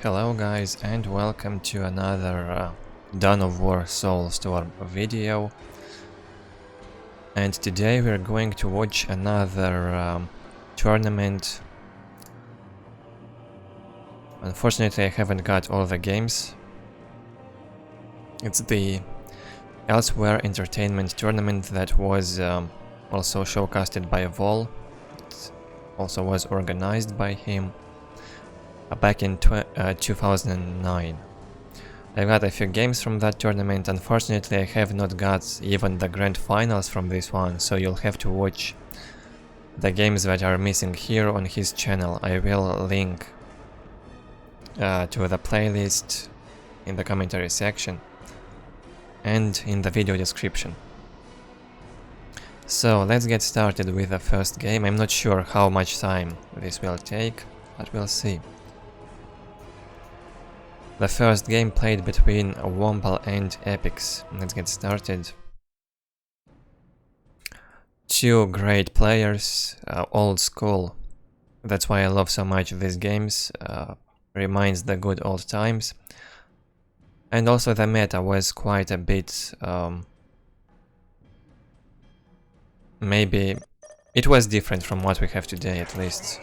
Hello guys and welcome to another Dawn of War Soulstorm video. And today we're going to watch another tournament. Unfortunately I haven't got all the games. It's the Elseware Entertainment tournament that was also showcasted by Vol. It also was organized by him back in 2009. I got a few games from that tournament. Unfortunately, I have not got even the grand finals from this one, so you'll have to watch the games that are missing here on his channel. I will link to the playlist in the commentary section and in the video description. So let's get started with the first game. I'm not sure how much time this will take, but we'll see. The first game played between Womble and Epics. Let's get started. Two great players, old school. That's why I love so much these games. Reminds the good old times. And also the meta was quite a bit... maybe it was different from what we have today, at least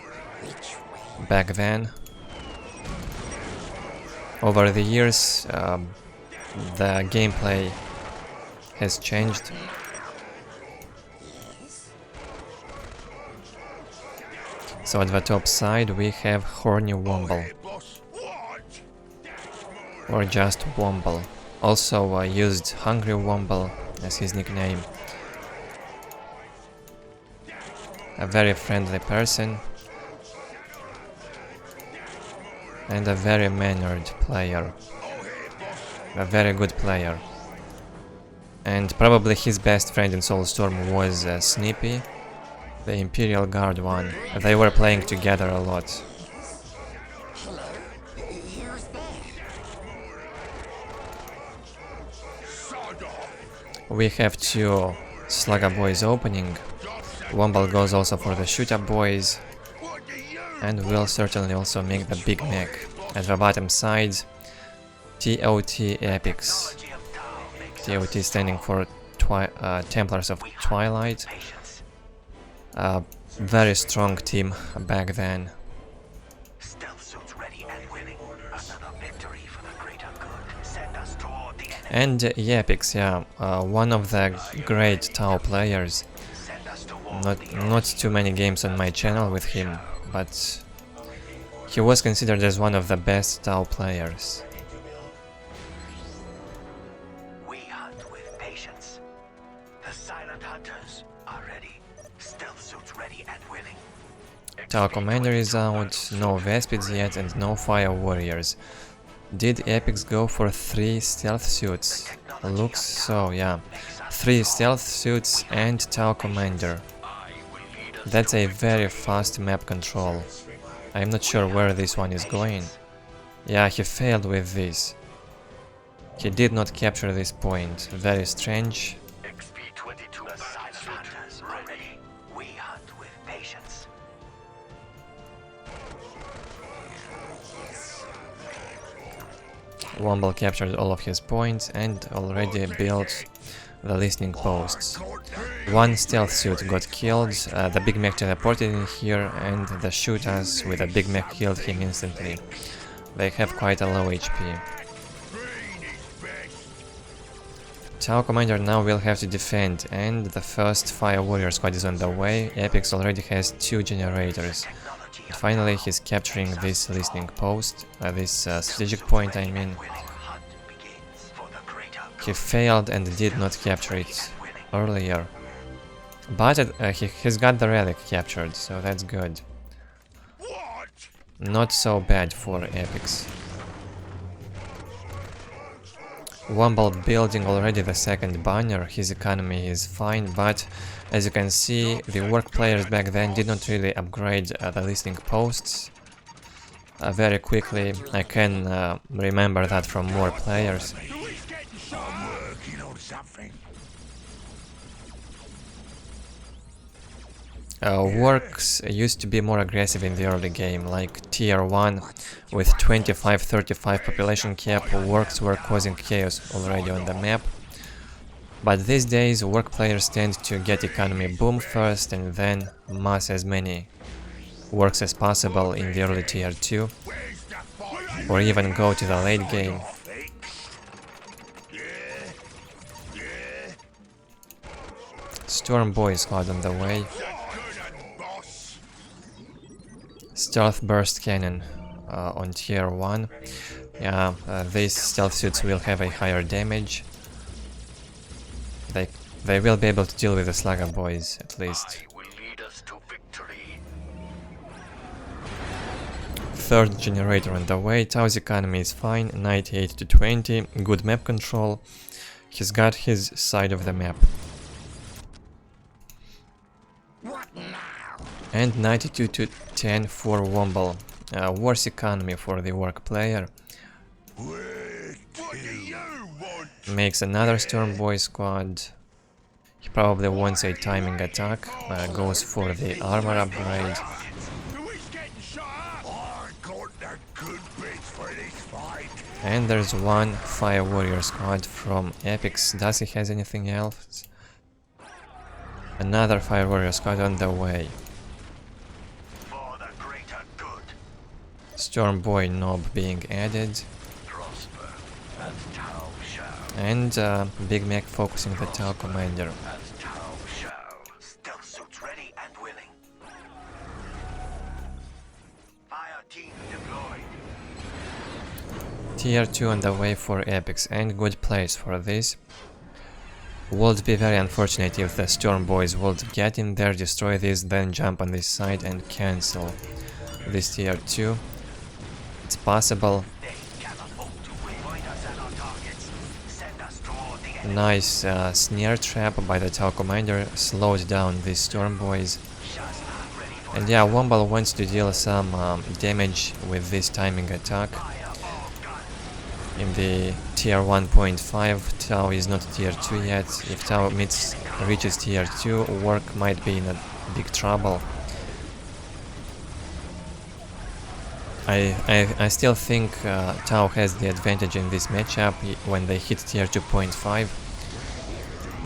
back then. Over the years, the gameplay has changed. So at the top side we have Horny Womble, or just Womble. Also used Hungry Womble as his nickname. A very friendly person. And a very mannered player. A very good player. And probably his best friend in Soulstorm was Snippy, the Imperial Guard one. They were playing together a lot. We have two Slugger Boys opening. Womble goes also for the Shooter Boys. And will certainly also make the Big Mac. At the bottom side, TOT Epics. TOT standing for Templars of Twilight. Very strong team back then. And Epics, yeah, one of the great Tau players. Not too many games on my channel with him, but he was considered as one of the best Tau players. We hunt with patience. The silent hunters are ready. Stealth suits ready and willing. Tau Commander is out, no Vespids yet and no Fire Warriors. Did Epics go for 3 stealth suits? Looks so, yeah. 3 stealth suits and Tau Commander. That's a very fast map control. I'm not sure where this one is going. Yeah, he failed with this. He did not capture this point. Very strange. Womble captured all of his points and already built the listening posts. One stealth suit got killed, the Big Mac teleported in here, and the shooters with a Big Mac killed him instantly. They have quite a low HP. Tau Commander now will have to defend, and the first Fire Warrior squad is on the way. Epics already has 2 generators. And finally he's capturing this listening post, this strategic point I mean. He failed and did not capture it earlier. But he's got the relic captured, so that's good. Not so bad for Epics. Womble building already the second banner, his economy is fine, but as you can see, the Ork players back then did not really upgrade the listening posts very quickly. I can remember that from more players. Orks used to be more aggressive in the early game, like tier 1 with 25-35 population cap. Orks were causing chaos already on the map. But these days Ork players tend to get economy boom first and then mass as many Orks as possible in the early tier 2, or even go to the late game. Storm Boy squad on the way. Stealth Burst Cannon on tier 1. Yeah, these stealth suits will have a higher damage. They will be able to deal with the Slugger Boys, at least. Third generator on the way. Tau's economy is fine, 98-20, good map control. He's got his side of the map. And 92-10 for womble. Worse economy for the Ork player. Makes another Storm Boy squad. He probably wants a timing attack. Goes for the armor upgrade. And there's one Fire Warrior squad from Epics. Does he has anything else? Another Fire Warrior squad on the way. Storm Boy Knob being added. And Big Mac focusing the Tau Commander. Tier 2 on the way for Epics, and good place for this. Would be very unfortunate if the Storm Boys would get in there, destroy this, then jump on this side and cancel this tier 2. It's possible. Nice snare trap by the Tau Commander, slowed down these Storm Boys. And yeah, Womble wants to deal some damage with this timing attack. In the tier 1.5, Tau is not tier 2 yet. If Tau reaches tier 2, Ork might be in a big trouble. I still think Tau has the advantage in this matchup. When they hit tier 2.5,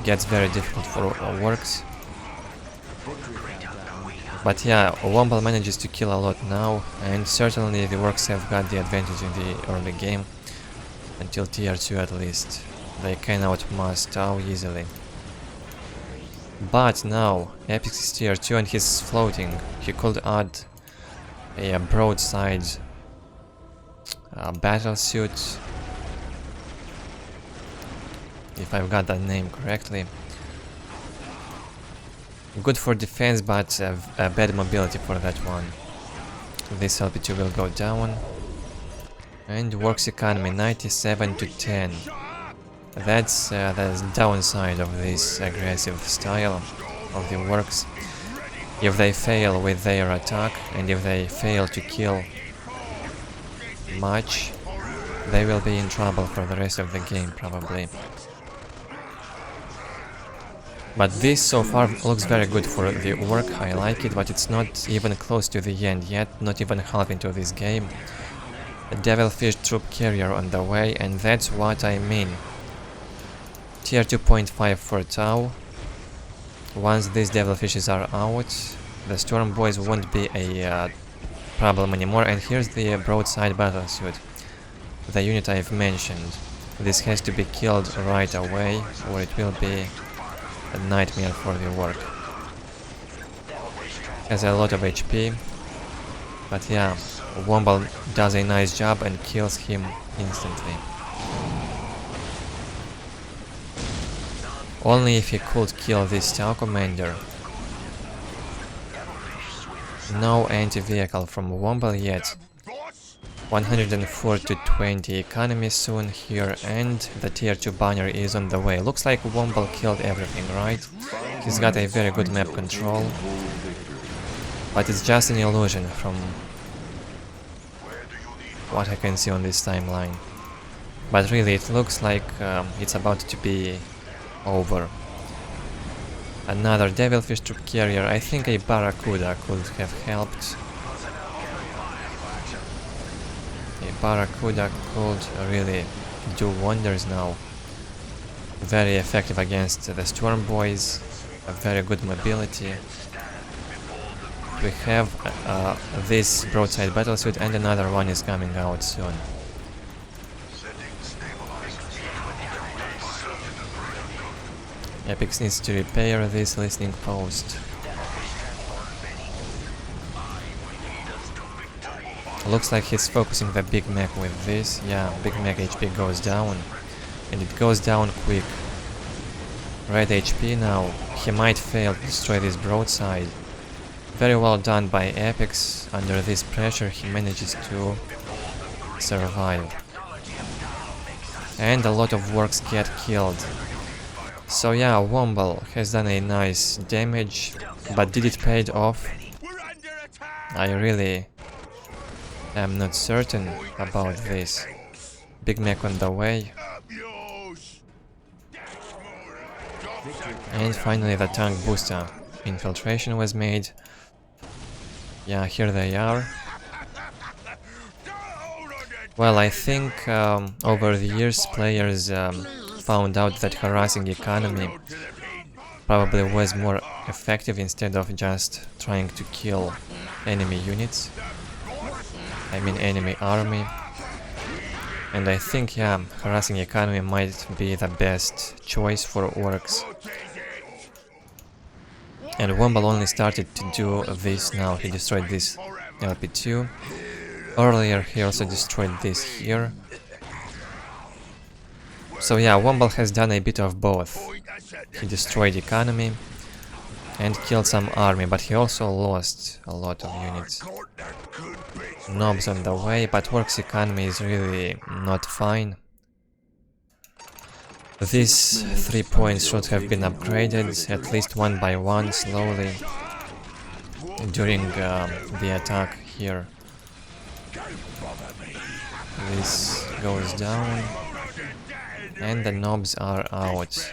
gets very difficult for Orks. But yeah, Womble manages to kill a lot now, and certainly the Orks have got the advantage in the early game. Until tier 2 at least. They can outmass Tau easily. But now, Epic is tier 2 and he's floating. He could add a broadside battle suit, if I've got that name correctly. Good for defense, but a bad mobility for that one. This LP2 will go down. And Orks economy 97-10. That's the downside of this aggressive style of the Orks. If they fail with their attack, and if they fail to kill much, they will be in trouble for the rest of the game probably. But this so far looks very good for the Ork. I like it, but it's not even close to the end yet, not even half into this game. A Devilfish troop carrier on the way, and that's what I mean. Tier 2.5 for Tau. Once these Devilfishes are out, the Storm Boys won't be a problem anymore. And here's the broadside battle suit, the unit I've mentioned. This has to be killed right away, or it will be a nightmare for the Ork. Has a lot of HP, but yeah, Womble does a nice job and kills him instantly. Only if he could kill this Tau Commander. No anti-vehicle from Womble yet. 104-20 economy soon here, and the tier 2 banner is on the way. Looks like Womble killed everything, right? He's got a very good map control, but it's just an illusion from what I can see on this timeline. But really, it looks like it's about to be over. Another Devilfish troop carrier. I think a Barracuda could have helped. A Barracuda could really do wonders now. Very effective against the Storm Boys. A very good mobility. We have this broadside battlesuit, and another one is coming out soon. Epix needs to repair this listening post. Looks like he's focusing the Big Mech with this. Yeah, Big Mech HP goes down. And it goes down quick. Red HP now. He might fail to destroy this broadside. Very well done by Epix. Under this pressure he manages to survive. And a lot of Orks get killed. So yeah, Womble has done a nice damage, but did it pay off? I really am not certain about this. Big Mech on the way. And finally the tank booster infiltration was made. Yeah, here they are. Well, I think over the years players found out that harassing economy probably was more effective instead of just trying to kill enemy units. I mean enemy army. And I think, yeah, harassing economy might be the best choice for Orks. And Womble only started to do this now. He destroyed this LP2. Earlier he also destroyed this here. So yeah, Womble has done a bit of both. He destroyed economy and killed some army, but he also lost a lot of units. Knobs on the way, but Orks economy is really not fine. These 3 points should have been upgraded, at least one by one, slowly, during the attack here. This goes down. And the knobs are out.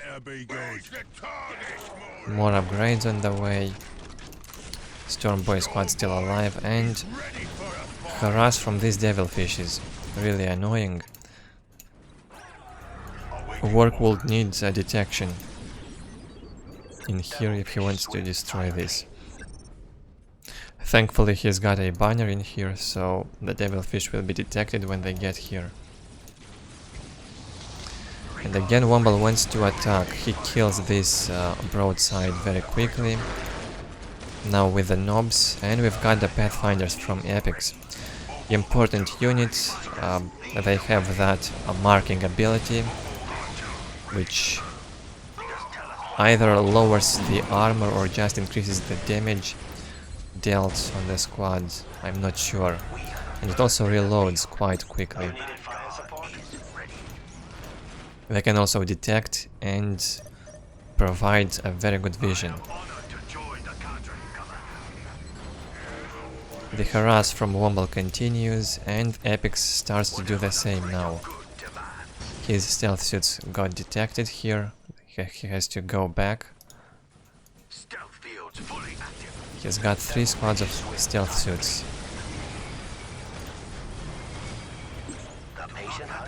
More upgrades on the way. Storm Boy squad still alive, and harass from these Devilfish is really annoying. Ork will need a detection in here if he wants to destroy this. Thankfully he's got a banner in here, so the Devilfish will be detected when they get here. And again Womble wants to attack. He kills this broadside very quickly. Now with the knobs, and we've got the Pathfinders from Epix. Important units, they have that marking ability, which either lowers the armor or just increases the damage dealt on the squad. I'm not sure. And it also reloads quite quickly. They can also detect and provide a very good vision. The harass from Womble continues, and Epix starts to do the same now. His stealth suits got detected here. He has to go back. He's got 3 squads of stealth suits.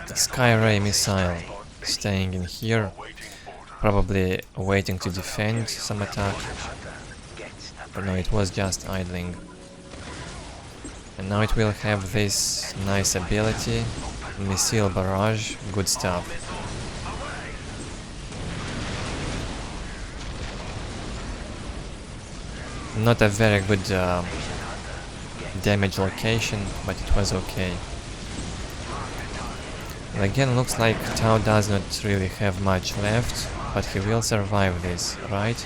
The Sky Ray missile staying in here, probably waiting to defend some attack. But no, it was just idling. And now it will have this nice ability, missile barrage, good stuff. Not a very good damage location, but it was okay. And again, looks like Tau does not really have much left, but he will survive this, right?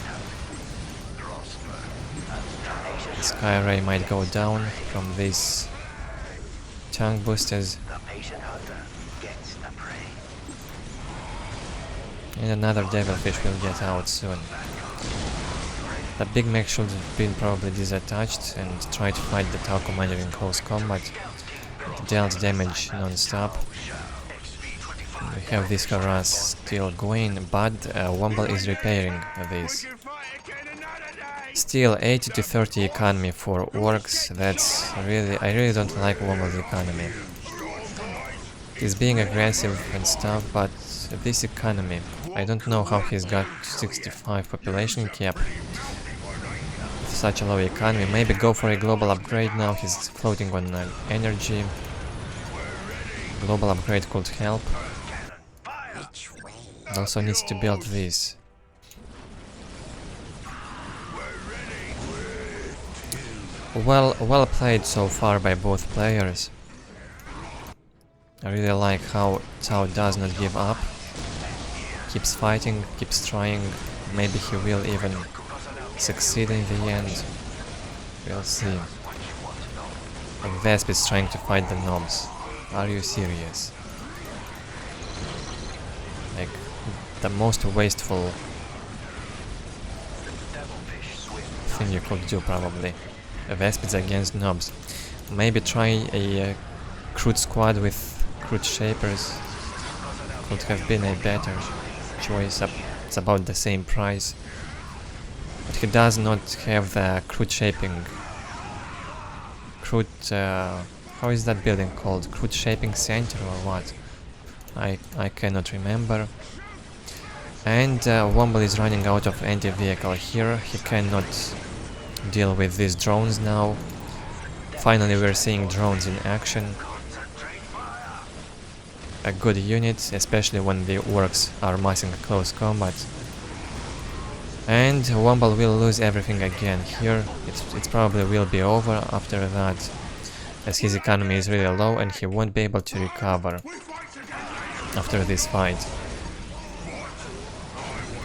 The Sky Ray might go down from these tank boosters. And another Devilfish will get out soon. The Big Mech should have been probably disattached and try to fight the Tau commander in close combat. It dealt damage non-stop. We have this harass still going, but Womble is repairing this. Still 80 to 30 economy for Orks. That's really... I really don't like Womble's economy. He's being aggressive and stuff, but this economy... I don't know how he's got 65 population cap. With such a low economy. Maybe go for a global upgrade now. He's floating on energy. Global upgrade could help. Also needs to build this. Well played so far by both players. I really like how Tao does not give up. Keeps fighting, keeps trying. Maybe he will even succeed in the end. We'll see. And Vesp is trying to fight the knobs. Are you serious? Like, the most wasteful thing you could do, probably. Vespids against knobs. Maybe try a crude squad with crude shapers. Could have been a better choice. It's about the same price. But he does not have the crude shaping. Crude... how is that building called? Crude shaping center or what? I cannot remember. And Womble is running out of anti-vehicle here. He cannot deal with these drones now. Finally we're seeing drones in action. A good unit, especially when the Orks are massing close combat. And Womble will lose everything again here. It probably will be over after that, as his economy is really low and he won't be able to recover after this fight.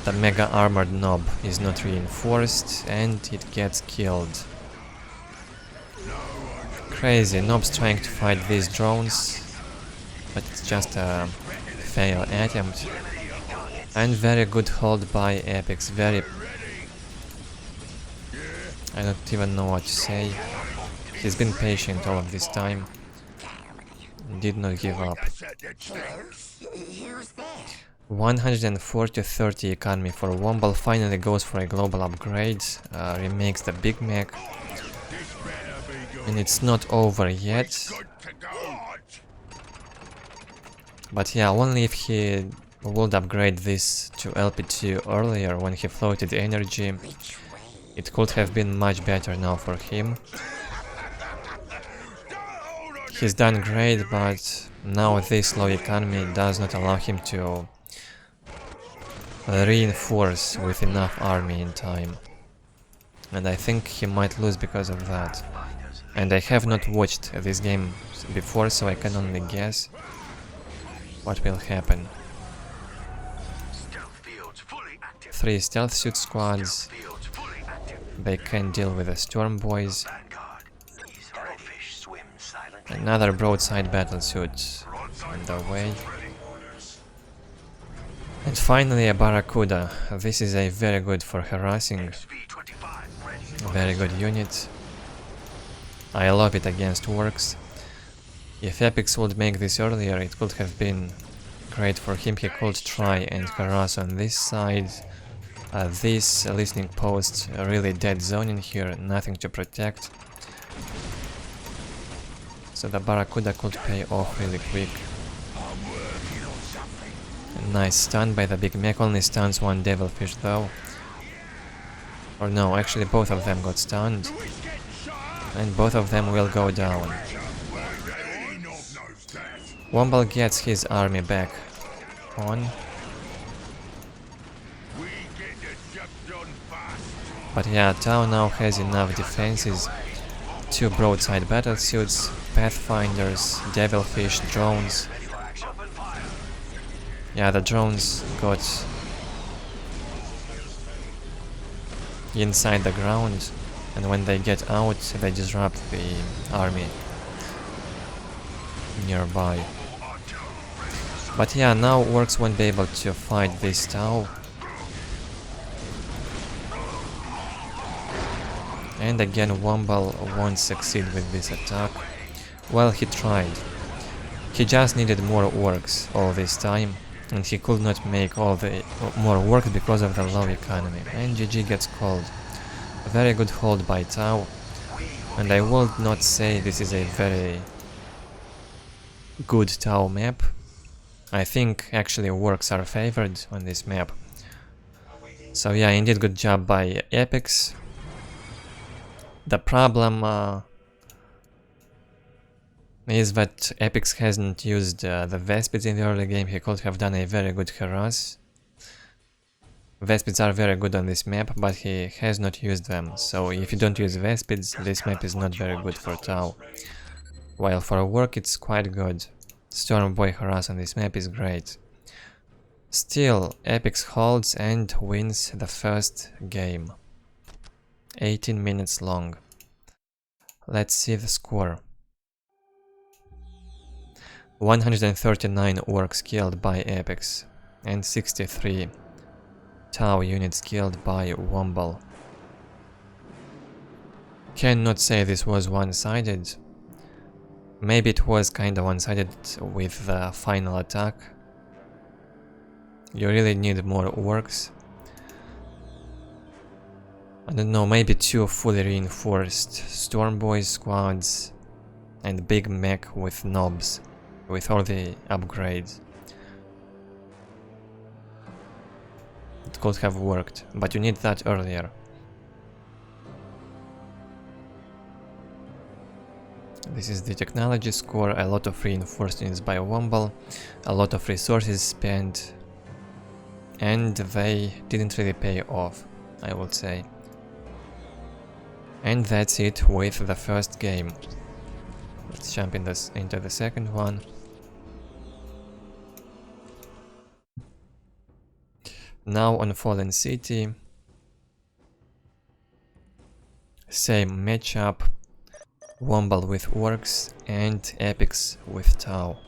The mega armored knob is not reinforced and it gets killed. Crazy, knobs trying to fight these drones, but it's just a fail attempt. And very good hold by Epics, very... I don't even know what to say. He's been patient all of this time. Did not give up. 104 to 30 economy for Womble, finally goes for a global upgrade, remakes the Big Mech. And it's not over yet. But yeah, only if he would upgrade this to LP2 earlier when he floated energy, it could have been much better now for him. He's done great, but now this low economy does not allow him to reinforce with enough army in time. And I think he might lose because of that. And I have not watched this game before, so I can only guess what will happen. 3 stealth suit squads. They can deal with the Storm Boys. Another broadside battlesuit on the way. And finally a Barracuda. This is a very good for harassing. Very good unit. I love it against Orks. If Epics would make this earlier, it could have been great for him. He could try and harass on this side. This listening post, really dead zone in here, nothing to protect. So the Barracuda could pay off really quick. A nice stun by the Big Mech, only stuns one Devilfish though. Or no, actually both of them got stunned. And both of them will go down. Womble gets his army back on. But yeah, Tao now has enough defenses. 2 broadside battlesuits, Pathfinders, Devilfish, drones. Yeah, the drones got inside the ground, and when they get out, they disrupt the army nearby. But yeah, now Orks won't be able to fight this Tau. And again, Womble won't succeed with this attack. Well, he tried. He just needed more Orks all this time, and he could not make all the more work because of the low economy. And GG gets called. very good hold by Tau, and I would not say this is a very good Tau map. I think actually Orks are favored on this map. So yeah, indeed good job by Epics. The problem is that Epics hasn't used the Vespids in the early game. He could have done a very good harass. Vespids are very good on this map, but he has not used them. So if you don't use Vespids, this map is not very good for Tau. While for Ork it's quite good. Stormboy harass on this map is great. Still, Epics holds and wins the first game. 18 minutes long. Let's see the score. 139 Orks killed by Epics, and 63 Tau units killed by Womble. Cannot say this was one-sided. Maybe it was kinda one-sided with the final attack. You really need more Orks. I don't know, maybe 2 fully reinforced Stormboy squads and big mech with knobs, with all the upgrades. It could have worked, but you need that earlier. This is the technology score, a lot of reinforced units by Womble, a lot of resources spent, and they didn't really pay off, I would say. And that's it with the first game. Let's jump into the second one. Now on Fallen City. Same matchup. Womble with Orks and Epics with Tau.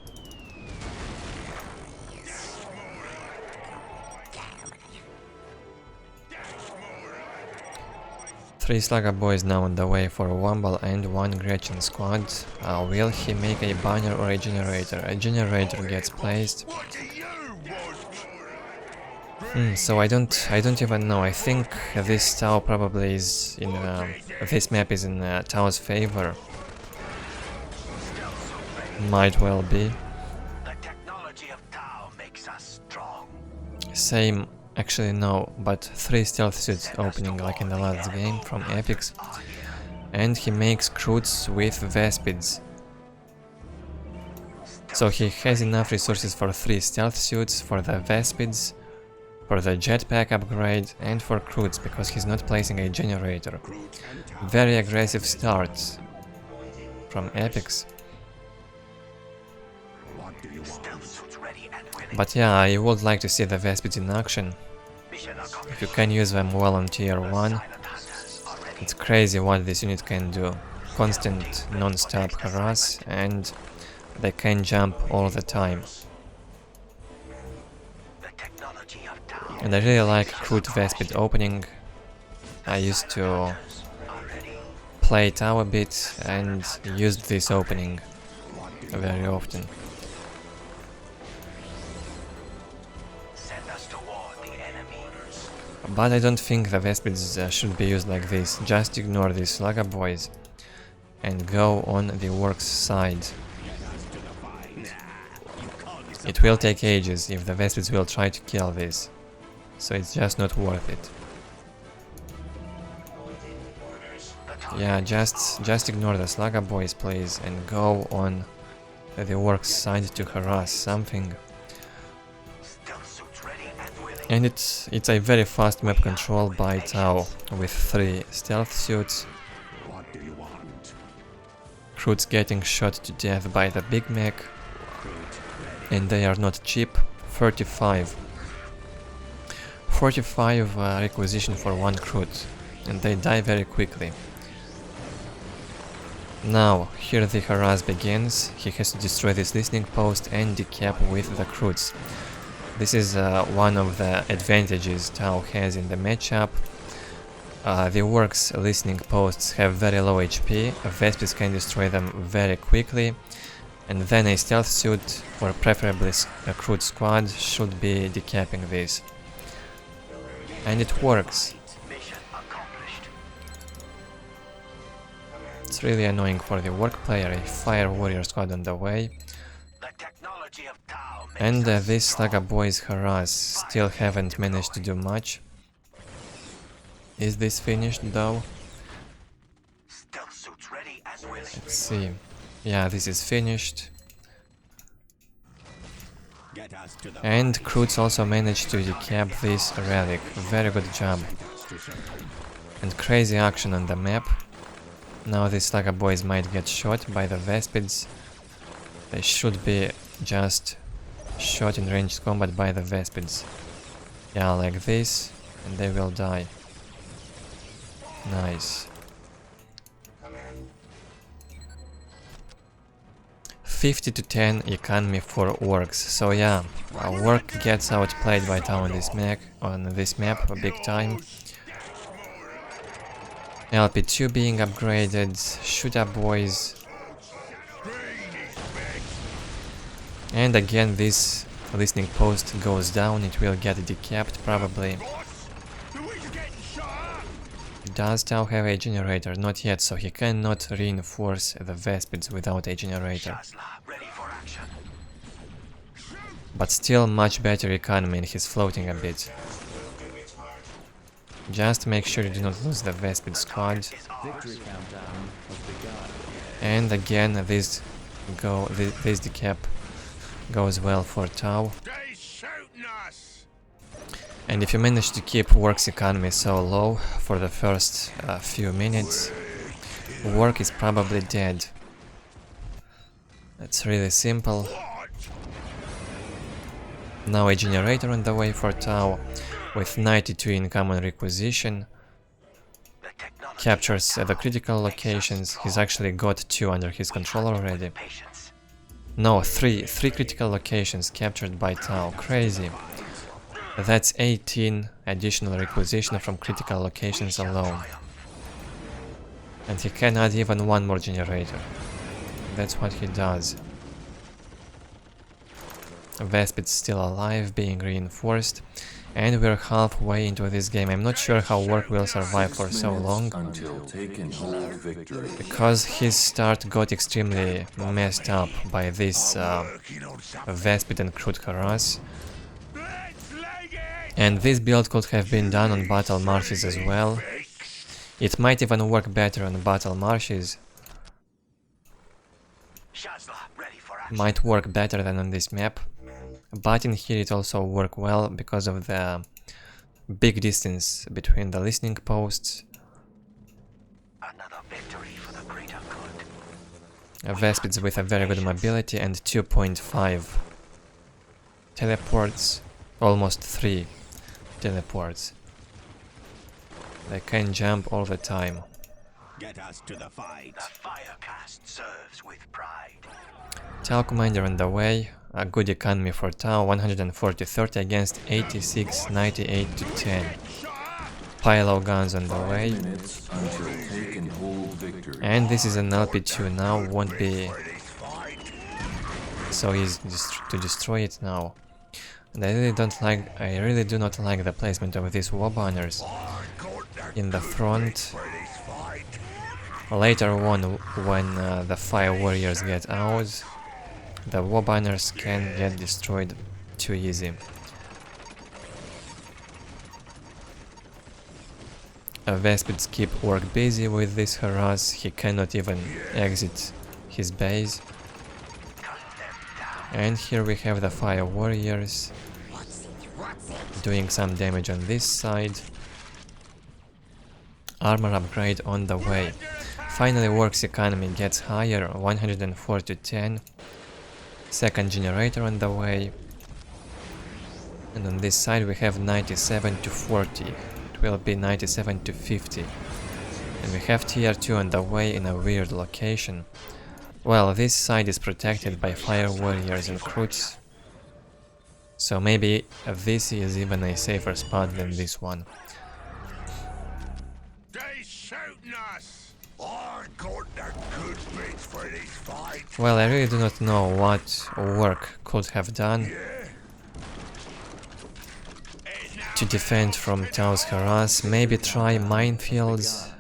Three Slugger boys now on the way for Womble and 1 Gretchen squad. Will he make a banner or a generator? A generator gets placed. So I don't even know. I think this Tau probably is in this map is in Tau's favor. Might well be. The technology of Tau makes us strong. Same. Actually no, but 3 stealth suits opening like in the last game from Epics. And he makes Croods with Vespids. So he has enough resources for 3 stealth suits, for the Vespids, for the jetpack upgrade, and for Croods, because he's not placing a generator. Very aggressive start from Epics. But yeah, I would like to see the Vespids in action. If you can use them well on tier 1, it's crazy what this unit can do. Constant non-stop harass, and they can jump all the time. And I really like Crude Vespid opening. I used to play Tau a bit and used this opening very often. But I don't think the Vespids should be used like this. Just ignore these Slugger boys and go on the Orks side. It will take ages if the Vespids will try to kill this, so it's just not worth it. Yeah, just ignore the Slugger boys, please, and go on the Orks side to harass something. And it's a very fast map control by Tau, with 3 stealth suits. Croods getting shot to death by the big mech, and they are not cheap. 45 requisition for 1 Croot, and they die very quickly. Now, here the harass begins. He has to destroy this listening post and decap with the Croods. This is one of the advantages Tau has in the matchup. The Orks listening posts have very low HP, Vespids can destroy them very quickly, and then a stealth suit, or preferably a Crude squad, should be decapping this. And it works. It's really annoying for the Ork player, a fire warrior squad on the way. The technology of Tau makes And us these strong. Saga boys harass still haven't managed to do much. Is this finished though? Stealth suits ready and willing. Let's see. Yeah, this is finished. And Kroots also managed to decap this relic. Very good job. And crazy action on the map. Now these Saga boys might get shot by the Vespids. They should be just shot in ranged combat by the Vespids. Yeah, like this, and they will die. Nice. 50 to 10 economy for Orks. So yeah, Ork gets outplayed by Tau on this map big time. LP2 being upgraded, shoot up boys. And again this listening post goes down, it will get decapped probably. Does Tau have a generator? Not yet, so he cannot reinforce the Vespids without a generator. Ready for action. But still much better economy and he's floating a bit. Just make sure you do not lose the Vespid squad. And again this decap goes well for Tau. And if you manage to keep Ork's economy so low for the first few minutes, Ork is probably dead. It's really simple. Now a generator on the way for Tau, with 92 in common requisition. Captures the critical locations. He's actually got 2 under his control already. No, 3 critical locations captured by Tau. Crazy. That's 18 additional requisition from critical locations alone. And he can add even 1 more generator. That's what he does. Vespid's still alive, being reinforced. And we're halfway into this game. I'm not sure how Ork will survive for so long. Because his start got extremely messed up by this Vespid and Kroot harass. And this build could have been done on battle marshes as well. It might even work better on battle marshes. Might work better than on this map. But in here it also worked well because of the big distance between the listening posts. Another victory for the greater good. Vespids with a very good mobility and 2.5 teleports, almost 3 teleports. They can jump all the time. Get us to the fight. The firecast serves with pride. Tau commander on the way. A good economy for Tau, 140-30 against 86-98 to 10. Pylo guns on the way. And this is an LP2 now, won't be so easy to destroy it now. And I really do not like the placement of these war banners in the front. Later on, when the fire warriors get out, the war banners can get destroyed too easy. Vespids keep Ork busy with this harass, he cannot even exit his base. And here we have the fire warriors doing some damage on this side. Armor upgrade on the way. Finally Ork's economy gets higher, 104 to 10. Second generator on the way. And on this side we have 97 to 40. It will be 97 to 50. And we have tier 2 on the way in a weird location. Well, this side is protected by fire warriors and Kroots. So maybe this is even a safer spot than this one. Well, I really do not know what Ork could have done to defend from Tau's harass. Maybe try minefields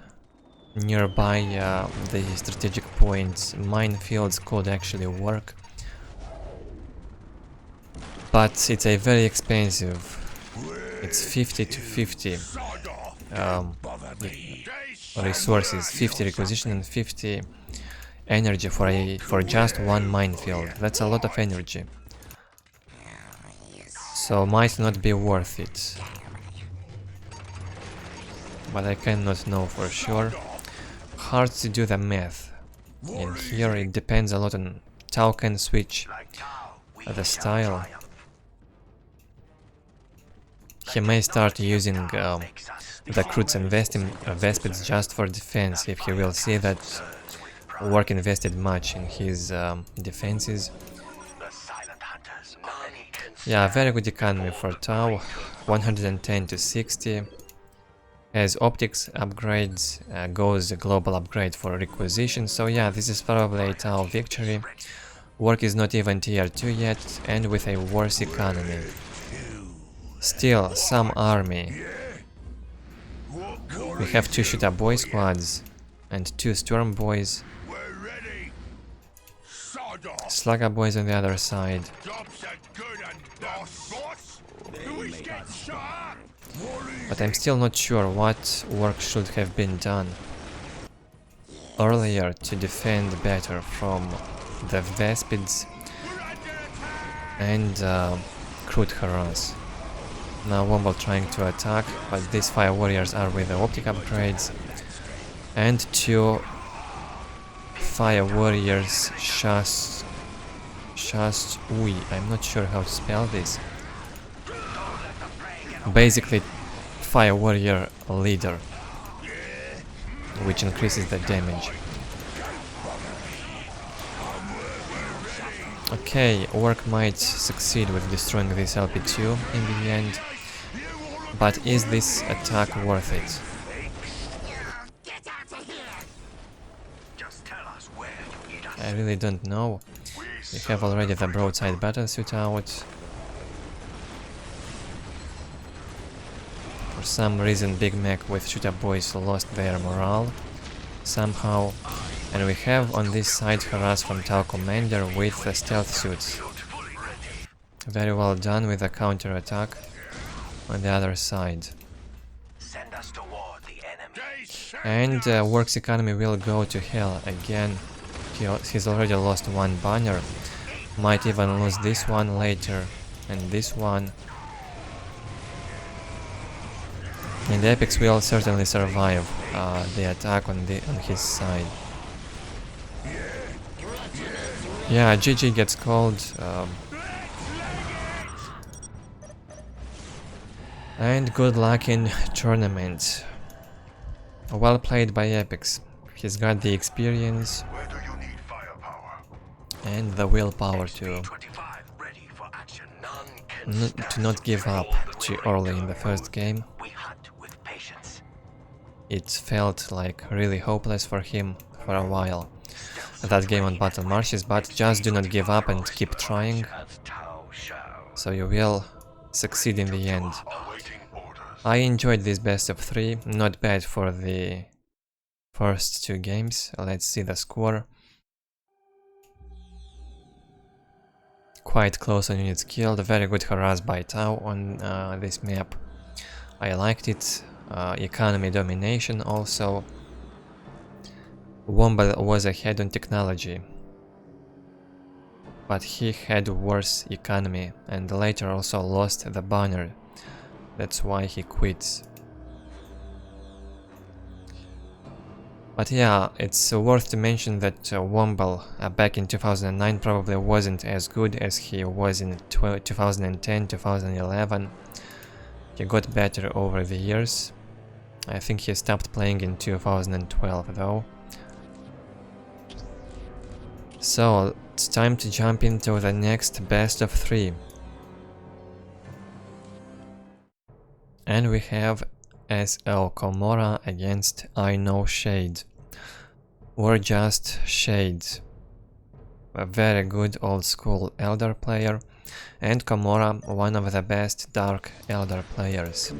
nearby the strategic points, minefields could actually work. But it's a very expensive. It's 50 to 50 resources, 50 requisition and 50 energy for just one minefield. That's a lot of energy. So might not be worth it. But I cannot know for sure. Hard to do the math. In here it depends a lot on Tau can switch the style. He may start using the Croods and Vespids just for defense if he will see that Ork invested much in his defenses. Yeah, very good economy for Tau, 110 to 60. As optics upgrades, goes a global upgrade for requisition, so yeah, this is probably a Tau victory. Ork is not even tier 2 yet, and with a worse economy. Still, some army. We have 2 shooter boy squads and 2 storm boys. Slugger boys on the other side. But I'm still not sure what work should have been done earlier to defend better from the Vespids and Crude harass. Now Womble trying to attack, but these 5 warriors are with the optic upgrades, and 2 fire warriors I'm not sure how to spell this. Basically fire warrior leader, which increases the damage. Okay, Ork might succeed with destroying this LP2 in the end, but is this attack worth it? I really don't know. We have already the broadside battlesuit out. For some reason Big Mac with shooter boys lost their morale somehow. And we have on this side harass from Tau Commander with the stealth suits. Very well done with the counter attack on the other side. And Ork's economy will go to hell again. He's already lost 1 banner. Might even lose this one later, and this one. And the Epics will certainly survive the attack on his side. Yeah, GG gets called. And good luck in tournament. Well played by Epics. He's got the experience and the willpower to not give up too early in the first game. It felt like really hopeless for him for a while, that game on Battle Marshes, but just do not give up and keep trying, so you will succeed in the end. I enjoyed this best of 3, not bad for the first 2 games. Let's see the score. Quite close on units killed, very good harass by Tau on this map. I liked it. Economy domination also. Womble was ahead on technology, but he had worse economy and later also lost the banner. That's why he quits. But yeah, it's worth to mention that Womble back in 2009 probably wasn't as good as he was in 2010, 2011. He got better over the years. I think he stopped playing in 2012 though. So it's time to jump into the next best of 3. And we have SL KoMMoRaGH against I Know Shade. Or just Shade. A very good old school Eldar player. And KoMMoRaGH, one of the best dark Eldar players.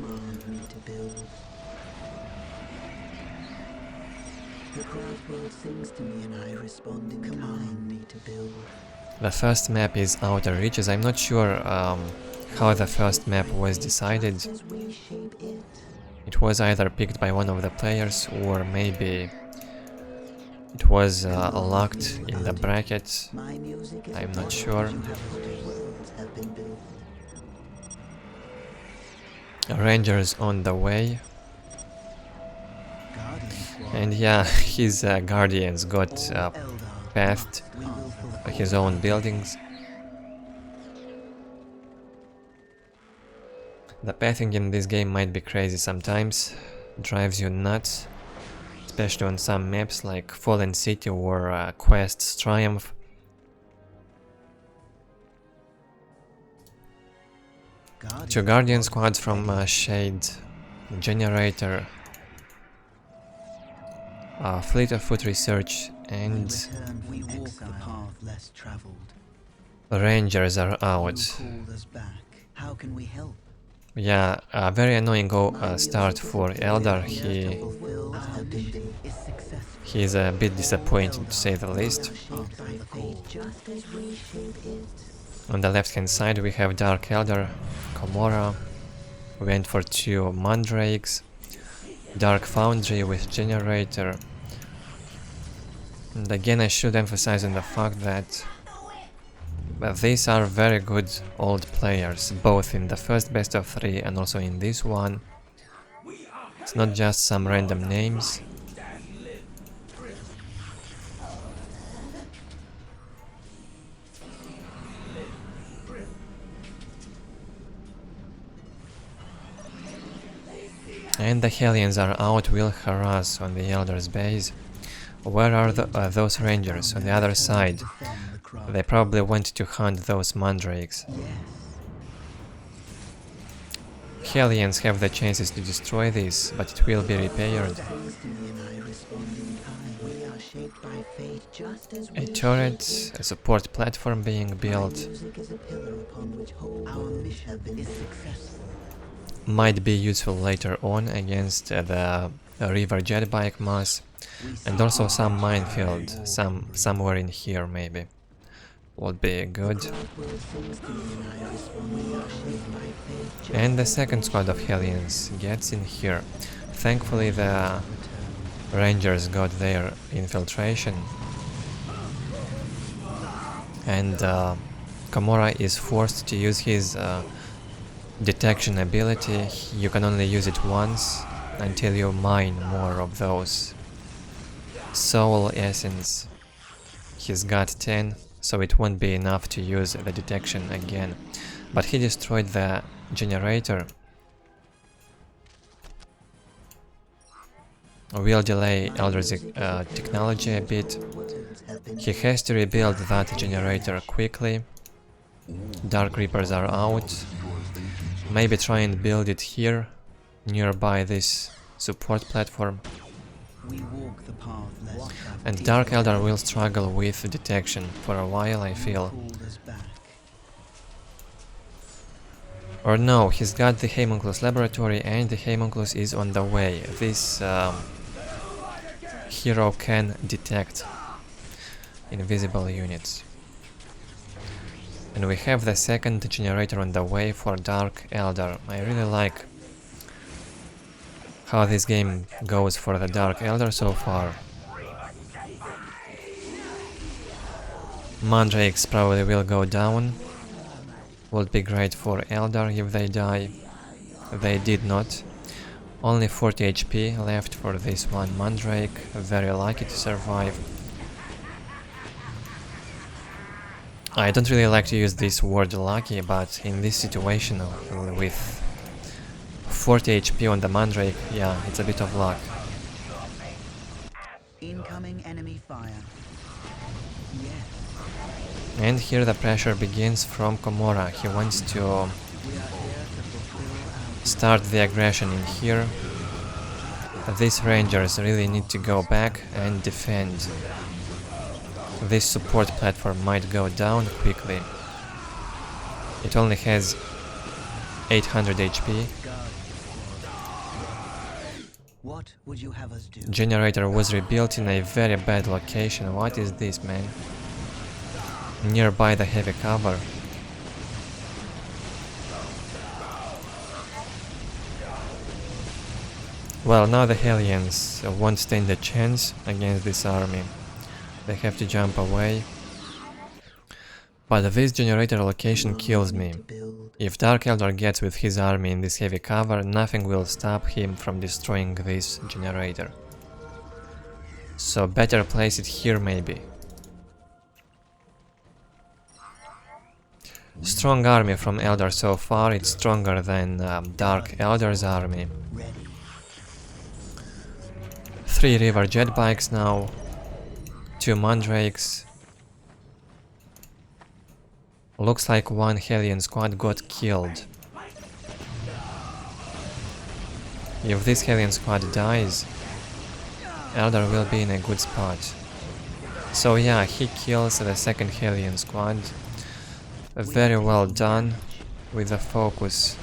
The crowd world sings to me and I respond in kind. Me to build. The first map is Outer Reaches. I'm not sure how the first map was decided. As we shape it. It was either picked by one of the players or maybe it was locked in the bracket. My music is I'm not sure. worlds have been built. Rangers on the way. And yeah, his guardians got pathed his own buildings. The pathing in this game might be crazy sometimes, drives you nuts, especially on some maps like Fallen City or Quest's Triumph. Two Guardian squads from Shade, Generator, Fleet of Foot Research, and We walk the path less traveled. Rangers are out. Called us back. How can we help? Yeah, a very annoying start for Eldar. He is a bit disappointed, to say the least. On the left hand side we have Dark Eldar, KoMMoRaGH, went for 2 Mandrakes, Dark Foundry with Generator. And again I should emphasize on the fact that these are very good old players, both in the first best of 3 and also in this one. It's not just some random names. And the Hellions are out, will harass on the Eldar's base. Where are those Rangers? On the other side. They probably went to hunt those Mandrakes. Hellions have the chances to destroy this, but it will be repaired. A turret, a support platform being built. Might be useful later on against the river jetbike mass, and also some minefield, somewhere in here maybe. Would be good. And the second squad of Hellions gets in here. Thankfully the Rangers got their infiltration. And KoMMoRaGH is forced to use his detection ability. You can only use it once until you mine more of those soul essence. He's got 10, so it won't be enough to use the detection again. But he destroyed the generator. We'll delay Eldar's technology a bit. He has to rebuild that generator quickly. Dark Reapers are out. Maybe try and build it here, nearby this support platform. And Dark Eldar will struggle with detection for a while, I feel. Or no, he's got the Homunculus laboratory and the Homunculus is on the way. This hero can detect invisible units. And we have the second generator on the way for Dark Eldar. I really like how this game goes for the Dark Eldar so far. Mandrakes probably will go down. Would be great for Eldar if they die. They did not. Only 40 HP left for this one Mandrake. Very lucky to survive. I don't really like to use this word lucky, but in this situation with 40 HP on the Mandrake, yeah, it's a bit of luck. Incoming enemy fire. Yes. And here the pressure begins from KoMMoRaGH. He wants to start the aggression in here. These Rangers really need to go back and defend. This support platform might go down quickly. It only has 800 HP. What would you have us do? Generator was rebuilt in a very bad location. What is this, man? Nearby the heavy cover. Well, now the Hellions won't stand a chance against this army. They have to jump away. But this generator location kills me. If Dark Eldar gets with his army in this heavy cover, nothing will stop him from destroying this generator. So better place it here maybe. Strong army from Eldar so far, it's stronger than Dark Eldar's army. 3 river jet bikes now, 2 mandrakes. Looks like 1 Hellion squad got killed. If this Hellion squad dies, Eldar will be in a good spot. So yeah, he kills the second Hellion squad. Very well done with the focus.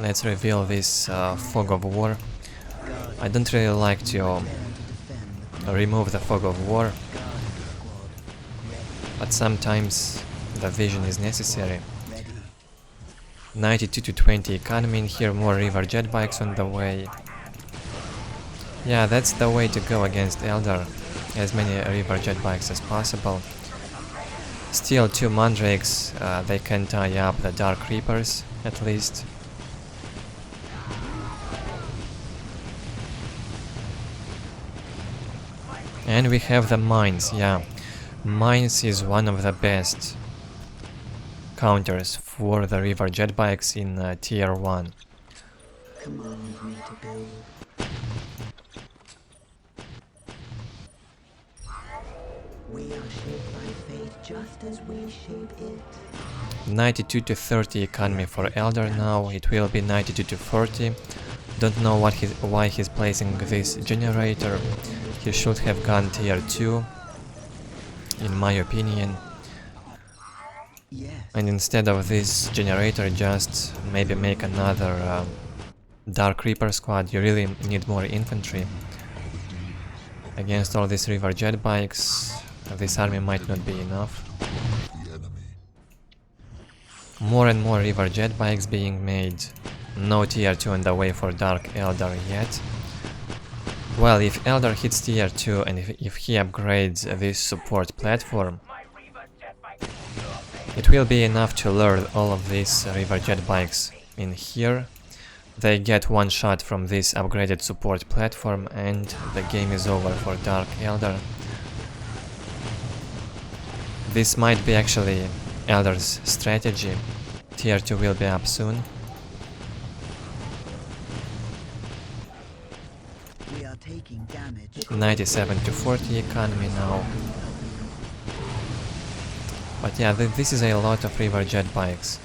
Let's reveal this fog of war. I don't really like to remove the fog of war, but sometimes the vision is necessary. 92 to 20 economy in here, more river jet bikes on the way. Yeah, that's the way to go against Eldar, as many river jet bikes as possible. Still 2 mandrakes, they can tie up the Dark Reapers at least. And we have the mines, yeah. Mines is one of the best counters for the river jet bikes in tier 1. Command me to build. We are shaped by fate just as we shape it. 92 to 30 economy for Eldar now, it will be 92 to 40. Don't know why he's placing this generator. He should have gone tier 2, in my opinion. Yes. And instead of this generator, just maybe make another Dark Reaper squad. You really need more infantry. Against all these river jet bikes, this army might not be enough. More and more river jet bikes being made. No tier 2 on the way for Dark Eldar yet. Well, if Eldar hits tier 2 and if he upgrades this support platform, it will be enough to lure all of these river jet bikes in here. They get one shot from this upgraded support platform and the game is over for Dark Eldar. This might be actually Eldar's strategy. Tier 2 will be up soon. We are taking damage. 97 to 40 economy now. But yeah, this is a lot of river jet bikes.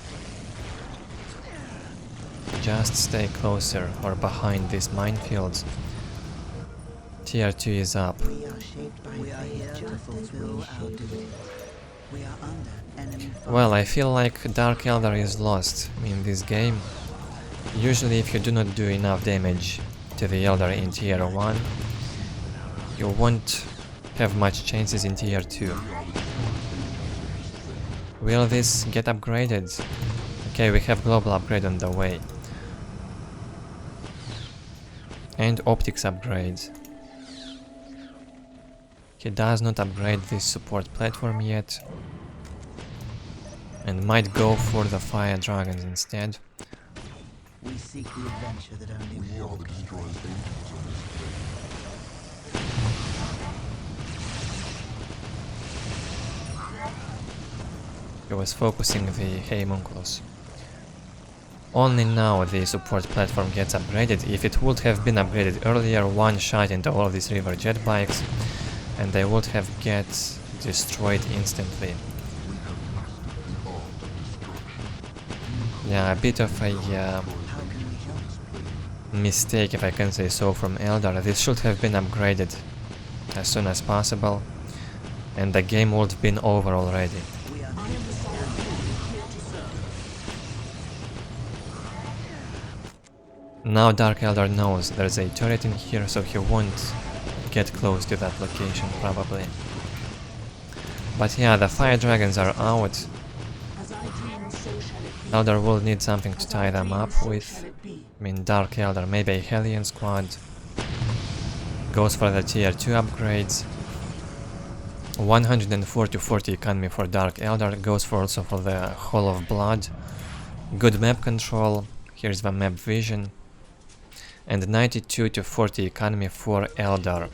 Just stay closer or behind these minefields. Tier 2 is up. We are shaped by fate just as we shape it. We are under enemy fire. Well, I feel like Dark Eldar is lost in this game. Usually if you do not do enough damage to the Eldar in tier 1, you won't have much chances in tier 2. Will this get upgraded? Okay, we have global upgrade on the way. And optics upgrade. He does not upgrade this support platform yet. And might go for the fire dragons instead. We seek the adventure that only war can bring. He was focusing the homunculus. Only now the support platform gets upgraded. If it would have been upgraded earlier, one shot into all of these river jet bikes and they would have get destroyed instantly. Yeah, a bit of a mistake, if I can say so, from Eldar. This should have been upgraded as soon as possible and the game would have been over already. Now Dark Eldar knows there's a turret in here, so he won't get close to that location, probably. But yeah, the fire dragons are out. Eldar will need something to tie them up with. I mean, Dark Eldar, maybe a Hellion squad. Goes for the tier 2 upgrades. 104 to 40 economy for Dark Eldar. Goes for also for the Hall of Blood. Good map control. Here's the map vision. And 92 to 40 economy for Eldar.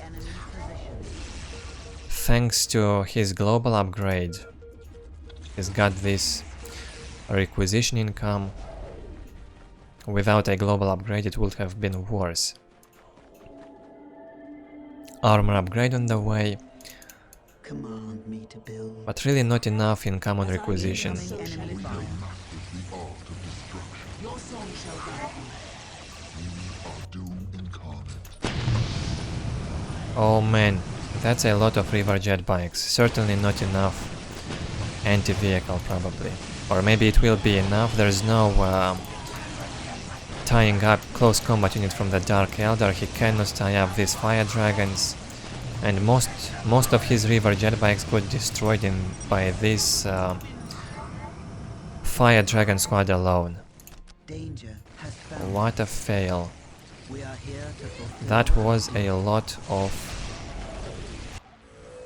Thanks to his global upgrade, he's got this requisition income. Without a global upgrade it would have been worse. Armor upgrade on the way, Command me to build. but really not enough income on requisition. Oh man, that's a lot of river jet bikes. Certainly not enough anti-vehicle, probably. Or maybe it will be enough. There's no tying up close combat unit from the Dark Eldar. He cannot tie up these fire dragons. And most of his river jet bikes got destroyed by this fire dragon squad alone. Danger has found. What a fail. We are here to fulfill That was a lot of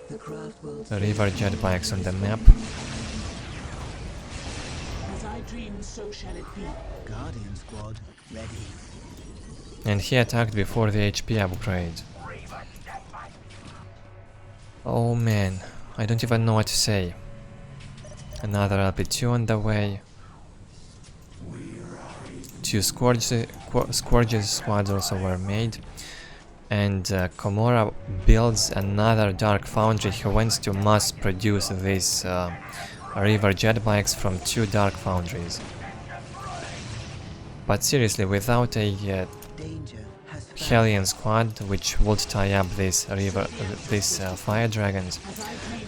the craft world's river jet bikes on the map. As I dream, so shall it be. Guardian squad ready. And he attacked before the HP upgrade. Oh man, I don't even know what to say. Another LP2 on the way. 2 Scourges squads also were made. And KoMMoRaGH builds another Dark Foundry. He wants to mass produce these river jet bikes from 2 Dark Foundries. But seriously, without a Danger has found. Hellion squad which would tie up these fire dragons,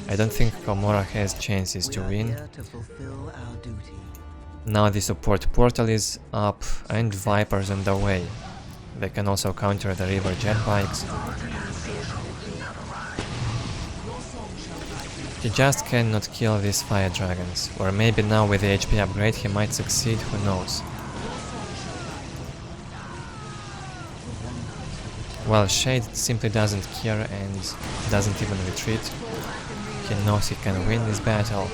I don't think KoMMoRaGH has chances to We are win. here to fulfill our duty. Now the support portal is up and Vipers on the way. They can also counter the river jet bikes. He just cannot kill these fire dragons. Or maybe now with the HP upgrade he might succeed, who knows. Well, Shade simply doesn't care and doesn't even retreat. He knows he can win this battle.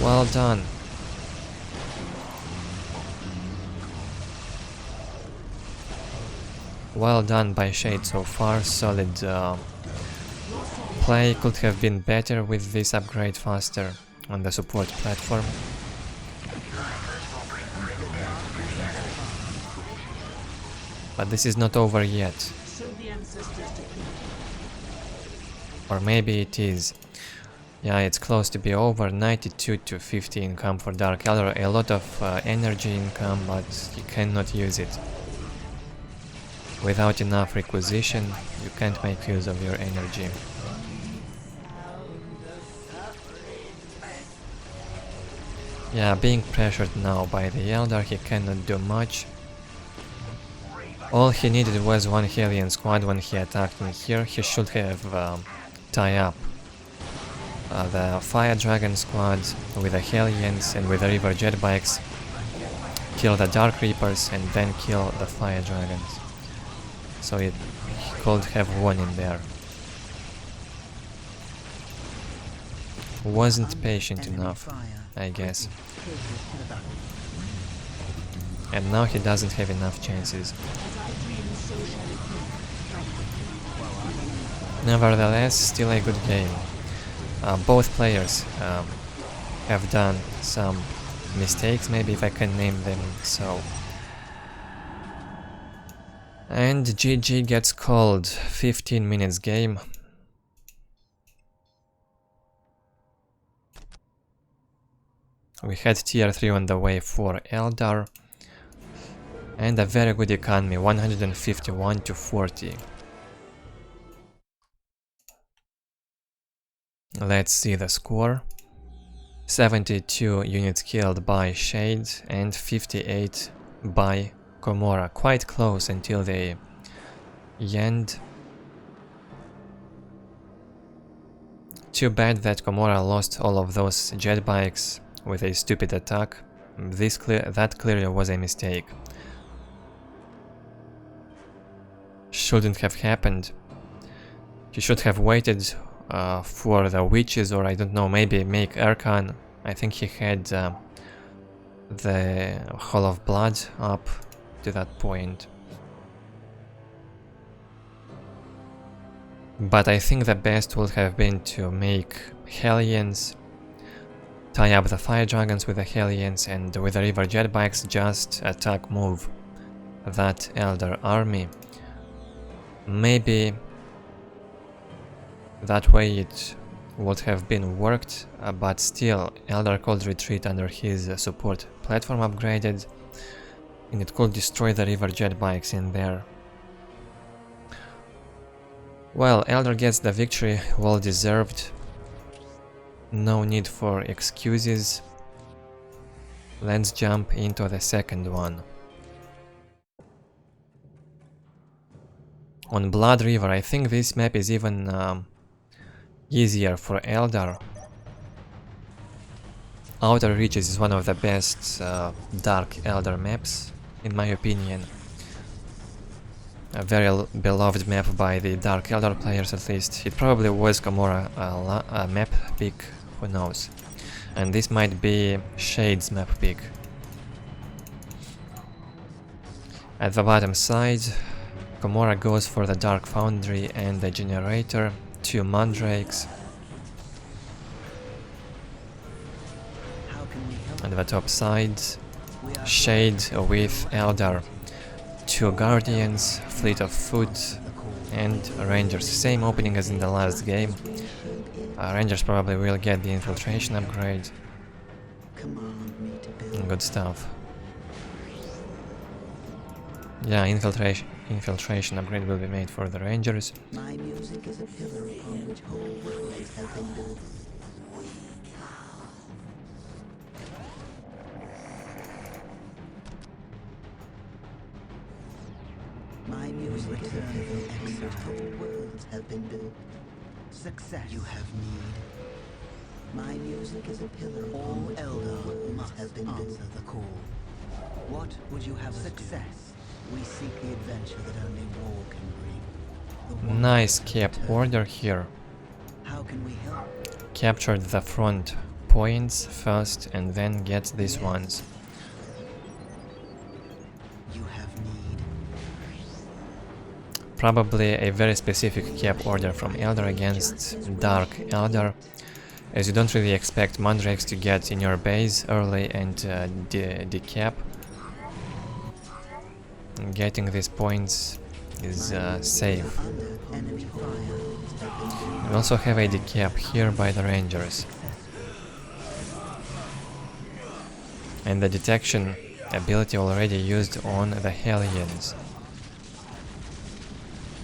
Well done. Well done by Shade so far. Solid play. Could have been better with this upgrade faster on the support platform. But this is not over yet. So the ancestors decree. Or maybe it is. Yeah, it's close to be over. 92 to 50 income for Dark Eldar. A lot of energy income, but you cannot use it. Without enough requisition, you can't make use of your energy. Yeah, being pressured now by the Eldar, he cannot do much. All he needed was one Hellion squad when he attacked in here. He should have tied up the Fire Dragon squad with the Hellions and with the River Jet bikes, kill the Dark Reapers and then kill the Fire Dragons. So he could have won in there. Wasn't patient enough, I guess. And now he doesn't have enough chances. Nevertheless, still a good game. Both players have done some mistakes, maybe if I can name them so. And GG gets called. 15 minutes game. We had tier 3 on the way for Eldar. And a very good economy, 151 to 40. Let's see the score. 72 units killed by Shade and 58 by KoMMoRaGH, quite close until the end. Too bad that KoMMoRaGH lost all of those jet bikes with a stupid attack. That clearly was a mistake. Shouldn't have happened. He should have waited for the witches, or I don't know, maybe make Erkan. I think he had the Hall of Blood up to that point. But I think the best would have been to make Hellions, tie up the Fire Dragons with the Hellions, and with the River Jet Bikes just attack move that Eldar army. Maybe that way it would have been worked, but still Eldar could retreat under his support platform upgraded, and it could destroy the River Jet Bikes in there. Well, Eldar gets the victory, well deserved. No need for excuses. Let's jump into the second one. On Blood River, I think this map is even easier for Eldar. Outer Reaches is one of the best Dark Eldar maps, in my opinion. A very beloved map by the Dark Eldar players, at least. It probably was KoMMoRaGH map pick, who knows. And this might be Shade's map pick. At the bottom side, KoMMoRaGH goes for the Dark Foundry and the Generator, 2 Mandrakes. At the top side, Shade with Eldar, 2 Guardians, Fleet of Foot, and Rangers. Same opening as in the last game. Rangers probably will get the Infiltration upgrade. Good stuff. Yeah, infiltration upgrade will be made for the Rangers. My music is a pillar upon which whole worlds have been built. My music is a pillar upon which whole worlds have been built. Success you have need. My music is a pillar upon which whole worlds have been built. Answer the call. What would you have success? We seek the adventure that only war can bring. Nice cap order here. How can we help? Captured the front points first and then get these ones. You have need. Probably a very specific cap order from Eldar against Dark Eldar, as you don't really expect Mandrakes to get in your base early and decap. Getting these points is safe. We also have a decap here by the Rangers. And the detection ability already used on the Hellions.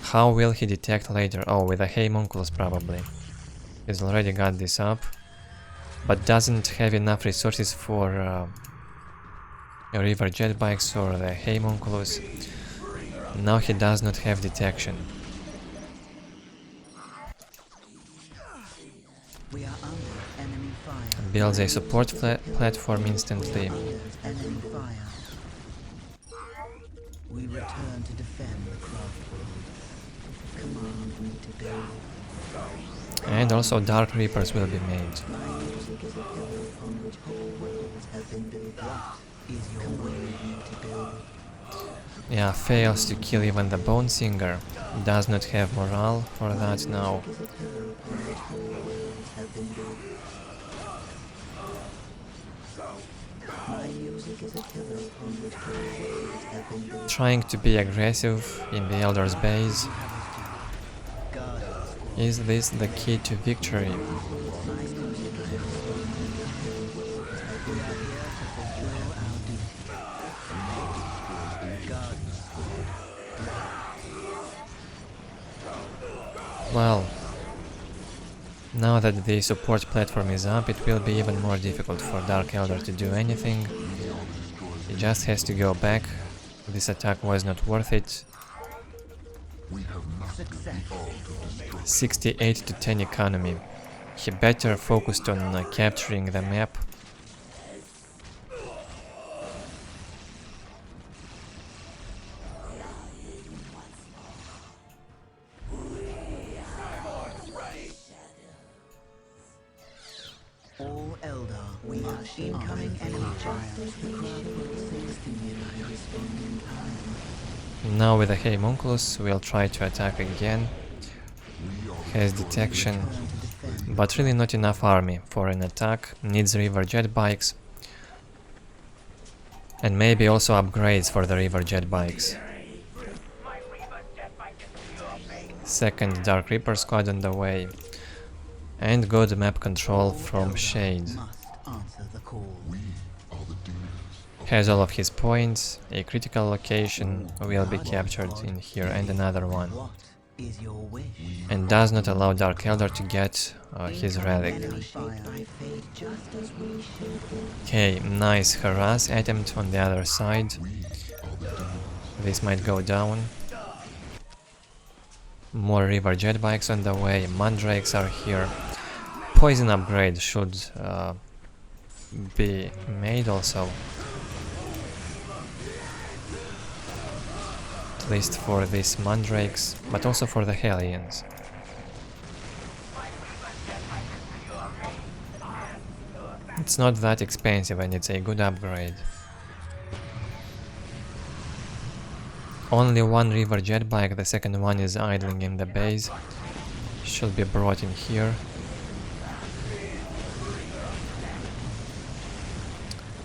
How will he detect later? Oh, with the KoMMoRaGH probably. He's already got this up, but doesn't have enough resources for River Jet Bikes or the KoMMoRaGH. Now he does not have detection. We are under enemy fire. Builds a support platform instantly. Enemy fire. We return to defend the craft world. Command me to build. And also Dark Reapers will be made. My music is a pillar upon which whole worlds have been built. What is your way to build? Yeah, fails to kill even the Bone Singer. Does not have morale for that now. Is a pillar upon which whole worlds have been built. My music is a pillar upon which whole worlds have been built. Trying to be aggressive in the Eldar's base. Is this the key to victory? Well, now that the support platform is up, it will be even more difficult for Dark Eldar to do anything. He just has to go back. This attack was not worth it. 68 to 10 economy. He better focused on capturing the map. All Eldar, we are incoming enemy fire. The crowd will sings to me and I respond in kind. Now with the KoMMoRaGH we'll try to attack again. Has detection, but really not enough army for an attack. Needs river jet bikes. And maybe also upgrades for the river jet bikes. Second Dark Reaper squad on the way. And good map control from Shade. Has all of his points, a critical location will be captured in here and another one. And does not allow Dark Eldar to get his relic. Okay, nice harass attempt on the other side. This might go down. More river jet bikes on the way, mandrakes are here. Poison upgrade should be made also. At least for these mandrakes, but also for the Hellions. It's not that expensive and it's a good upgrade. Only one river jet bike, the second one is idling in the base. Should be brought in here.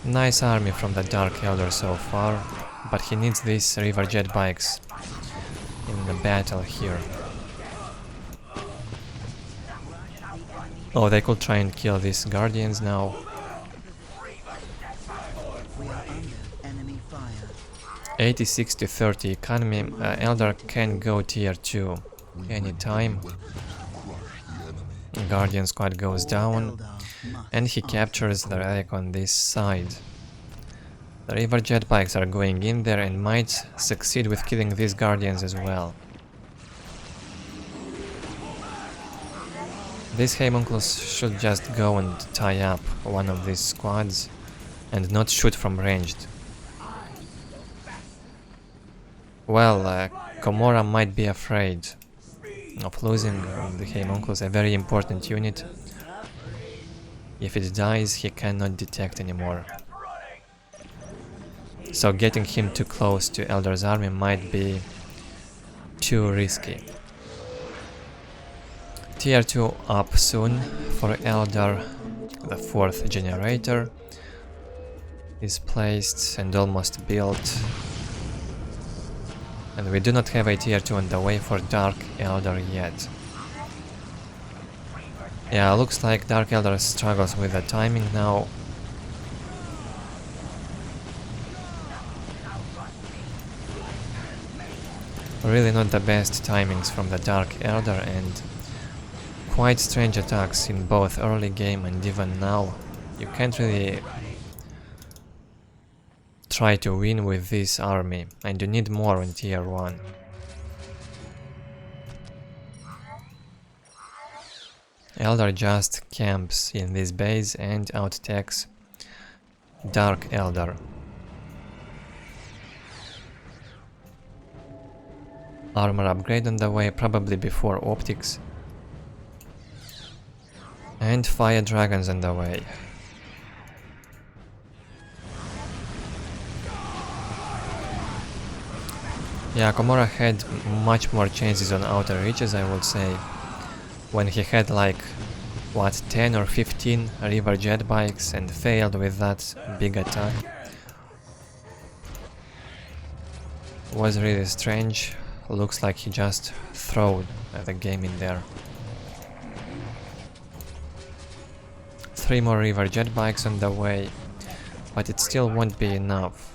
Nice army from the Dark Eldar so far, but he needs these river jet bikes in the battle here. Oh, they could try and kill these guardians now. 86 to 30 economy. Eldar can go tier 2 anytime. Guardian squad goes down and he captures the relic on this side. The river jet bikes are going in there and might succeed with killing these guardians as well. This KoMMoRaGH should just go and tie up one of these squads and not shoot from ranged. Well, KoMMoRaGH might be afraid of losing the KoMMoRaGH, a very important unit. If it dies, he cannot detect anymore. So getting him too close to Eldar's army might be too risky. Tier 2 up soon for Eldar. The 4th generator is placed and almost built. And we do not have a tier 2 on the way for Dark Eldar yet. Yeah, looks like Dark Eldar struggles with the timing now. Really not the best timings from the Dark Eldar and quite strange attacks in both early game and even now. You can't really try to win with this army and you need more on tier 1. Eldar just camps in this base and out-attacks Dark Eldar. Armor upgrade on the way, probably before optics. And fire dragons on the way. Yeah, KoMMoRaGH had much more chances on outer reaches, I would say. When he had like, what, 10 or 15 river jet bikes and failed with that big attack. Was really strange. Looks like he just threw the game in there. 3 more river jet bikes on the way, but it still won't be enough.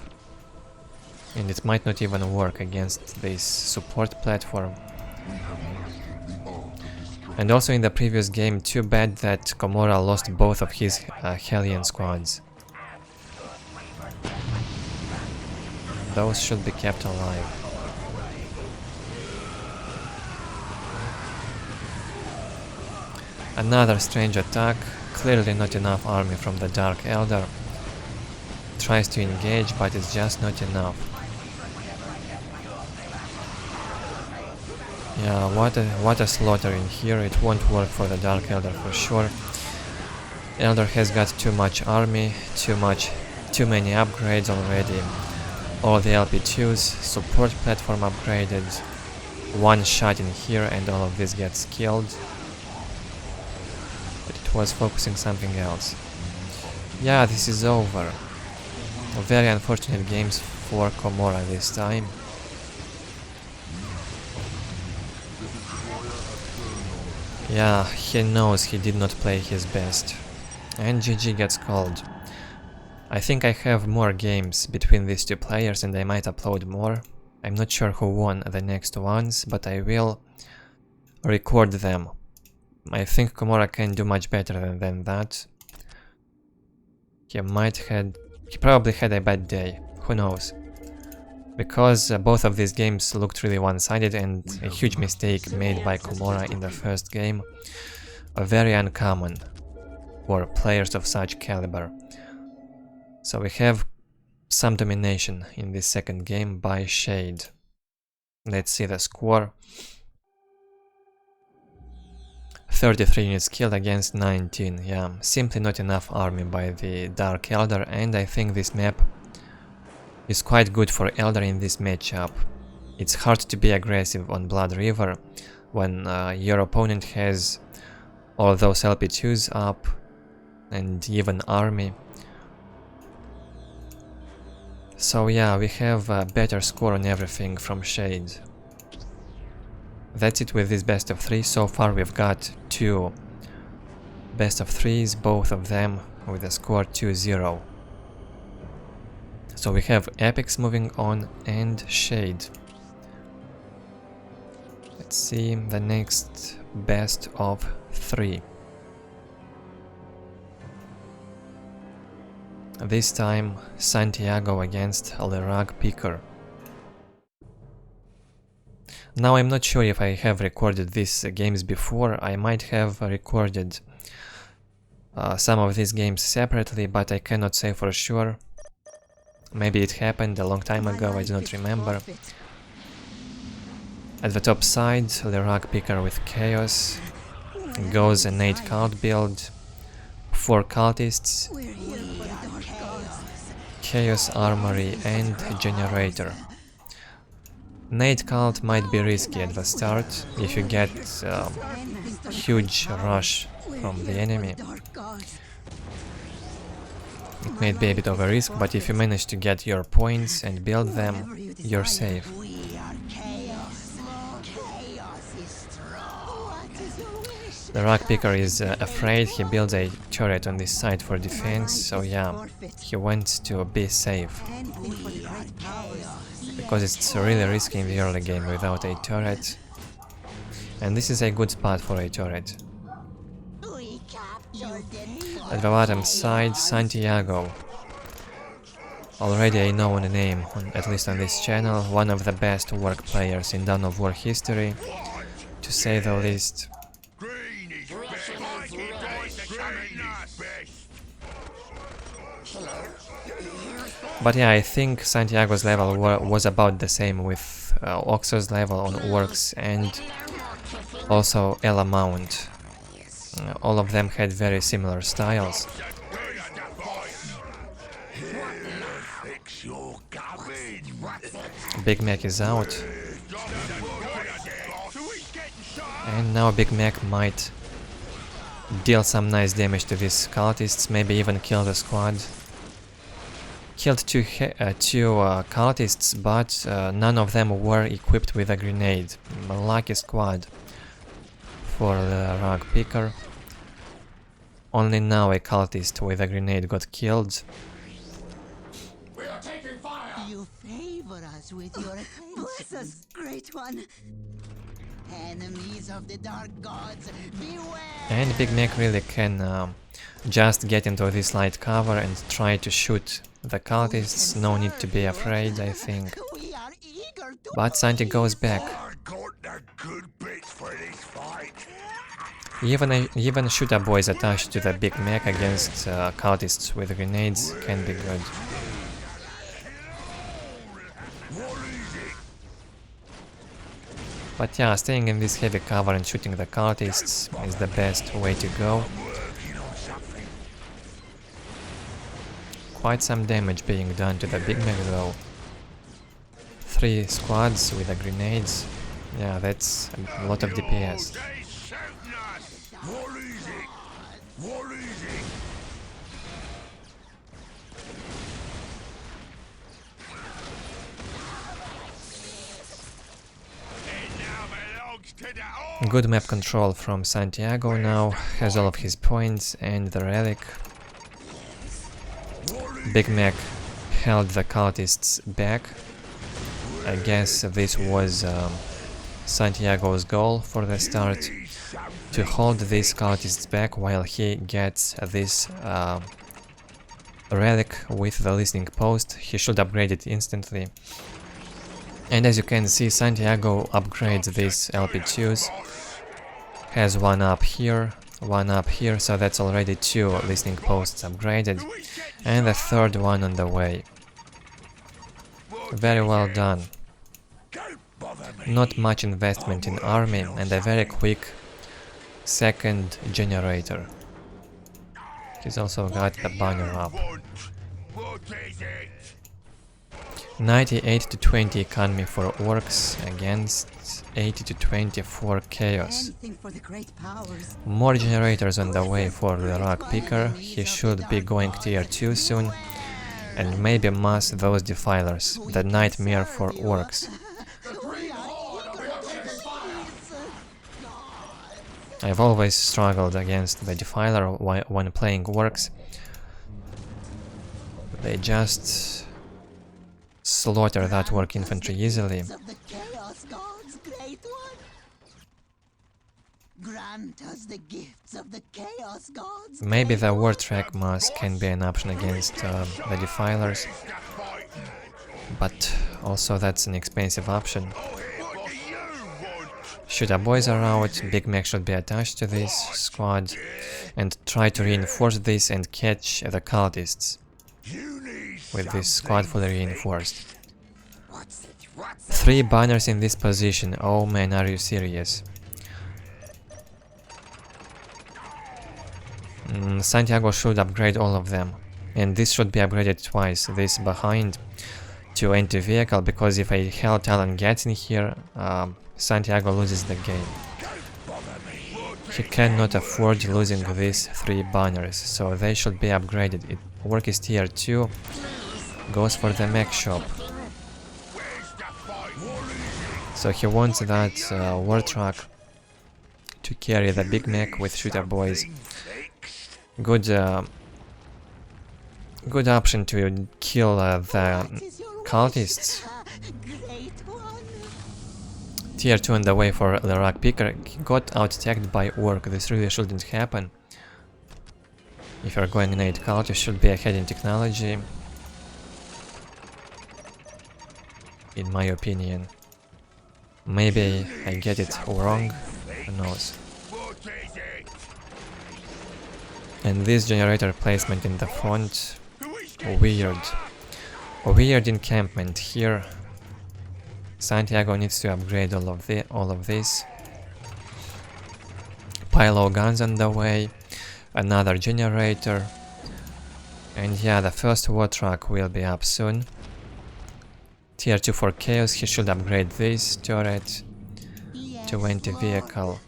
And it might not even work against this support platform. And also in the previous game, too bad that KoMMoRaGH lost both of his Hellion squads. Those should be kept alive. Another strange attack, clearly not enough army from the Dark Eldar. Tries to engage, but it's just not enough. Yeah, what a slaughter in here. It won't work for the Dark Eldar for sure. Eldar has got too much army, too many upgrades already. All the LP2s, support platform upgraded, one shot in here and all of this gets killed. But it was focusing something else. Yeah, this is over. Very unfortunate games for KoMMoRaGH this time. Yeah, he knows he did not play his best. And GG gets called. I think I have more games between these two players and I might upload more. I'm not sure who won the next ones, but I will record them. I think KoMMoRaGH can do much better than that. He probably had a bad day, who knows. Because both of these games looked really one-sided and a huge mistake made by KoMMoRaGH in the first game. Very uncommon for players of such caliber. So we have some domination in this second game by Shade. Let's see the score. 33 units killed against 19, yeah, simply not enough army by the Dark Eldar, and I think this map is quite good for Eldar in this matchup. It's hard to be aggressive on Blood River when your opponent has all those LP2s up and even army. So yeah, we have a better score on everything from Shade. That's it with this best of 3. So far we've got 2 best of 3s, both of them with a score 2-0. So we have Epics moving on and Shade. Let's see the next best of 3. This time Santiago against LeRagpicker. Now I'm not sure if I have recorded these games before. I might have recorded some of these games separately, but I cannot say for sure. Maybe it happened a long time ago, I do not remember. At the top side, LeRagpicker with Chaos. Goes an 8 cult build. 4 cultists. Chaos Armory and Generator. Nade cult might be risky at the start if you get huge rush from the enemy. It may be a bit of a risk, but if you manage to get your points and build them, you're safe. The LeRagpicker is afraid. He builds a turret on this side for defense, so yeah, he wants to be safe. Because it's really risky in the early game without a turret. And this is a good spot for a turret. At the bottom side, Santiago. Already a known name, at least on this channel, one of the best Ork players in Dawn of War history, to say the least. But yeah, I think Santiago's level was about the same with Oxo's level on Orks and also Ella Mount. All of them had very similar styles. Big Mac is out. And now Big Mac might deal some nice damage to these cultists, maybe even kill the squad. Killed two cultists, but none of them were equipped with a grenade. A lucky squad for the LeRagpicker. Only now a cultist with a grenade got killed. We are taking fire! You favor us with your attention. Bless us, great one. Enemies of the dark gods, beware! And Big Mac really can just get into this light cover and try to shoot the cultists. No need to be afraid, I think. We are eager to But Santi goes back. I got the good bits for this fight. Even shooter boys attached to the Big Mac against cultists with grenades can be good. But yeah, staying in this heavy cover and shooting the cultists is the best way to go. Quite some damage being done to the Big Mac though. 3 squads with the grenades. Yeah, that's a lot of DPS. Good map control from Santiago now, has all of his points and the relic. Big Mac held the cultists back. I guess this was Santiago's goal for the start, to hold these cultists back while he gets this relic with the listening post. He should upgrade it instantly. And as you can see, Santiago upgrades these LP2s. Has one up here, so that's already 2 listening posts upgraded, and the 3rd one on the way. Very well done. Not much investment in army and a very quick 2nd generator. He's also got the banner up. 98 to 20 economy for Orks against 80 to 20 for Chaos. anything for the great powers. More generators on the way for LeRagpicker. He should be going tier 2 soon. And maybe mass those defilers. The nightmare for Orks. I've always struggled against the defiler when playing Orks. They just slaughter that Orc infantry easily. Of the chaos gods, great one. Grant us the gifts of the chaos gods. Maybe the war track mass can be an option against the defilers, but also that's an expensive option. Shooter boys are out, Big Mac should be attached to this squad and try to reinforce this and catch the cultists with this squad fully reinforced. 3 banners in this position, oh man, are you serious? Santiago should upgrade all of them, and this should be upgraded twice, this behind to anti-vehicle, because if a Hell Talon gets in here, Santiago loses the game. He cannot afford losing these 3 banners, so they should be upgraded. Orc is tier 2, goes for the mech shop. So he wants that war truck to carry the Big Mac with shooter boys. Good option to kill the cultists. Great one. Tier 2 on the way for LeRagpicker. He got out-tagged by Orc. This really shouldn't happen. If you're going in 8 cult, you should be ahead in technology. In my opinion. Maybe I get it wrong, who knows. And this generator placement in the front, weird. Weird encampment here. Santiago needs to upgrade all of this. Pylo guns on the way, another generator, and yeah, the first war truck will be up soon. Tier 2 for Chaos, he should upgrade this turret to anti-vehicle.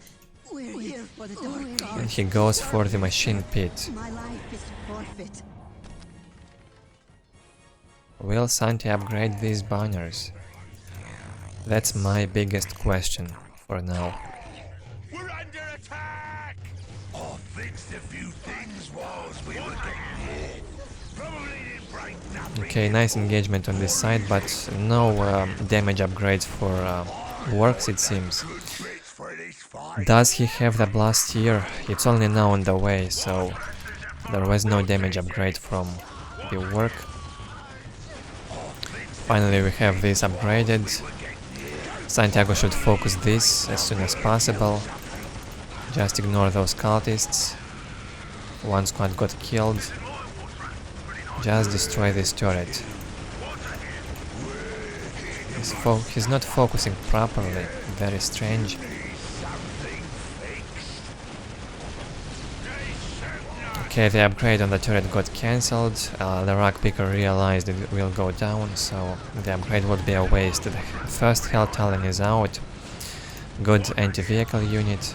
We're here for the dark gods. And he goes for the machine pit. My life is forfeit. Will Santi upgrade these banners? That's my biggest question for now. We're under attack! I fixed a few things whilst we were getting here. Probably didn't break nothing. Okay, nice engagement on this side, but no damage upgrades for Orks, it seems. Does he have the blast here? It's only now on the way, so there was no damage upgrade from the work. Finally we have this upgraded. Santiago should focus this as soon as possible. Just ignore those cultists. One squad got killed. Just destroy this turret. He's not focusing properly. Very strange. Okay, the upgrade on the turret got cancelled. LeRagpicker realized it will go down, so the upgrade would be a waste. The first Hell Talon is out. Good anti-vehicle unit.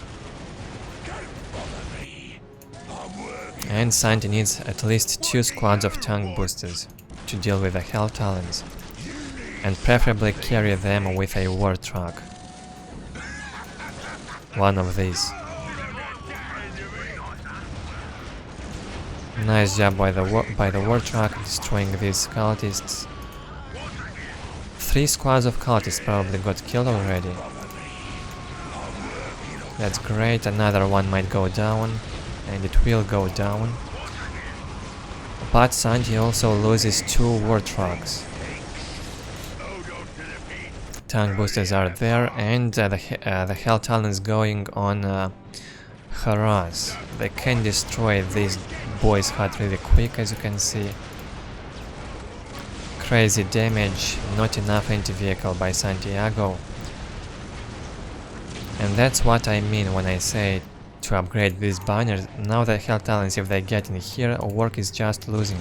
And Santi needs at least 2 squads of tank boosters to deal with the Hell Talons. And preferably carry them with a war truck. One of these. Nice job by the war truck destroying these cultists. 3 squads of cultists probably got killed already. That's great, another one might go down, and it will go down. But Santi also loses 2 war trucks. Tank boosters are there, and the Hell Talon is going on harass. They can destroy this boy's hut really quick, as you can see. Crazy damage, not enough anti-vehicle by Santiago. And that's what I mean when I say to upgrade these banners. Now the Hell Talons, if they get in here, work is just losing.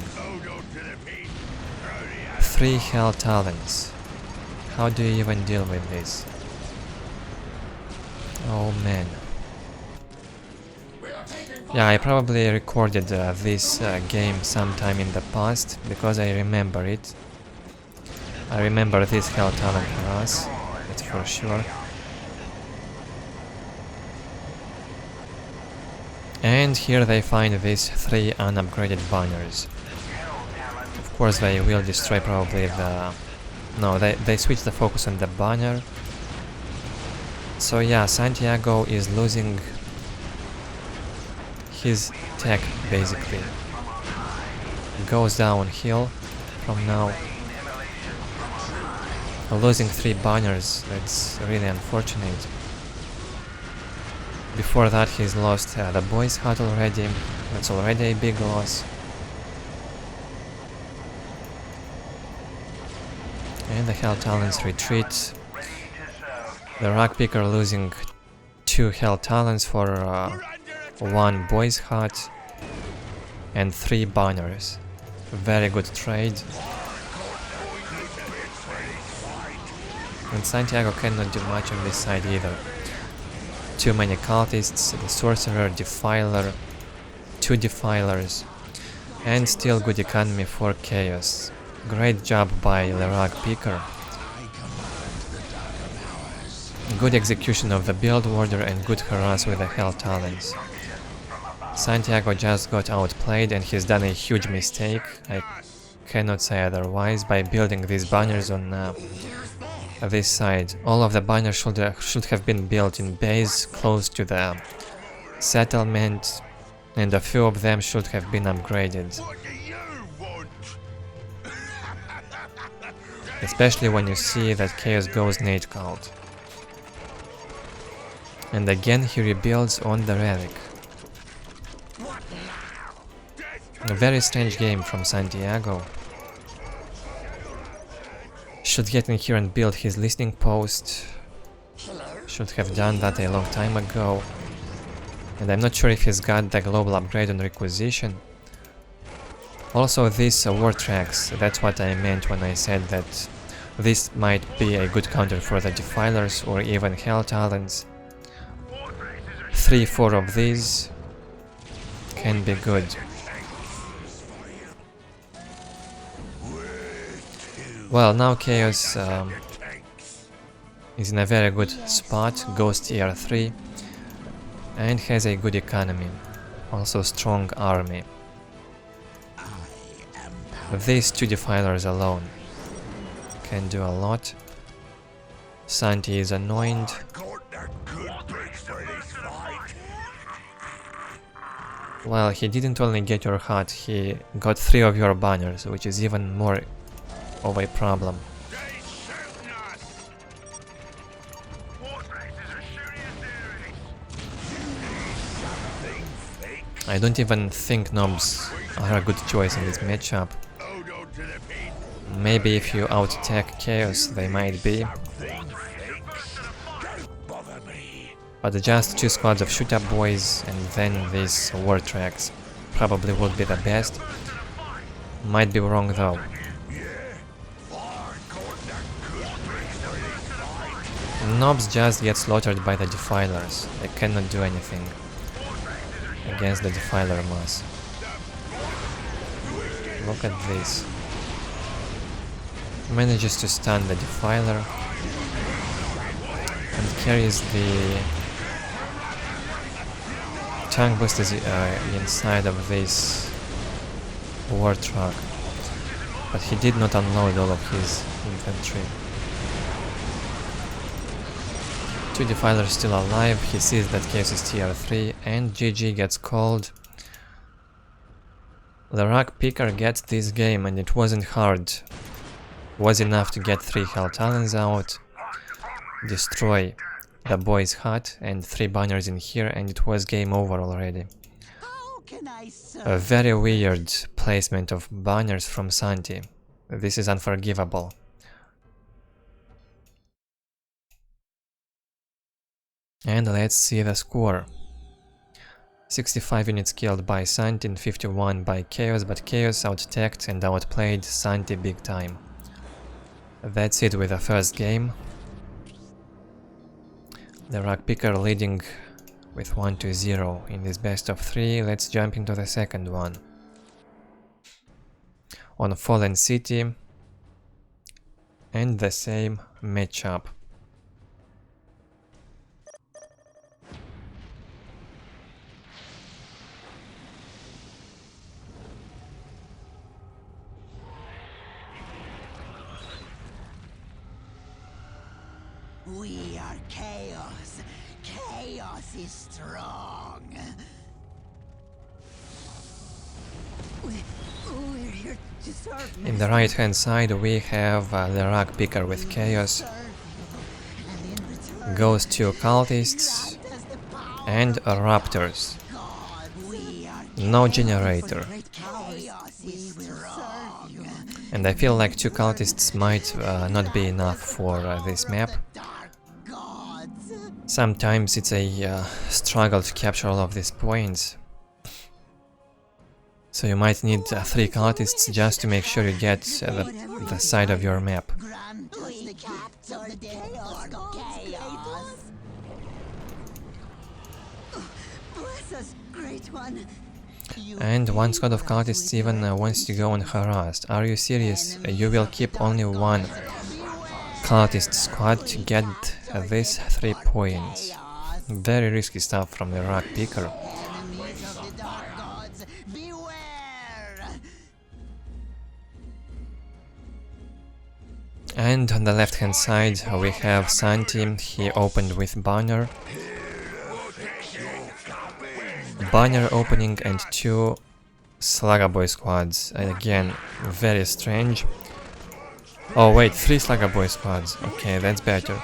3 Hell Talons. How do you even deal with this? Oh man. Yeah, I probably recorded this game sometime in the past, because I remember it. I remember this Hell Talon harass, that's for sure. And here they find these 3 unupgraded banners. Of course they will destroy probably the... No, they switch the focus on the banner. So yeah, Santiago is losing his tech, basically. Goes downhill from now. Losing 3 banners, that's really unfortunate. Before that he's lost the boys' hut already, that's already a big loss. And the Hell Talons retreat. LeRagpicker losing 2 Hell Talons for 1 boys' hut and 3 banners. Very good trade. And Santiago cannot do much on this side either. Too many cultists, the sorcerer, defiler, 2 defilers, and still good economy for chaos. Great job by LeRagpicker. Good execution of the build order and good harass with the Hell Talons. Santiago just got outplayed and he's done a huge mistake, I cannot say otherwise, by building these banners on this side. All of the banners should have been built in base close to the settlement, and a few of them should have been upgraded. Especially when you see that Chaos goes Nate Cult. And again he rebuilds on the relic. A very strange game from Santiago. Should get in here and build his listening post. Should have done that a long time ago. And I'm not sure if he's got the global upgrade on requisition. Also these war tracks, that's what I meant when I said that this might be a good counter for the defilers or even Hell Talons. 3-4 of these can be good. Well, now Chaos is in a very good spot, goes tier 3 and has a good economy, also strong army. These 2 defilers alone can do a lot. Santi is annoyed. Well, he didn't only get your hut, he got 3 of your banners, which is even more of a problem. They shooting us! War races are shooting us near something fake. I don't even think knobs are a good choice in this matchup. Hold on to the pin. Maybe if you out-attack Chaos, they might be. Thing fakes. Don't bother me. But just 2 squads of shoot-up boys and then these war tracks probably would be the best. Might be wrong though. Knobs just get slaughtered by the defilers. They cannot do anything against the defiler mass. Look at this. Manages to stun the defiler and carries the tank boosters inside of this war truck, but he did not unload all of his infantry. 2 defilers still alive, he sees that Chaos is tier 3 and GG gets called. LeRagpicker gets this game and it wasn't hard. Was enough to get 3 Hell Talons out, destroy the boy's hut and 3 banners in here, and it was game over already. How can I serve? A very weird placement of banners from Santi. This is unforgivable. And let's see the score. 65 units killed by Santi and 51 by Chaos, but Chaos out-attacked and outplayed Santi big time. That's it with the first game. LeRagpicker leading with 1-0 in this best of 3. Let's jump into the second one. On Fallen City and the same matchup. We are chaos. Chaos is strong. We're here to serve. In the right hand side we have LeRagpicker with Chaos, goes to cultists and raptors. No generator. And I feel like 2 cultists might not be enough for this map. Sometimes it's a struggle to capture all of these points. So you might need 3 cultists just to make sure you get the side of your map. And 1 squad of cultists even wants to go on harassed. Are you serious? You will keep only 1 cultist squad to get these 3 points. Very risky stuff from LeRagpicker. And on the left hand side we have Santi. He opened with banner. Banner opening and 2 Slugger Boy squads. And again, very strange. Oh wait, 3 Slugger Boy squads. Okay, that's better.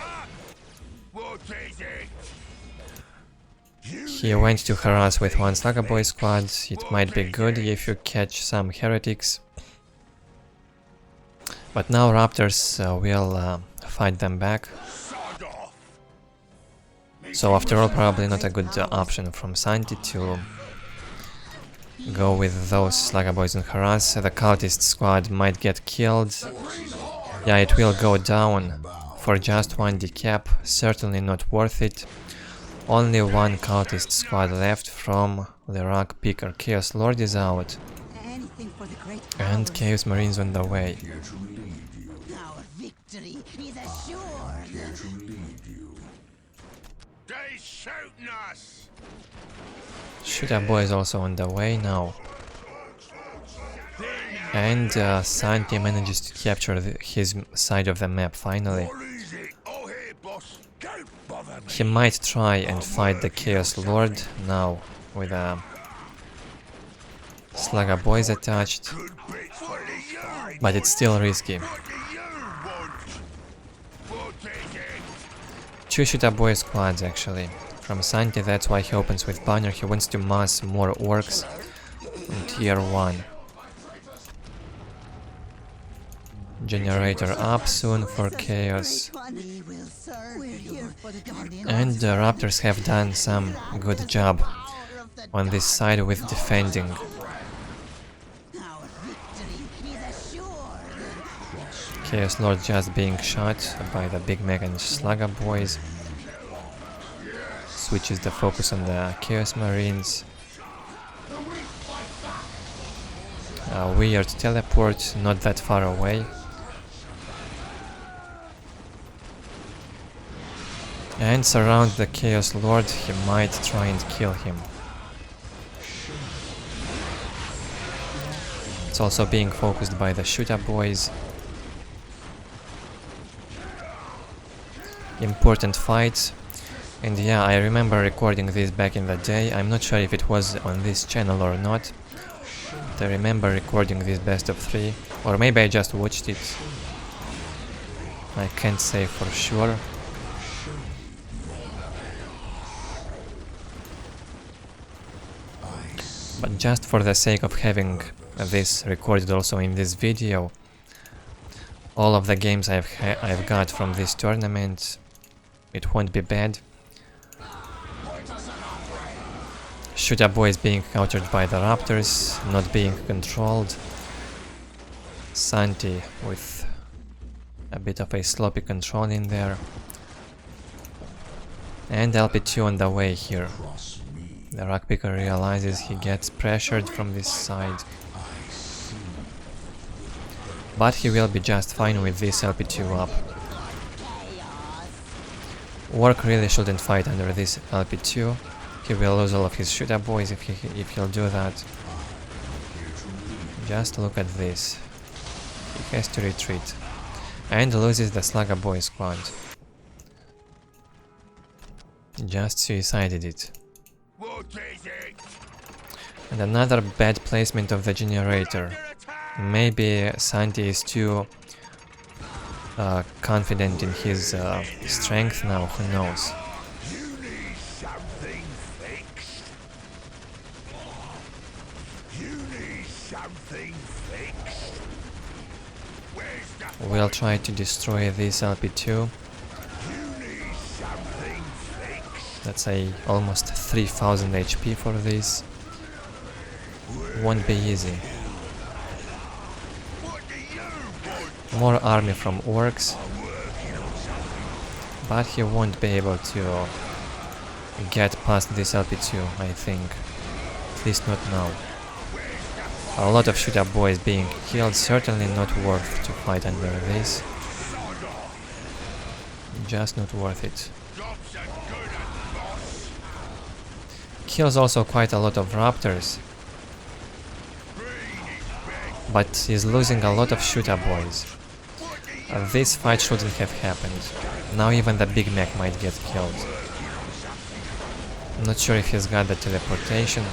He went to harass with 1 Slugger Boy squad. It might be good if you catch some heretics. But now Raptors will fight them back. So after all, probably not a good option from Santi to go with those Slugger Boys and harass. The cultist squad might get killed. Yeah, it will go down for just 1 decap. Certainly not worth it. Only 1 cultist squad left from LeRagpicker. Chaos Lord is out. And Chaos Marines on the way. Our victory is assured. They shooting us! Shooter Boy is also on the way now. And Santi manages to capture his side of the map finally. He might try and fight the Chaos Lord now with a Slugger boys attached, Good bits for the yard. but it's still risky. What do you want? We'll take it. Two shooter boy squads actually. From Santi, that's why he opens with banner. He wants to mass more orcs on tier 1. Generator up soon for chaos. We will serve you. And the Raptors have done some good job on this side with defending. Our victory is assured. Chaos Lord just being shot by the Big Mech and Slugger boys. Switches the focus on the Chaos Marines. A weird teleport, not that far away. And surround the Chaos Lord, he might try and kill him. It's also being focused by the shooter boys. Important fight. And yeah, I remember recording this back in the day. I'm not sure if it was on this channel or not. But I remember recording this best of 3. Or maybe I just watched it. I can't say for sure. But just for the sake of having this recorded also in this video, all of the games I've got from this tournament, it won't be bad. Shooter boys being countered by the Raptors, not being controlled. Santi with a bit of a sloppy control in there. And LP2 on the way here. The LeRagpicker realizes he gets pressured from this side. But he will be just fine with this LP2 up. Ork really shouldn't fight under this LP2. He will lose all of his shooter boys if he'll do that. Just look at this. He has to retreat. And loses the Slugger boy squad. Just suicided it. We'll take it. And another bad placement of the generator. Maybe Santi is too confident in his strength now, who knows. You need something fixed. You need something fixed. Where's the We'll try to destroy this LP2. You need something fixed. That's almost 3000 HP for this. Won't be easy. What do you want? More army from Orks. But he won't be able to get past this LP2, I think. At least not now. A lot of shooter boys being killed, certainly not worth to fight under this. Just not worth it. Jobs are good at boss. Kills also quite a lot of Raptors. But is losing a lot of shooter boys. This fight shouldn't have happened. Now even the Big Mech might get killed. I'm not sure if he's got the teleportation.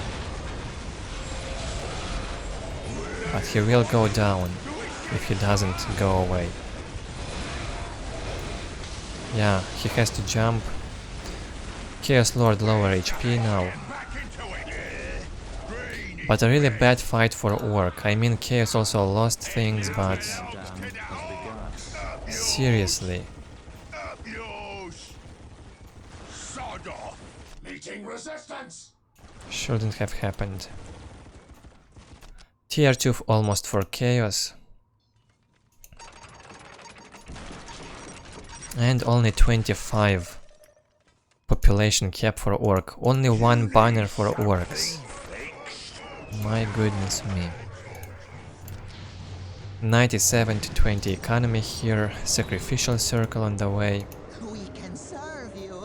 But he will go down if he doesn't go away. Yeah, he has to jump. Chaos Lord lower HP now. But a really bad fight for Ork. I mean, Chaos also lost things, but seriously. Up yours. Sod off. Meeting resistance. Shouldn't have happened. Tier 2 almost for Chaos. And only 25 population cap for Ork. Only one banner for Orks. My goodness me. 97 to 20 economy here. Sacrificial circle on the way. We can serve you.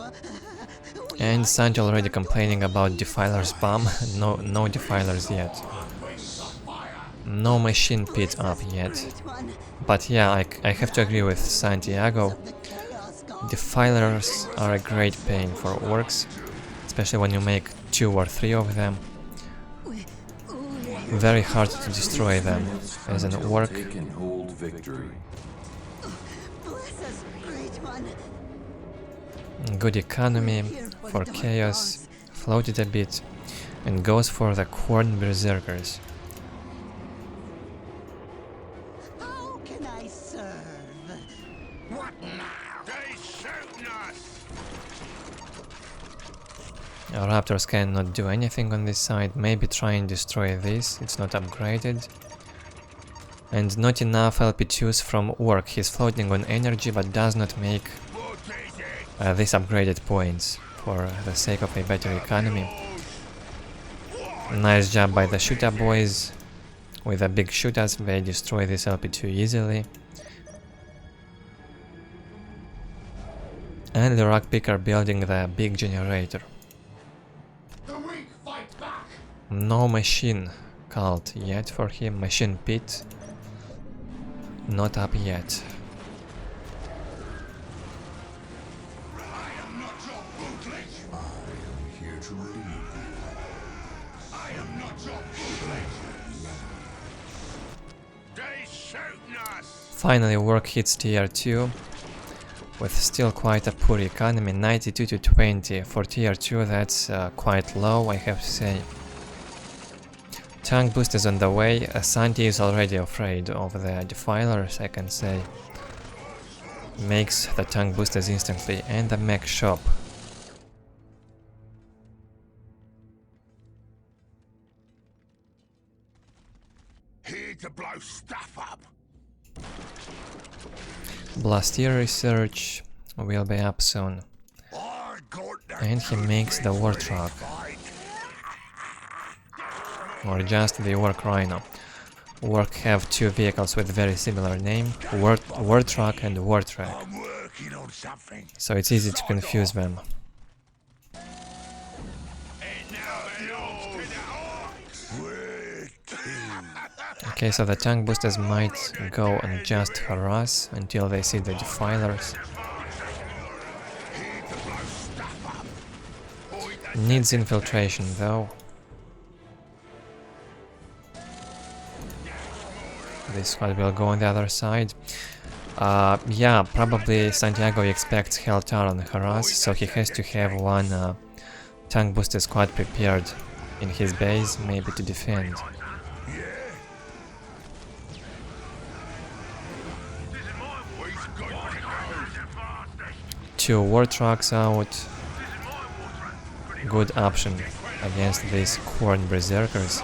And Santi already complaining about Defiler's bomb. No Defilers yet. No machine pit up yet. But yeah, I have to agree with Santiago. Defilers are a great pain for Orks, especially when you make 2 or 3 of them. Very hard to destroy them as an orc. Take and hold victory. Bless us, Great One. Good economy for chaos, floated a bit, and goes for the corn berserkers. How can I serve? What now? They shooting us! Our raptors cannot do anything on this side, maybe try and destroy this, it's not upgraded. And not enough LP2s from Orc, he's floating on energy but does not make What is it? these upgraded points for the sake of a better economy. Nice job by the shooter boys. With the big shooters they destroy this LP2 easily. And LeRagpicker building the big generator. The weak fight back. No machine cult yet for him. Machine pit not up yet. I am not your bootleg. I am here to relieve you. I am not your bootleg. They shooting us! Finally work hits tier 2 with still quite a poor economy, 92 to 20 for tier 2, that's quite low, I have to say. Tank boost is on the way. Santi is already afraid of the defilers, I can say. Makes the tank boosters instantly, and the mech shop. Here to blow stuff up! Blastier research will be up soon. I got the And he makes the war truck. fight. Or just the Orc Rhino. Orc have two vehicles with very similar name, War Truck and War Track, I'm working on something. so it's easy to confuse them. It now belongs to the Orks. We're two. Okay, so the tank boosters might go and just harass until they see the defilers. Here to blow stuff up. Needs infiltration though. This squad will go on the other side. Yeah, probably Santiago expects Eldar on harass, so he has to have one tank booster squad prepared in his base, maybe to defend. Two war trucks out. Good option against these corn berserkers.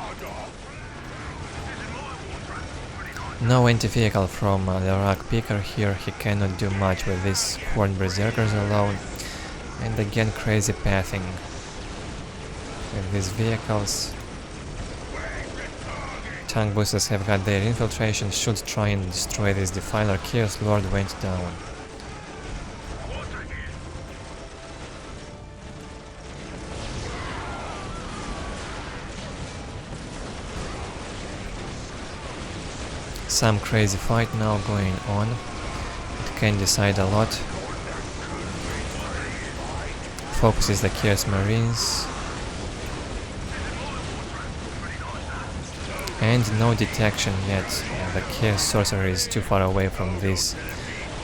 No anti-vehicle from LeRagpicker here, he cannot do much with these corn berserkers alone. And again crazy pathing with these vehicles. Tank boosters have got their infiltration, should try and destroy this defiler. Chaos Lord went down. Some crazy fight now going on. It can decide a lot. Focuses the Chaos Marines. And no detection yet. The Chaos Sorcerer is too far away from these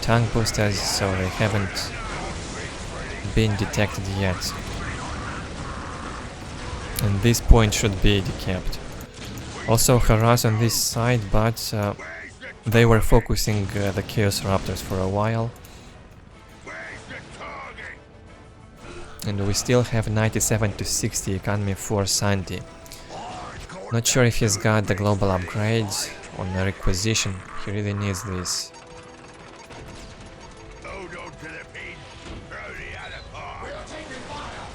tank boosters, so they haven't been detected yet. And this point should be decapped. Also harass on this side, but they were focusing the Chaos Raptors for a while. And we still have 97 to 60 economy for Santi. Not sure if he's got the global upgrades on the requisition, he really needs this. Hold on to the pin. Throw the other part. We are taking fire.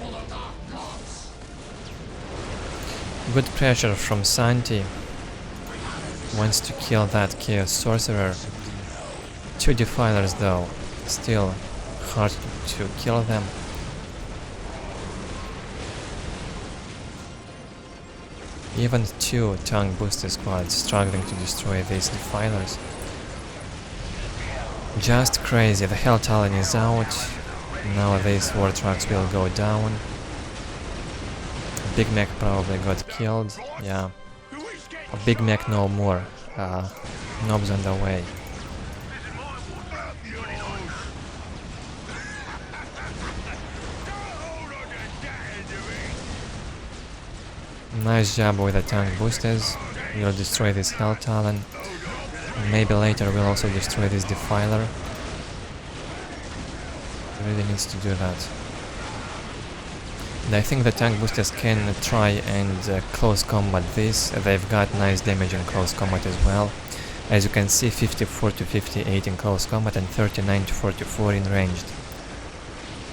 For the dark gods. Good pressure from Santi. Wants to kill that Chaos Sorcerer. Two defilers though, still hard to kill them. Even 2 tank booster squads struggling to destroy these defilers. Just crazy. The Hell Talon is out. Now these war trucks will go down. Big Mech probably got killed. Yeah. A Big Mech no more. Knobs on the way. Nice job with the tank boosters. We'll destroy this Hell Talon. Maybe later we'll also destroy this Defiler. Really needs to do that. And I think the tank boosters can try and close combat this. They've got nice damage in close combat as well. As you can see, 54 to 58 in close combat and 39 to 44 in ranged.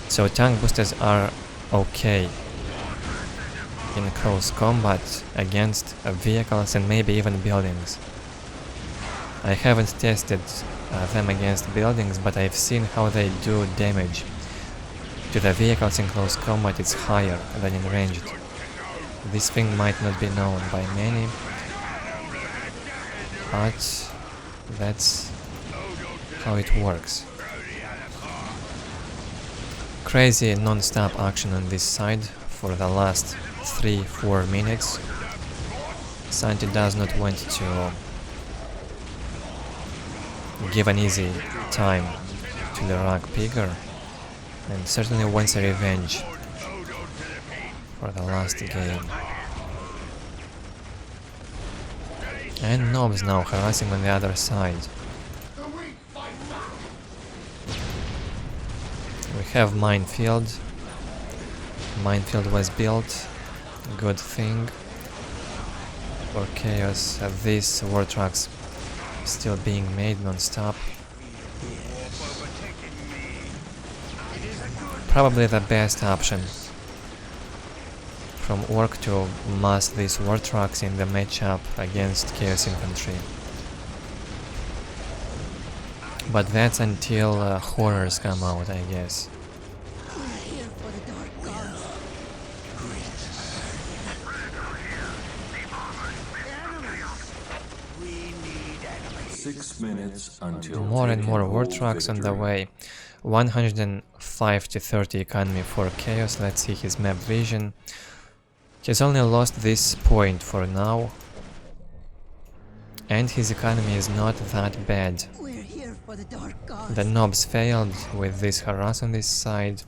So tank boosters are okay in close combat against vehicles and maybe even buildings. I haven't tested them against buildings, but I've seen how they do damage. To the vehicles in close combat it's higher than in ranged. This thing might not be known by many, but that's how it works. Crazy non-stop action on this side for the last 3-4 minutes. Santi does not want to give an easy time to LeRagpicker and certainly wants a revenge for the last game. And Knobs now harassing on the other side. We have Minefield. Minefield was built. Good thing for Chaos. These war trucks still being made non-stop. Probably the best option from Ork to mass these war trucks in the matchup against Chaos Infantry. But that's until horrors come out, I guess. More and more war trucks on the way. 105 to 30 economy for Chaos. Let's see his map vision. He's only lost this point for now. And his economy is not that bad. The Knobs failed with this harass on this side.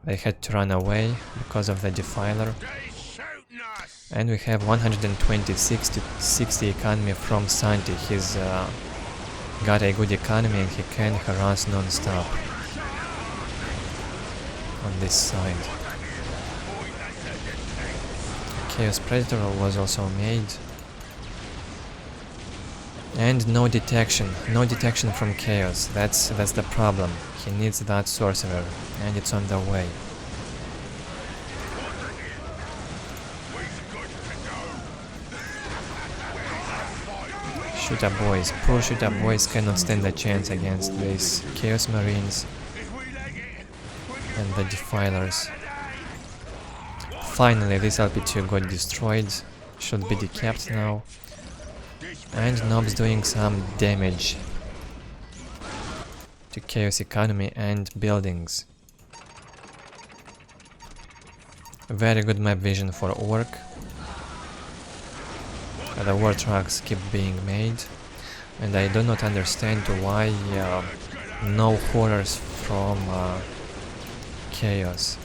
They had to run away because of the Defiler. And we have 126 to 60 economy from Santi. He's got a good economy and he can harass non-stop on this side. Chaos Predator was also made. And no detection from Chaos. That's the problem. He needs that Sorcerer, and it's on the way. Shooter Boys, poor Shooter Boys cannot stand a chance against these Chaos Marines and the Defilers. Finally, this LP2 got destroyed, should be decapped now. And Knobs doing some damage to Chaos economy and buildings. Very good map vision for Ork. The war trucks keep being made, and I do not understand why no horrors from Chaos.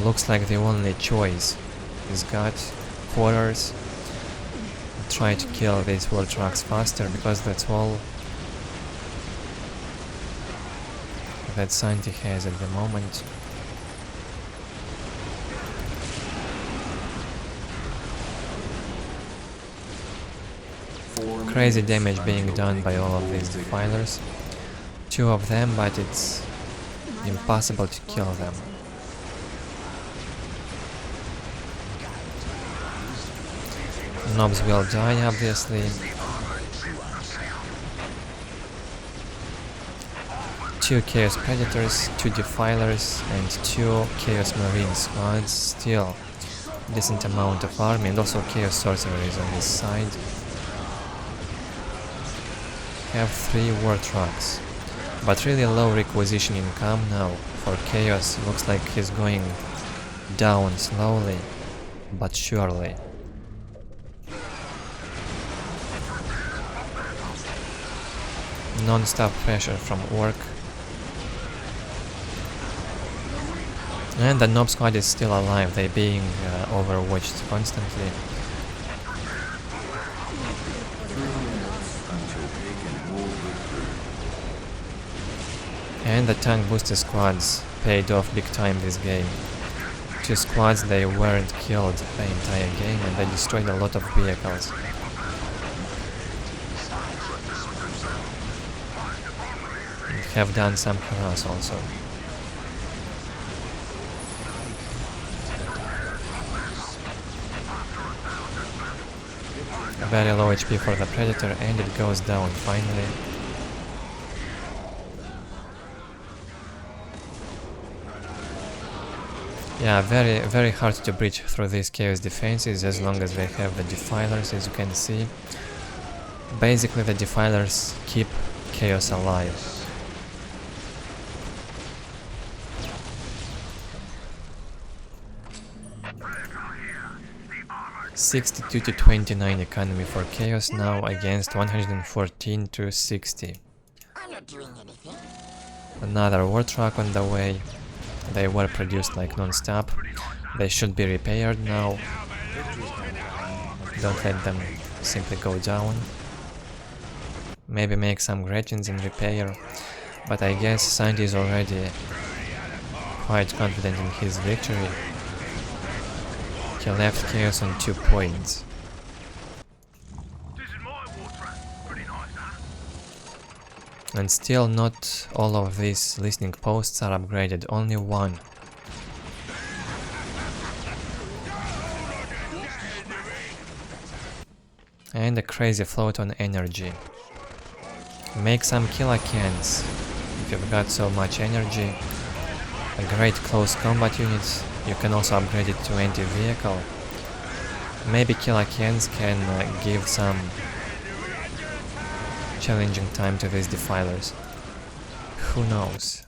Looks like the only choice is got horrors. Try to kill these war trucks faster, because that's all that Santi has at the moment. Crazy damage being done by all of these Defilers. 2 of them, but it's impossible to kill them. Knobs will die, obviously. 2 Chaos Predators, 2 Defilers, and 2 Chaos Marine squads. Still decent amount of army, and also Chaos Sorcerer is on this side. Have 3 war trucks, but really low requisition income now for Chaos. Looks like he's going down slowly but surely. Non-stop pressure from Ork. And the Nob squad is still alive, they're being overwatched constantly. And the tank booster squads paid off big time this game. 2 squads, they weren't killed the entire game and they destroyed a lot of vehicles. And have done some harass also. Very low HP for the Predator and it goes down finally. Yeah, very hard to breach through these Chaos defenses as long as they have the Defilers, as you can see. Basically the Defilers keep Chaos alive. $62 to 29 economy for Chaos now against 114 to 60. Another war truck on the way. They were produced like non-stop. They should be repaired now. Don't let them simply go down. Maybe make some Gretchens in repair. But I guess Sandy is already quite confident in his victory. He left Chaos on 2 points. And still not all of these listening posts are upgraded, only 1. And a crazy float on energy. Make some killer cans if you've got so much energy. A great close combat unit, you can also upgrade it to anti-vehicle. Maybe killer cans can give some challenging time to these Defilers. Who knows?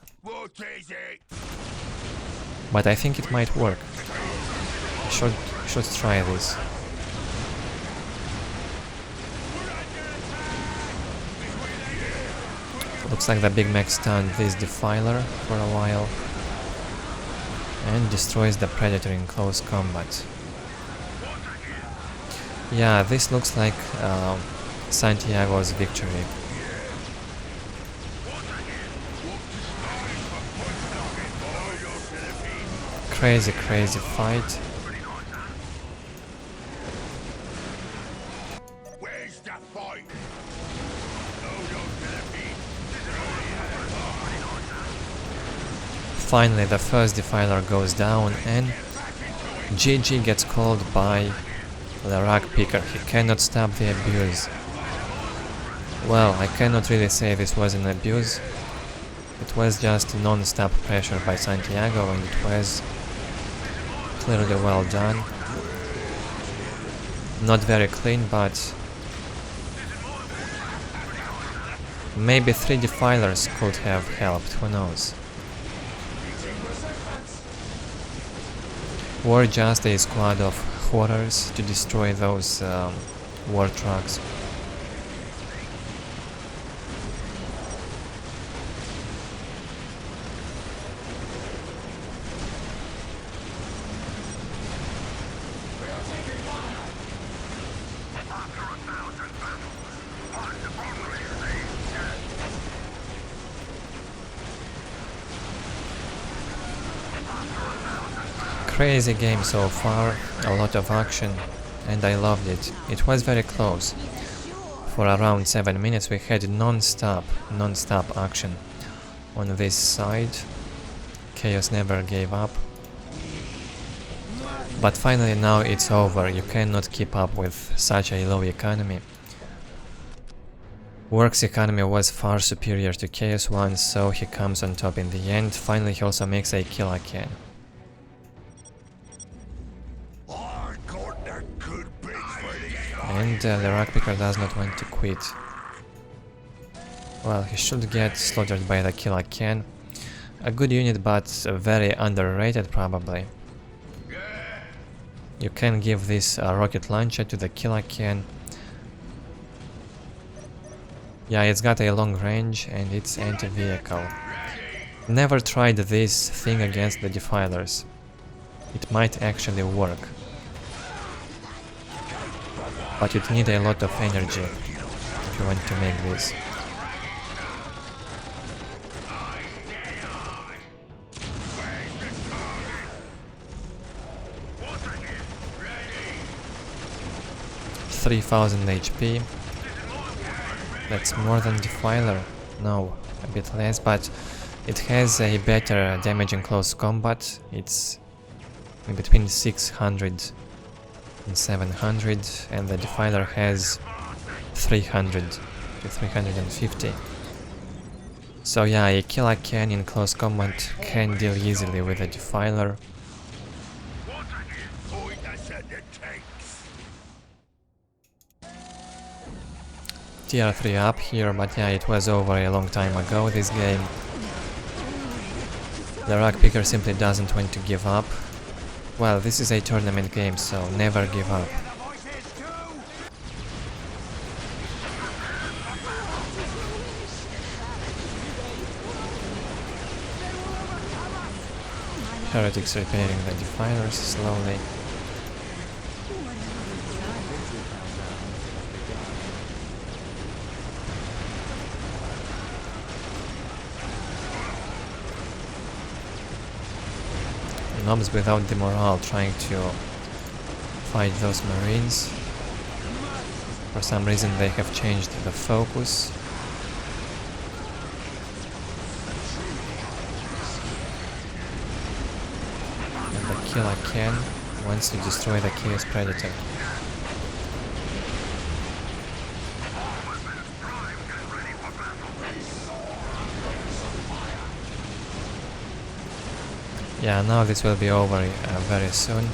But I think it might work. Should try this. Looks like the Big Mac stunned this Defiler for a while and destroys the Predator in close combat. Yeah, this looks like Santiago's victory. Crazy fight. Finally, the first Defiler goes down and GG gets called by LeRagpicker. He cannot stop the abuse. Well, I cannot really say this was an abuse. It was just non-stop pressure by Santiago and it was clearly well done. Not very clean, but maybe 3 Defilers could have helped, who knows. Or just a squad of horrors to destroy those war trucks. Crazy game so far, a lot of action, and I loved it. It was very close. For around 7 minutes we had non-stop action on this side. Chaos never gave up. But finally now it's over, you cannot keep up with such a low economy. Orks' economy was far superior to Chaos one, so he comes on top in the end. Finally he also makes a killer can. And LeRagpicker does not want to quit. Well, he should get slaughtered by the killer can. A good unit, but very underrated probably. You can give this rocket launcher to the killer can. Yeah, it's got a long range and it's anti-vehicle. Never tried this thing against the defilers. It might actually work. But you'd need a lot of energy if you want to make this. $3,000 HP. That's more than Defiler. No, a bit less, but it has a better damage in close combat. It's in between 600 and 700, and the Defiler has 300 to 350. So yeah, a killer can in close combat can deal easily with a Defiler. Tier 3 up here, but yeah, it was over a long time ago, this game. LeRagpicker simply doesn't want to give up. Well, this is a tournament game, so never give up. Heretics repairing the defilers slowly. Knobs without the morale trying to fight those marines. For some reason they have changed the focus. And the killer can wants to destroy the Chaos Predator. Yeah, now this will be over very soon.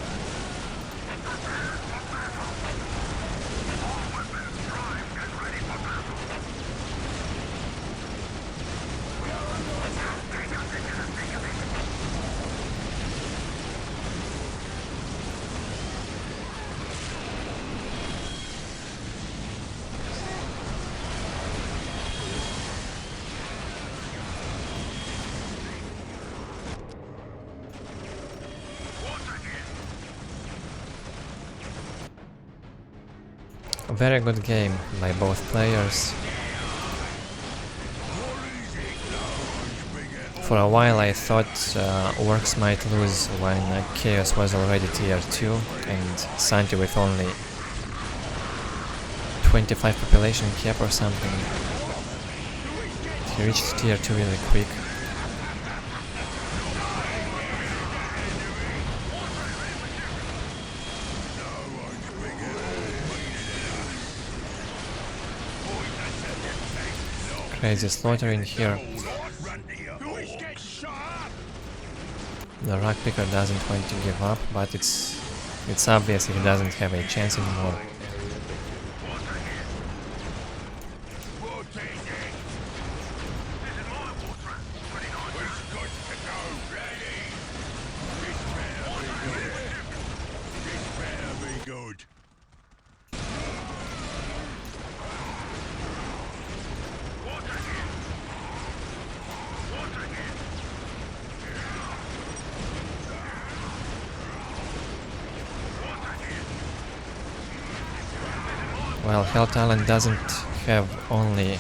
A very good game by both players. For a while I thought Orks might lose when Chaos was already tier 2 and Santi with only 25 population cap or something. He reached tier 2 really quick. Crazy slaughter in here. LeRagpicker doesn't want to give up, but it's obvious he doesn't have a chance anymore. Well, Hell Talent doesn't have only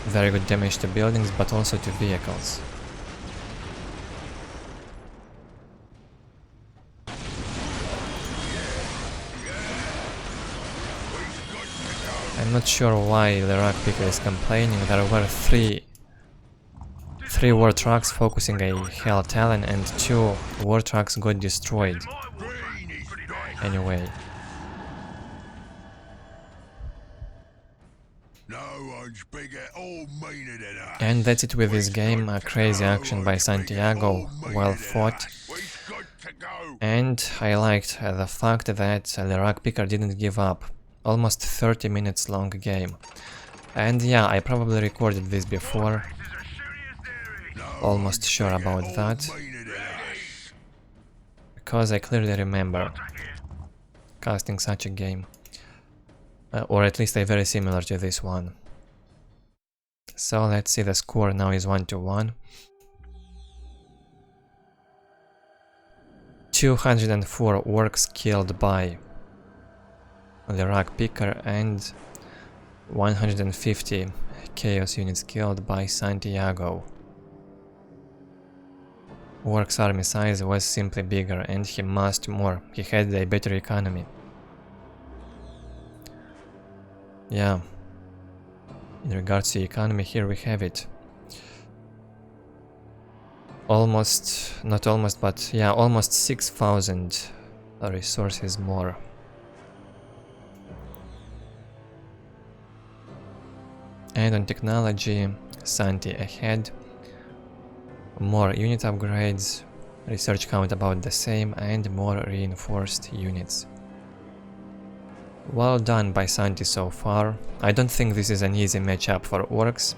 very good damage to buildings, but also to vehicles. I'm not sure why LeRagpicker is complaining. There were three war trucks focusing a Hell Talon and 2 war trucks got destroyed. Anyway. And that's it with this game. A crazy action by Santiago, well fought. And I liked the fact that LeRagpicker didn't give up. almost 30 minutes long game. And yeah, I probably recorded this before. Almost sure about that. Because I clearly remember casting such a game. Or at least a very similar to this one. So let's see, the score now is 1-1. 204 orcs killed by LeRagpicker and 150 chaos units killed by Santiago. Orcs' army size was simply bigger and he massed more, he had a better economy. Yeah, in regards to economy, here we have it. Almost, not almost, but yeah, almost 6,000 resources more. And on technology, Santi ahead. More unit upgrades, research count about the same, and more reinforced units. Well done by Santi so far. I don't think this is an easy matchup for Orks.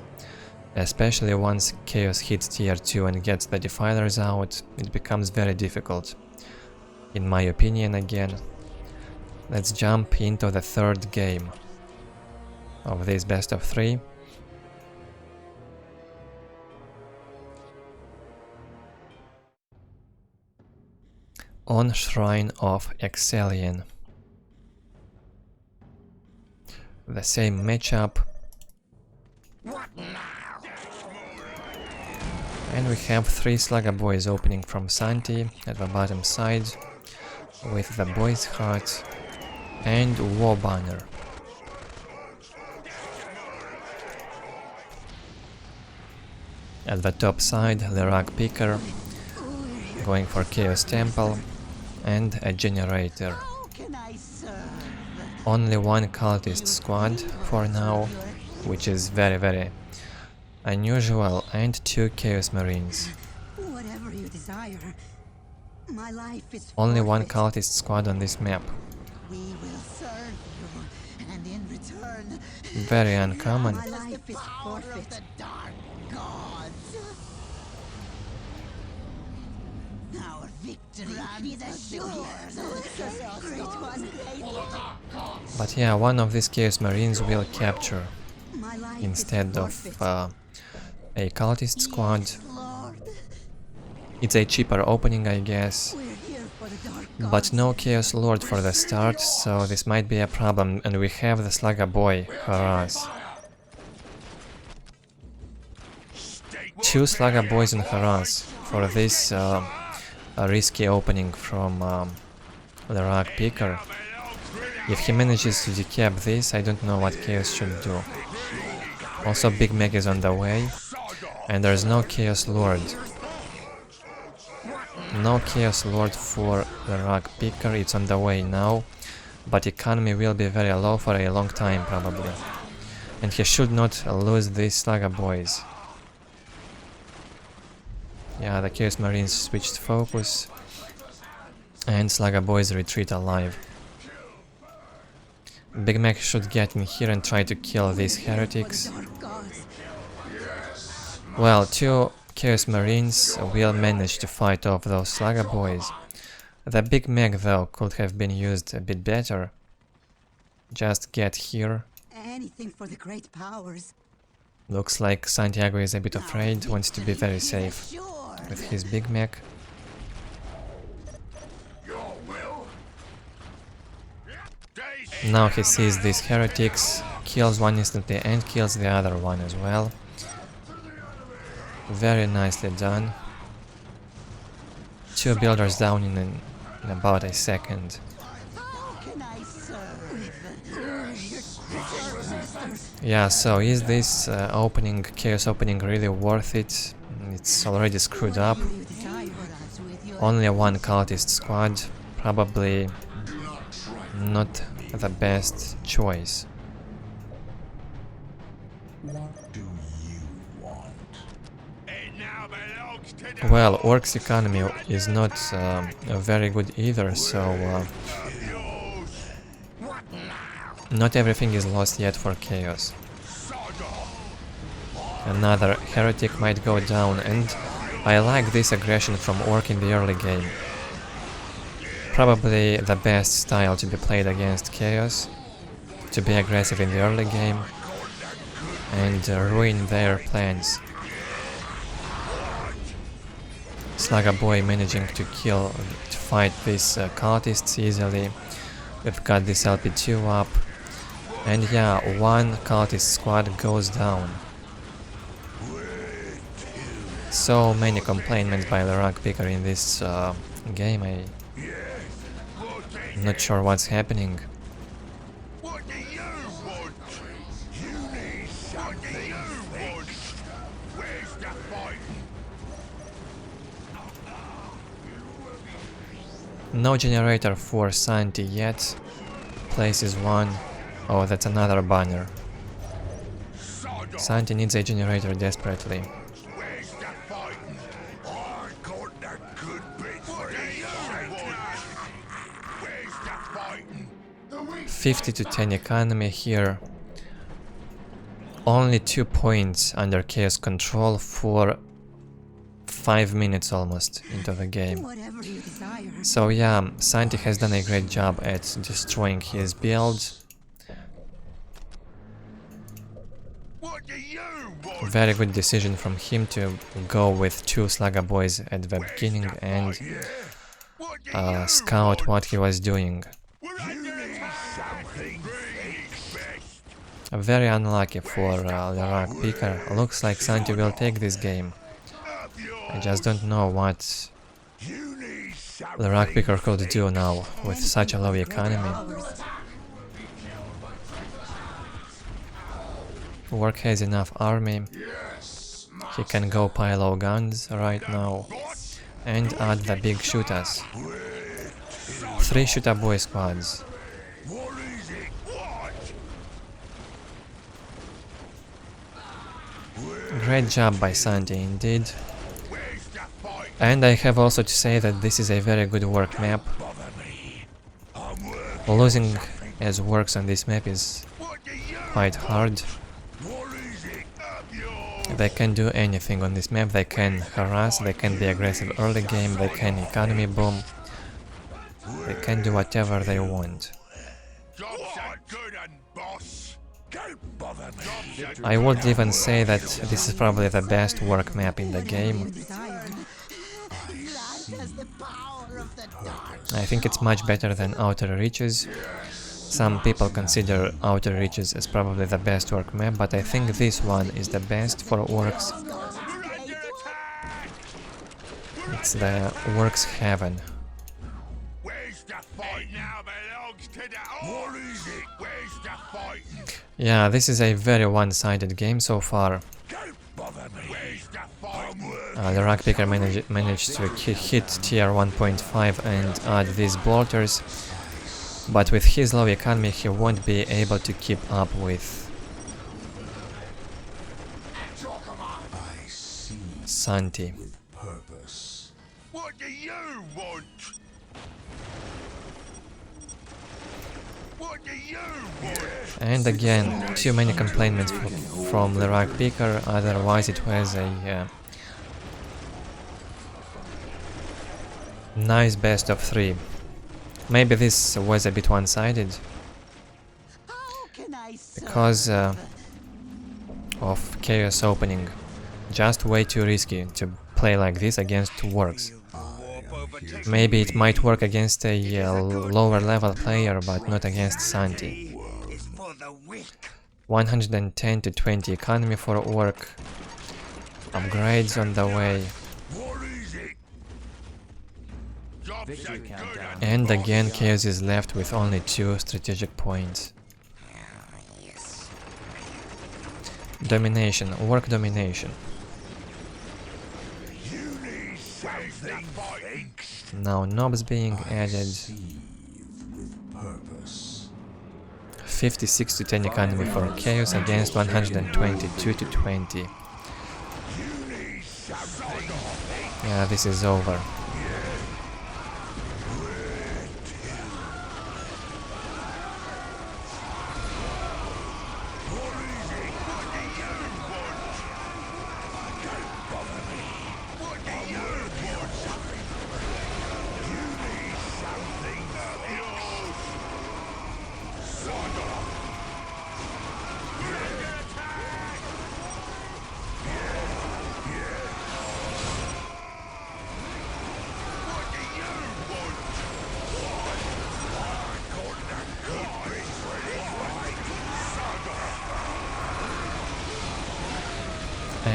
Especially once Chaos hits tier 2 and gets the defilers out, it becomes very difficult. In my opinion again. Let's jump into the third game of this best of 3. On Shrine of Excellion. The same matchup. And we have 3 Slugger Boys opening from Santi at the bottom side, with the Boy's Heart and War Banner. At the top side, LeRagpicker, going for Chaos Temple and a Generator. Only 1 cultist squad for now, which is very unusual, and 2 Chaos Marines. Whatever you desire. My life is Only 1 cultist squad on this map. We will serve you, and in return, Very uncommon. my life is forfeit. The dark gods. Our victory is assured. Great one. But yeah, one of these Chaos Marines will capture My life instead is of forfeit. a cultist squad. Yes, Lord. It's a cheaper opening, I guess. We're here for the dark But gods. no Chaos Lord for the start, so this might be a problem, and we have the Slugger Boy harass. 2 Slugger Boys in harass for this risky opening from LeRagpicker. If he manages to decap this, I don't know what Chaos should do. Also, Big Meg is on the way, and there's no Chaos Lord. No Chaos Lord for LeRagpicker, it's on the way now, but economy will be very low for a long time probably. And he should not lose these Slugger Boys. Yeah, the Chaos Marines switched focus, and Slugger Boys retreat alive. Big Mac should get in here and try to kill these heretics. Dark gods. Well, 2 Chaos Marines will manage to fight off those Slugger Boys. The Big Mac though could have been used a bit better. Just get here. Anything for the great powers. Looks like Santiago is a bit afraid, wants to be very safe with his Big Mac. Now he sees these heretics, kills one instantly and kills the other one as well. Very nicely done. 2 builders down in about a second. Yeah, so is this opening, Chaos opening, really worth it? It's already screwed up. Only 1 cultist squad, probably not the best choice. What do you want? It now belongs to the Well, Orcs economy is not very good either, so Not everything is lost yet for Chaos. Another heretic might go down, and I like this aggression from Orc in the early game. Probably the best style to be played against Chaos, to be aggressive in the early game and ruin their plans. Slugger Boy managing to fight these cultists easily. We've got this LP2 up, and yeah, one cultist squad goes down. So many complaints by LeRagpicker in this game. I'm not sure what's happening. What do you want? You need something. What do you want? Where's the fighting? No generator for Santi yet. Place is one. Oh, that's another banner. Santi needs a generator desperately. Where's the fighting? I got that good bit for you. Where's the fighting? 50 to 10 economy here. Only 2 points under Chaos control for 5 minutes almost into the game. Whatever you desire. So yeah, Santi has done a great job at destroying his build. What do you want? Very good decision from him to go with 2 Slugger Boys at the beginning and What do you scout what he was doing. We're under attack. Something best. Very unlucky for LeRagpicker. Looks like Santi will take this game. I just don't know what You need something. LeRagpicker could do now with such a low economy. Orc has enough army. He can go pile guns right now and add the big shooters. 3 shooter boy squads. What is it? What? Great job by Santi indeed. Where's the fight? And I have also to say that this is a very good work map. Bother me. I'm working. Losing as works on this map is What do you quite hard. What is it? Up yours. They can do anything on this map. They can harass, they can be aggressive early game, they can economy boom. They can do whatever they want. Jobs are good and boss. Don't bother me. I would even say that this is probably the best work map in the game. I think it's much better than Outer Reaches. Some people consider Outer Reaches as probably the best work map, but I think this one is the best for Orks. We're under attack. It's the Orks heaven. Where's the fight? Now belongs to the What is it? Where's the fighting? Yeah, this is a very one-sided game so far. Don't bother me. Where's the fighting? LeRagpicker managed to hit tier 1.5 and add these bolters, but with his low economy he won't be able to keep up with Santi. Purpose. What do you want? What do you want? And again, too many complaints from LeRagpicker, otherwise it was a nice best of 3. Maybe this was a bit one-sided because of Chaos opening. Just way too risky to play like this against Orks. Maybe it might work against a lower level player, but not against Santi. 110 to 20 economy for Orc. Upgrades on the way. What is it? Jobs are good and And again Chaos is left with only 2 strategic points. Domination, Orc domination. you need something fighting. Now knobs being added. Purpose. 56 to 10 economy for Chaos against 122 to 20. Yeah, this is over.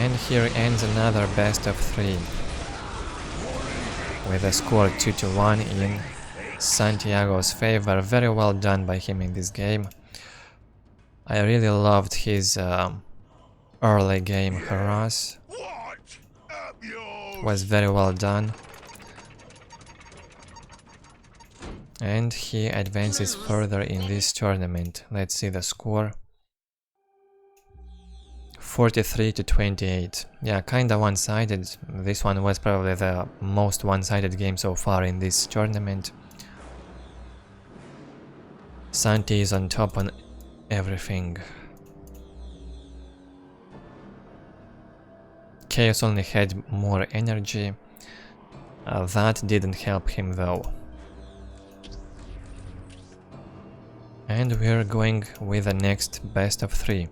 And here ends another best of 3 with a score 2-1 in Santiago's favor. Very well done by him in this game. I really loved his early game harass. Was very well done. And he advances further in this tournament. Let's see the score. 43-28. Yeah, kinda one-sided. This one was probably the most one-sided game so far in this tournament. Santi is on top on everything. Chaos only had more energy. That didn't help him though. And we're going with the next best of 3.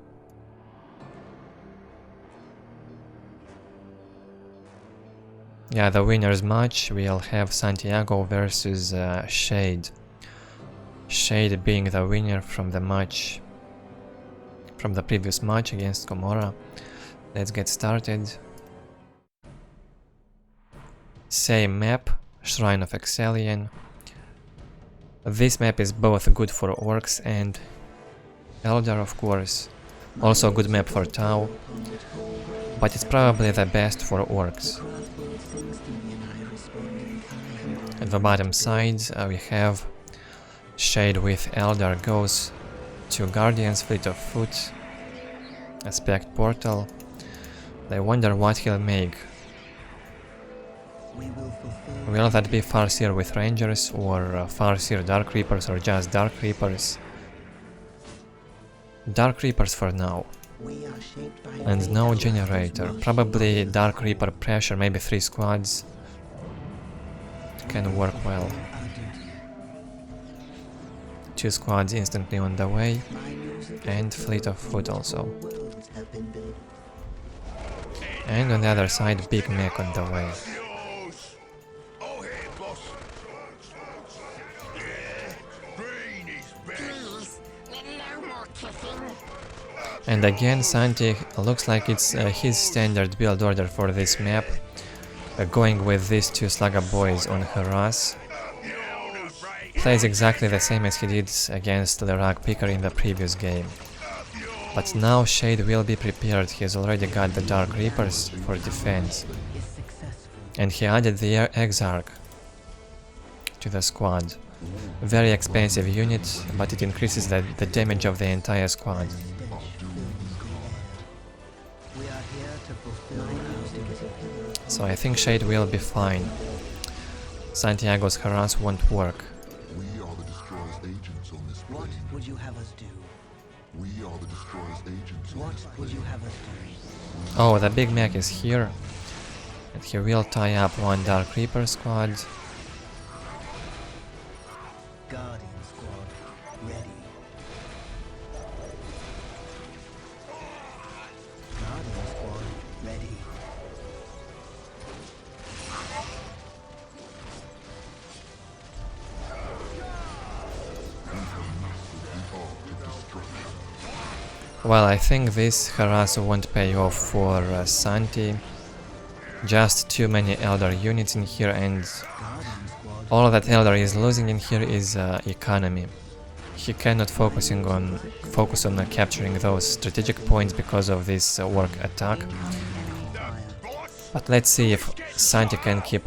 Yeah, the winner's match, we'll have Santiago versus Shade. Shade being the winner from the match, from the previous match against KoMMoRaGH. Let's get started. Same map, Shrine of Exelion. This map is both good for Orks and Eldar, of course. Also a good map for Tau, but it's probably the best for Orks. At the bottom side we have Shade with Eldar goes to Guardian's Fleet of Foot, Aspect Portal. I wonder what he'll make. Will that be Farseer with Rangers, or Farseer Dark Reapers, or just Dark Reapers? Dark Reapers for now. And no generator. Probably Dark Reaper pressure, maybe 3 squads. Can work well. 2 squads instantly on the way. And Fleet of Foot also. And on the other side, Big Mech on the way. And again, Santi looks like it's his standard build order for this map, going with these 2 Slugger boys on harass. Plays exactly the same as he did against LeRagpicker in the previous game. But now Shade will be prepared, he's already got the Dark Reapers for defense. And he added the Exarch to the squad. Very expensive unit, but it increases the damage of the entire squad. So I think Shade will be fine. Santiago's harass won't work. We are the Destroyer's agents on this plane. What would you have us do? We are the Destroyer's agents on What this would plane. you have us do? Oh, the Big Mac is here. And he will tie up 1 Dark Reaper squad. Guardian squad, ready. Guardian squad, ready. Well, I think this harass won't pay off for Santi. Just too many Eldar units in here, and all that Eldar is losing in here is economy. He cannot focus on capturing those strategic points because of this Ork attack. But let's see if Santi can keep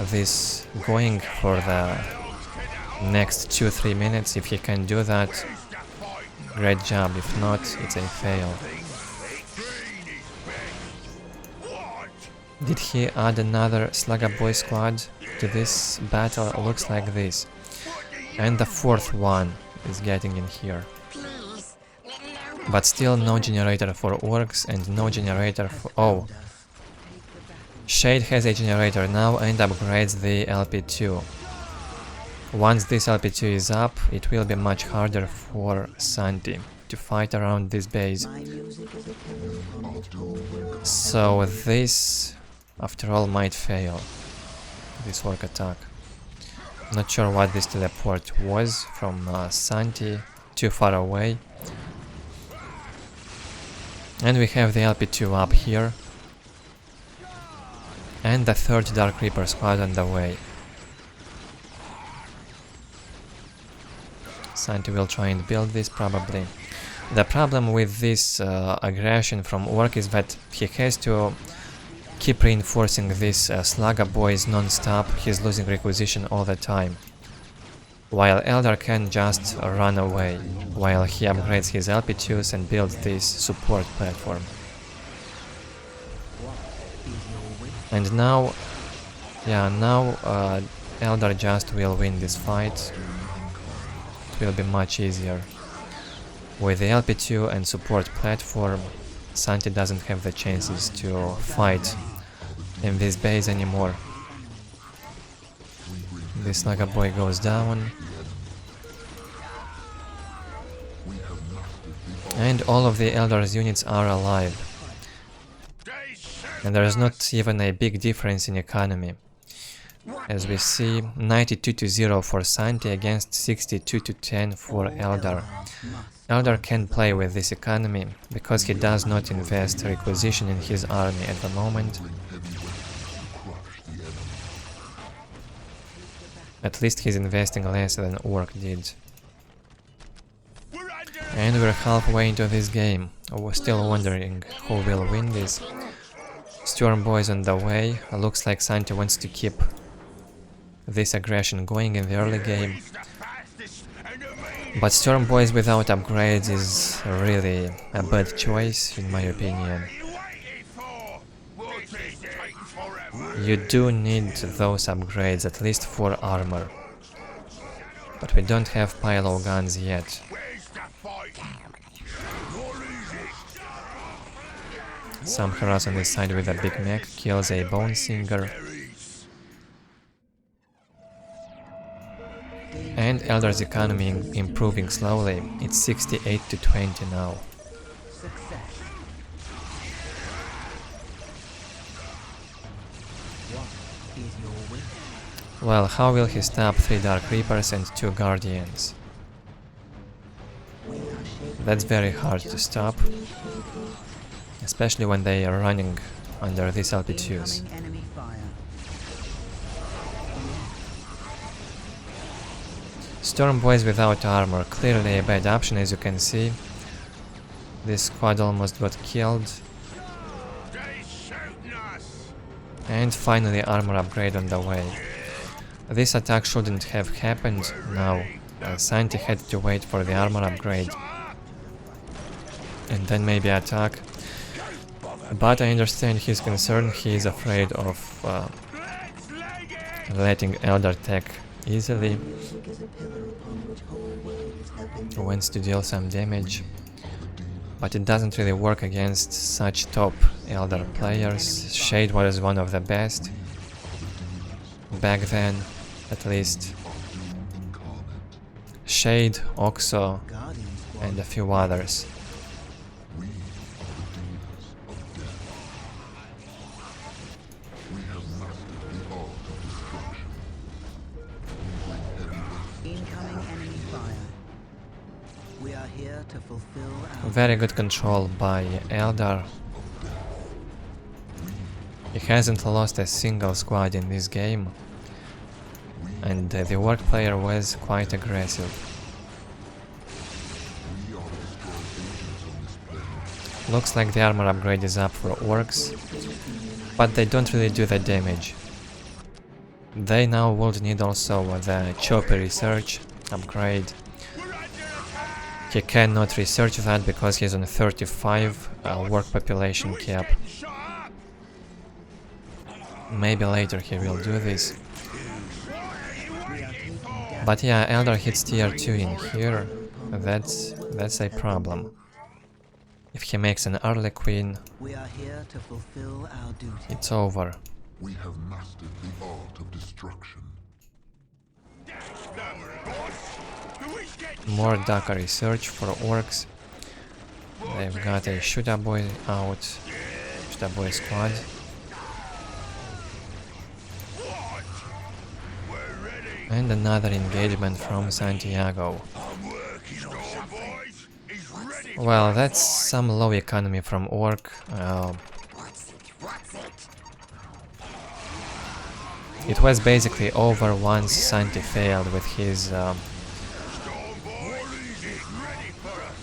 this going for the next 2-3 minutes. If he can do that, great job. If not, it's a fail. Did he add another Slugger Boy squad to this battle? It looks like this. And the 4th one is getting in here. But still no generator for Orks and no generator for... Oh! Shade has a generator now and upgrades the LP2. Once this LP2 is up, it will be much harder for Santi to fight around this base. So this, after all, might fail, this Ork attack. Not sure what this teleport was from Santi, too far away. And we have the LP2 up here. And the third Dark Reaper squad on the way. Santi will try and build this probably. The problem with this aggression from Ork is that he has to keep reinforcing these Slugger boys non-stop. He's losing requisition all the time. While Eldar can just run away, while he upgrades his LP2s and builds this support platform. And now, yeah, now Eldar just will win this fight. It will be much easier. With the LP2 and support platform, Santi doesn't have the chances to fight in this base anymore. This Slugger boy goes down. And all of the Eldar's units are alive. And there is not even a big difference in economy. As we see, 92-0 for Santi against 62-10 for Eldar. Eldar can play with this economy because he does not invest requisition in his army at the moment. At least he's investing less than Ork did. And we're halfway into this game. We're still wondering who will win this. Storm boys on the way. Looks like Santi wants to keep this aggression going in the early game. But Storm boys without upgrades is really a bad choice, in my opinion. You do need those upgrades, at least for armor. But we don't have pilo guns yet. Some harass on this side with a big mech kills a Bone Singer. And Eldar's economy improving slowly. It's 68-20 now. Well, how will he stop 3 Dark Reapers and 2 Guardians? That's very hard to stop. Especially when they are running under these LP2s. Storm boys without armor, clearly a bad option, as you can see. This squad almost got killed. And finally armor upgrade on the way. This attack shouldn't have happened now. Santi had to wait for the armor upgrade. And then maybe attack. But I understand his concern. He is afraid of letting Eldar tech easily. Wants to deal some damage. But it doesn't really work against such top Eldar players. Shade was one of the best. Back then, at least. Shade, Oxo, and a few others. Very good control by Eldar. He hasn't lost a single squad in this game. And the Ork player was quite aggressive. Looks like the armor upgrade is up for Orks, but they don't really do the damage. They now would need also the Chopper research upgrade. He cannot research that because he's on 35 work population cap. Maybe later he will do this. But yeah, Eldar hits tier 2 in here. That's a problem. If he makes an early queen, it's over. We have mastered the art of destruction. More Daka research for Orks. They've got a Shooter Boy out. Shooter Boy squad. And another engagement from Santiago. Well, that's some low economy from Ork. It was basically over once Santi failed with his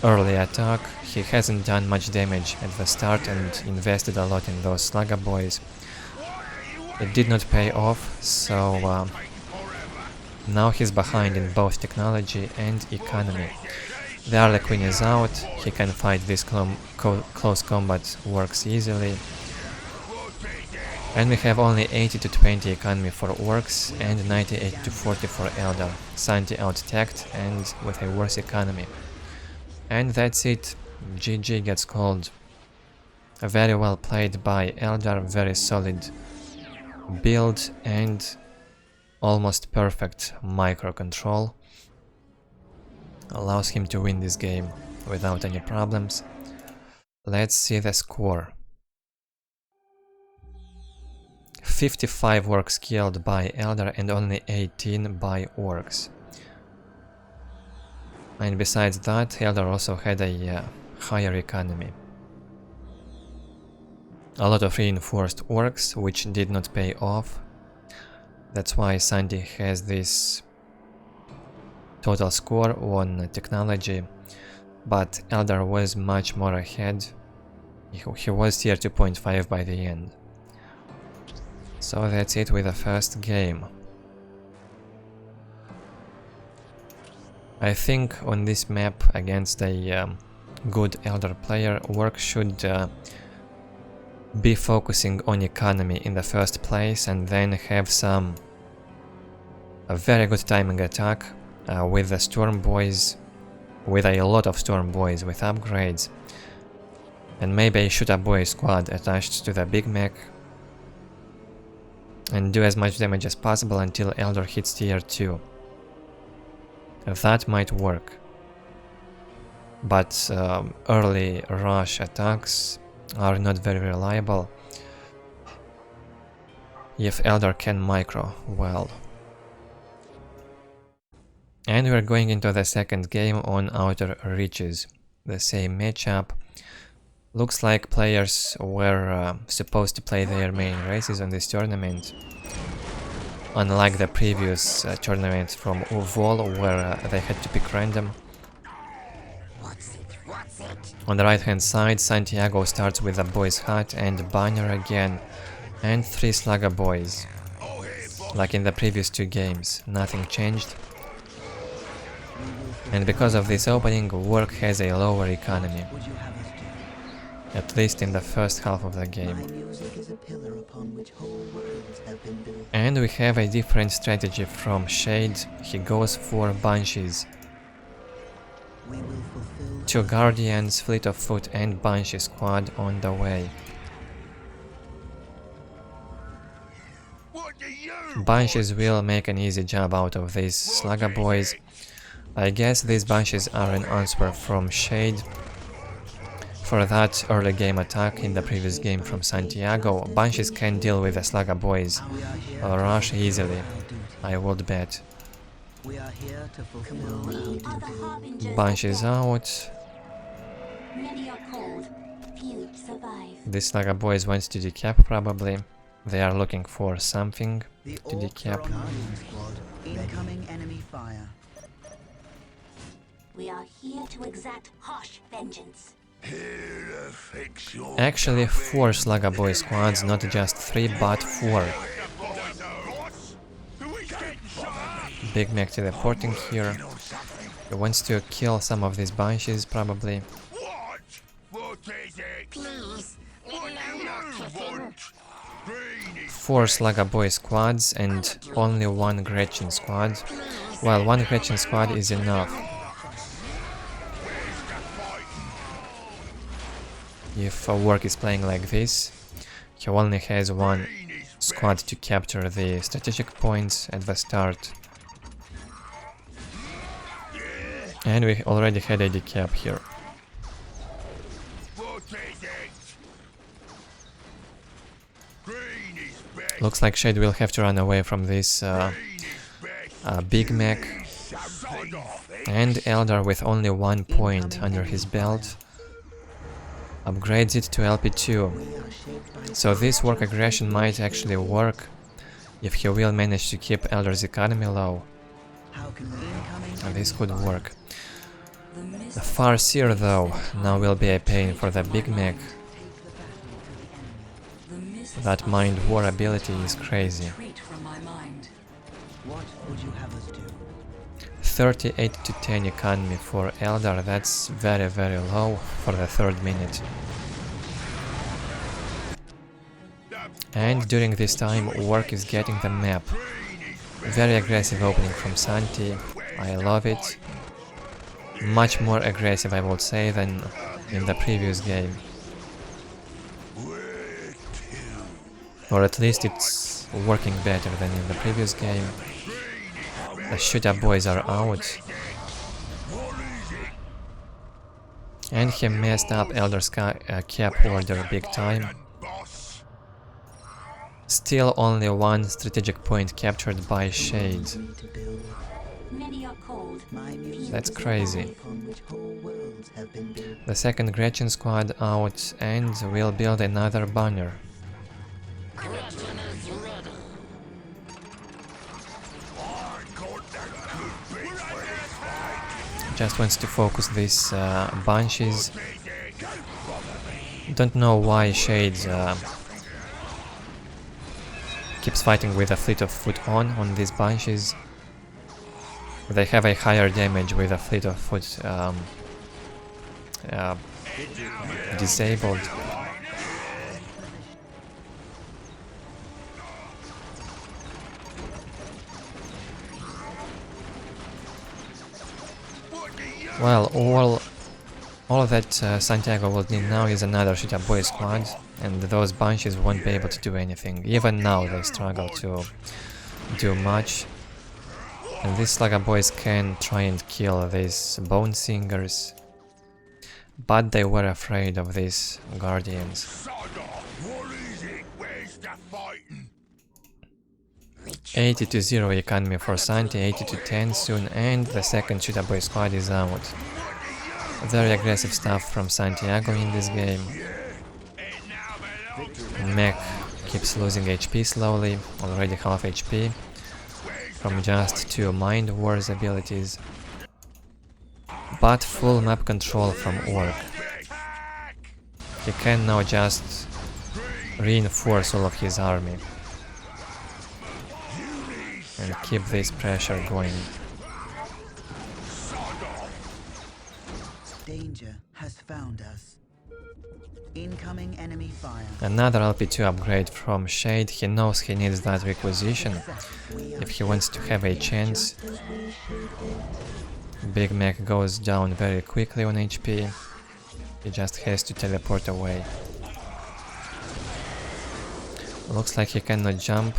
early attack. He hasn't done much damage at the start and invested a lot in those slugger boys. It did not pay off, so now he's behind in both technology and economy. The Harlequin is out, he can fight this close combat works easily. And we have only 80 to 20 economy for Orks and 98 to 40 for Eldar. Santi out-teched and with a worse economy. And that's it. GG gets called. Very well played by Eldar, very solid build and almost perfect microcontrol. Allows him to win this game without any problems. Let's see the score. 55 Orks killed by Eldar and only 18 by Orks. And besides that, Eldar also had a higher economy. A lot of reinforced Orks, which did not pay off. That's why Santi has this total score on technology, but Eldar was much more ahead. He was tier 2.5 by the end. So that's it with the first game. I think on this map against a good Eldar player, Ork should be focusing on economy in the first place and then have a very good timing attack with the Storm Boys, with a lot of Storm Boys with upgrades, and maybe a Shooter Boy squad attached to the Big Mech, and do as much damage as possible until Eldar hits tier 2. That might work. But early rush attacks are not very reliable. If Eldar can micro well. And we're going into the second game on Outer Reaches. The same matchup. Looks like players were supposed to play their main races on this tournament. Unlike the previous tournament from Vol, where they had to pick random. On the right hand side, Santiago starts with a boy's hut and banner again, and 3 slugger boys. Like in the previous 2 games, nothing changed. And because of this opening, Ork has a lower economy. At least in the first half of the game. And we have a different strategy from Shade. He goes for Banshees. 2 Guardians, Fleet of Foot and Banshee squad on the way. Banshees will make an easy job out of these slugger boys. I guess these Banshees are an answer from Shade. For that early game attack in the previous game from Santiago, Banshees can deal with the slugger boys or rush easily, I would bet. Banshees out. The slugger boys went to decap probably. They are looking for something to decap. Incoming enemy fire. We are here to exact harsh vengeance. Actually 4 slugger boy squads, not just 3 but 4. Big Mech teleporting here. He wants to kill some of these Banshees probably. Please, 4 slugger boy squads and only 1 Gretchen squad. Well, 1 Gretchen squad is enough. If Ork is playing like this, he only has 1 squad to capture the strategic points at the start. And we already had a decap here. Looks like Shade will have to run away from this Big Mech. And Eldar with only 1 point under his belt upgrades it to LP2. So this Ork aggression might actually work. If he will manage to keep Eldar's economy low, How can incoming this could enemy work. The Farseer though, now will be a pain for the Big Mac. That Mind War ability is crazy. What would you have us do? 38 to 10 economy for Eldar, that's very low for the 3rd minute. And during this time, Ork is getting the map. Very aggressive opening from Santi, I love it. Much more aggressive, I would say, than in the previous game. Or at least it's working better than in the previous game. The shoot-up boys are out. And he messed up Eldar's cap order big time. Still only one strategic point captured by Shade. Many are cold. That's crazy. Upon which whole worlds have been built. The second Gretchen squad out, and we'll build another banner. Just wants to focus these bunches. Don't know why Shade keeps fighting with a fleet of foot on these bunches. They have a higher damage with a fleet of foot disabled. Well, all that Santiago will need now is another shoot-up boy squad, and those bunches won't be able to do anything. Even now they struggle to do much. And these Slugger boys can try and kill these Bone Singers, but they were afraid of these Guardians. 80 to 0 economy for Santi, 80 to 10 soon, and the second shoot-up boy squad is out. Very aggressive stuff from Santiago in this game. Mech keeps losing HP slowly, already half HP. From just 2 Mind Wars abilities, but full map control from Ork. He can now just reinforce all of his army and keep this pressure going. Danger has found us. Incoming enemy fire. Another LP2 upgrade from Shade. He knows he needs that requisition if he wants to have a chance. Big Mac goes down very quickly on HP. He just has to teleport away. Looks like he cannot jump.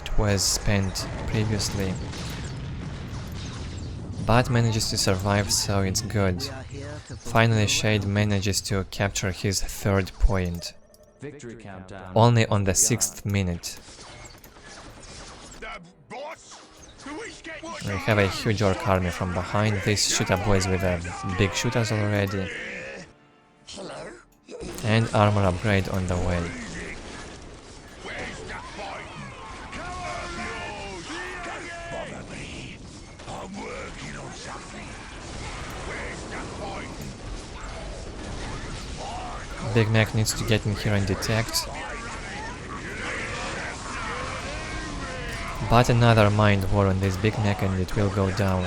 It was spent previously, but manages to survive, so it's good. Finally, Shade manages to capture his 3rd point. Only on the 6th minute. We have a huge Ork army from behind. These shoot-up boys with big shooters already. And armor upgrade on the way. Big Mac needs to get in here and detect. But another Mind War on this Big Mac and it will go down.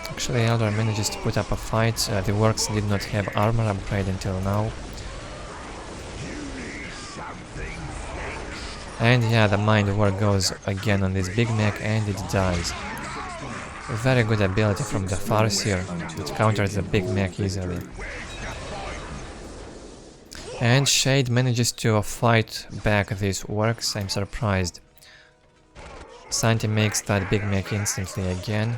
Actually, Eldar manages to put up a fight. The Orks did not have armor upgrade until now. And yeah, the Mind War goes again on this Big Mac and it dies. A very good ability from the Farseer. It counters the Big Mac easily. And Shade manages to fight back these Orks. I'm surprised. Santi makes that Big Mac instantly again.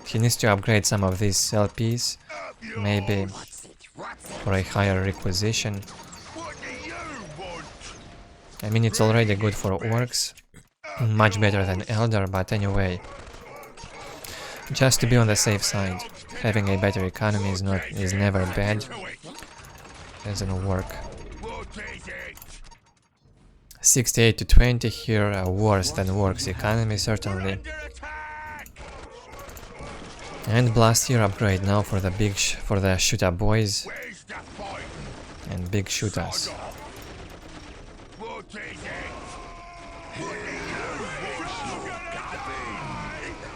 He needs to upgrade some of these LPs, maybe for a higher requisition. I mean, it's already good for Orks, much better than Eldar, but anyway. Just to be on the safe side. having a better economy is never bad. Doesn't work. 68 to 20 here, worse than Orks economy certainly. And Blaster upgrade now for the for the shooter boys and big shooters.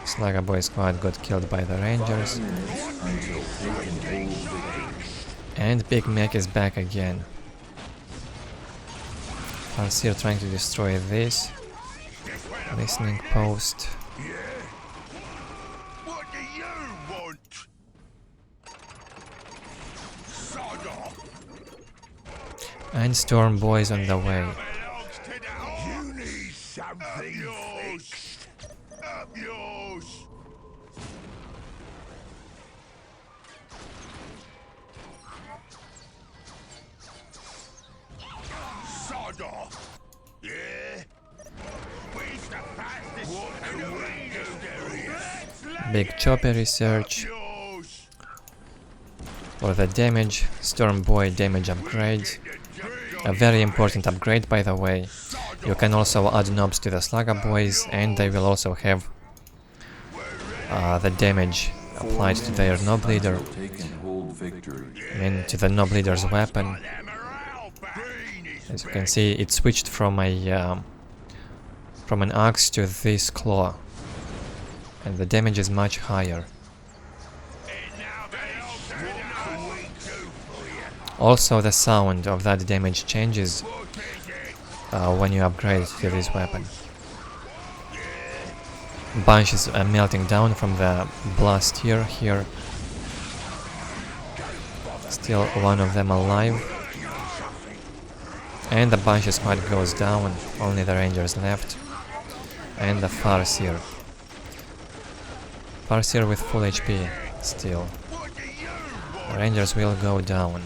Slugger boy squad got killed by the Rangers. And Big Mac is back again. Farseer trying to destroy this. Listening post. What do you want? Sod off. And Storm boys on the way. You need something fixed. Up yours. Sod off. Yeah. Where's the fastest? What can we do, Darius? Big chopper research. Yours. For the damage, Storm boy damage upgrade. A very important upgrade, by the way. You can also add knobs to the Slugger boys, and they will also have the damage applied to their knob leader. I mean, to the knob leader's weapon. As you can see, it switched from an axe to this claw, and the damage is much higher. Also, the sound of that damage changes when you upgrade to this weapon. Bunches are melting down from the Blaster here. Still one of them alive. And the Bunch squad goes down, only the Rangers left. And the Farseer. Farseer with full HP still. The Rangers will go down.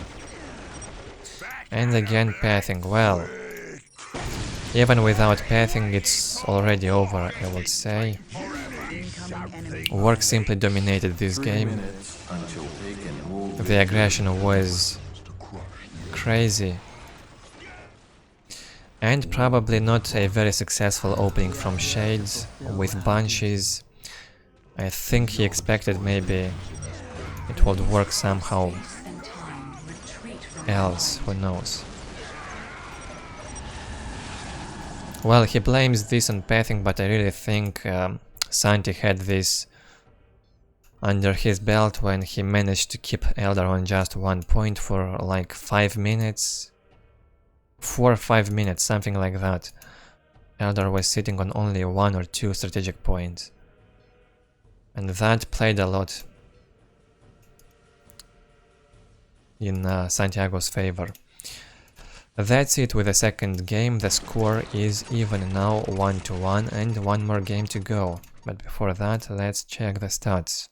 And again pathing, well, even without pathing it's already over, I would say. Orks simply dominated this game. The aggression was crazy. And probably not a very successful opening from Shades with Banshees. I think he expected maybe it would work somehow else, who knows. Well, he blames this on pathing, but I really think Santi had this under his belt when he managed to keep Eldar on just 1 point for like 5 minutes. 4 or 5 minutes, something like that. Eldar was sitting on only 1 or 2 strategic points. And that played a lot in Santiago's favor. That's it with the second game. The score is even now 1-1 and 1 more game to go. But before that, let's check the stats.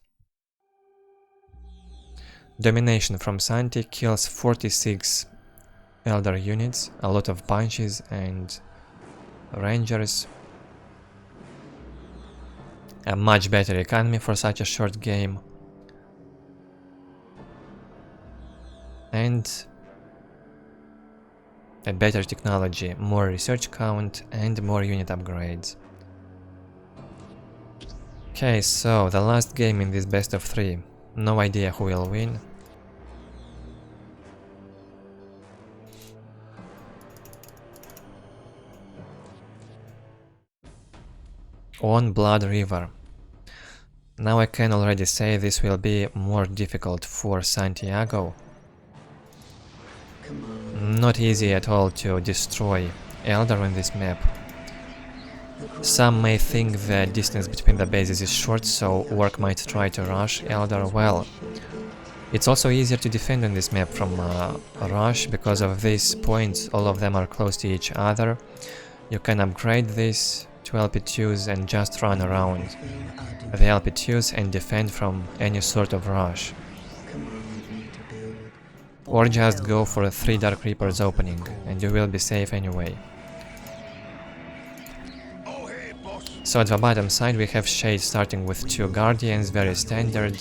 Domination from Santi kills 46 Eldar units, a lot of Bunches and Rangers. A much better economy for such a short game. And a better technology, more research count and more unit upgrades. Okay, so the last game in this best of 3. No idea who will win. On Blood River. Now I can already say this will be more difficult for Santiago. Not easy at all to destroy Eldar on this map. Some may think the distance between the bases is short, so Ork might try to rush Eldar. Well, it's also easier to defend on this map from rush, because of these points all of them are close to each other. You can upgrade this to LP2s and just run around the LP2s and defend from any sort of rush. Or just go for a 3 Dark Reapers opening and you will be safe anyway. So at the bottom side we have Shade starting with 2 Guardians, very standard.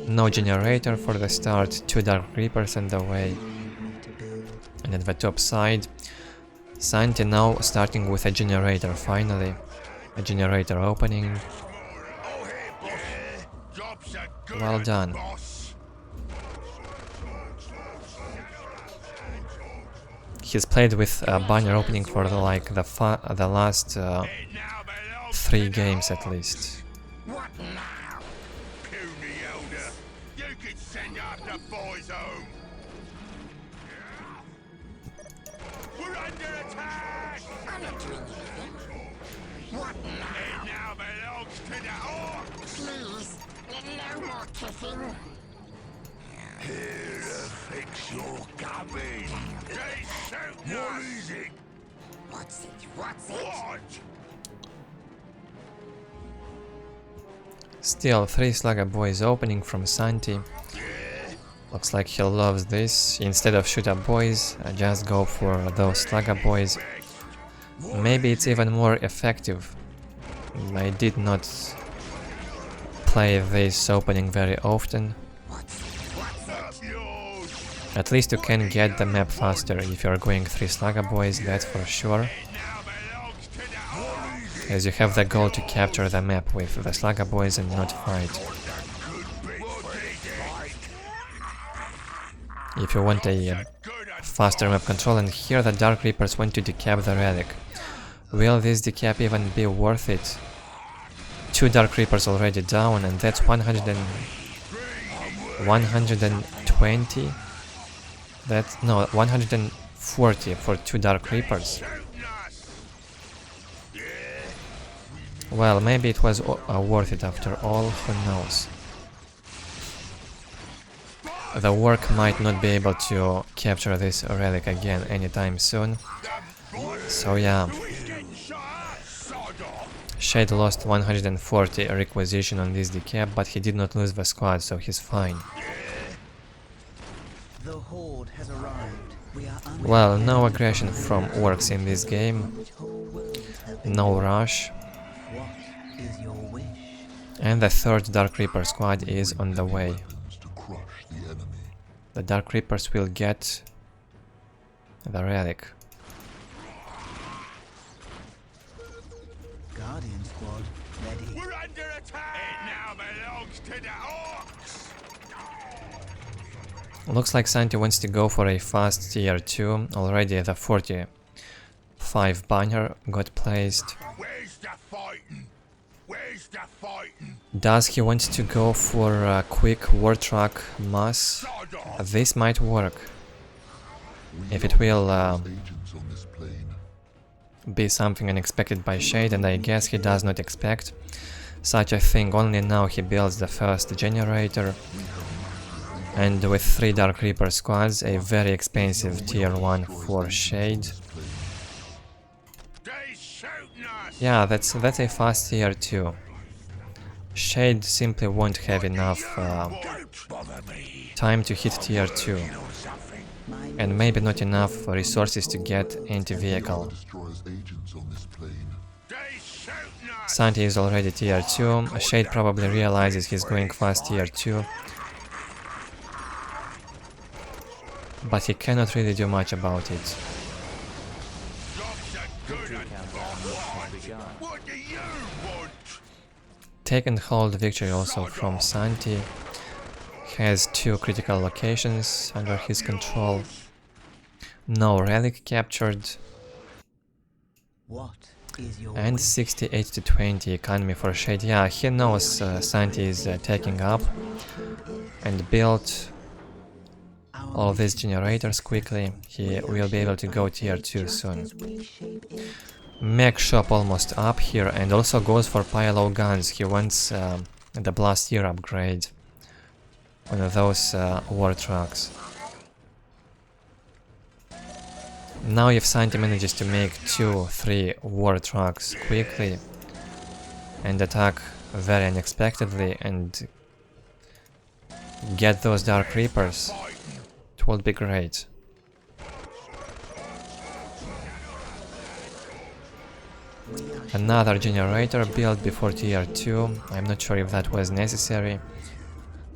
No generator for the start, 2 Dark Reapers on the way. And at the top side, Santi now starting with a generator finally. A generator opening. Well done. He's played with a banner opening for the last 3 games at least. What now? Puny Elder, you can send our the boys home. We're under attack! I'm not doing anything. What now? It now belongs to the Orks! Please, no more kissing. Here to fix your cabin. They shoot us! What is it? What's it? What's it? What? Still 3 Slugger Boys opening from Santi. Looks like he loves this. Instead of shoot up boys, just go for those Slugger Boys. Maybe it's even more effective. I did not play this opening very often. At least you can get the map faster if you're going 3 Slugger Boys, that's for sure. As you have the goal to capture the map with the Slugger Boys and not fight. If you want a faster map control, and here the Dark Reapers want to decap the relic. Will this decap even be worth it? 2 Dark Reapers already down, and that's 120? That's, no, 140 for 2 Dark Reapers. Well, maybe it was worth it after all, who knows. The Ork might not be able to capture this relic again anytime soon. So yeah. Shade lost 140 requisition on this decap, but he did not lose the squad, so he's fine. The horde has arrived. Well, no aggression from Orks in this game. No rush. And the 3rd Dark Reaper squad is on the way. The Dark Reapers will get the relic. Guardian squad ready. We're under attack! It now belongs to the Orks! Looks like Santi wants to go for a fast tier 2. Already the 45 banner got placed. Where's the fighting? Where's the fighting? Does he want to go for a quick war truck mass? This might work. If it will be something unexpected by Shade, and I guess he does not expect such a thing. Only now he builds the first generator. And with 3 Dark Reaper squads, a very expensive tier 1 for Shade. Yeah, that's a fast tier 2. Shade simply won't have enough time to hit tier 2. And maybe not enough resources to get anti-vehicle. Santi is already tier 2. Shade probably realizes he's going fast tier 2. But he cannot really do much about it. Take and hold victory also from Santi. He has 2 critical locations under his control. No relic captured. And 68 to 20 economy for Shade. Yeah, he knows Santi is taking up and built all these generators quickly. He will be able to go tier 2 soon. Mech shop almost up here, and also goes for payload guns. He wants the blast year upgrade on those war trucks. Now if Santi manages to make 2-3 war trucks quickly and attack very unexpectedly and get those Dark Reapers, it would be great. Another generator built before tier 2. I'm not sure if that was necessary.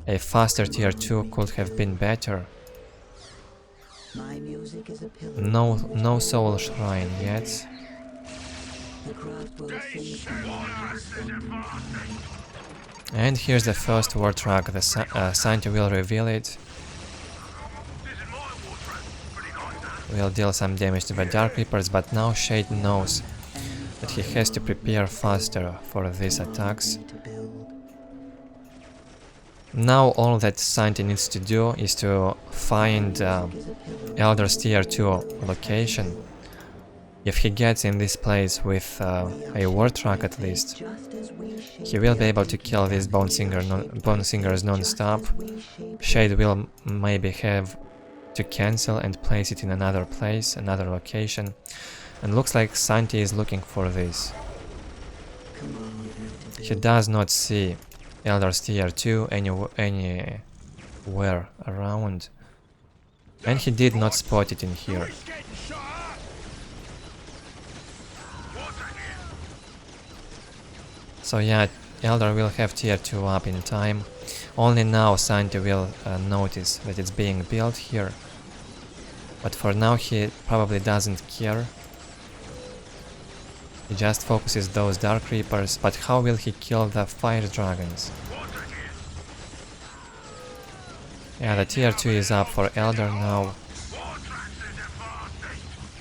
A faster tier 2 could have been better. My music is a pillar. No soul shrine yet. The craft will sing And here's the first war track. The Santi will reveal it. Will deal some damage to the Dark Reapers, but now Shade knows that he has to prepare faster for these attacks. to build. Now all that Santi needs to do is to find Eldar's tier 2 location. If he gets in this place with a war track at least, Just as we shape he will be able to kill these bone singers non-stop. Shade will maybe have to cancel and place it in another place, another location. And looks like Santi is looking for this. He does not see Eldar's tier 2 anywhere around. And he did not spot it in here. So yeah, Eldar will have tier 2 up in time. Only now Santi will notice that it's being built here. But for now he probably doesn't care. He just focuses those Dark Reapers, but how will he kill the Fire Dragons? Yeah, the tier 2 is up for Eldar now.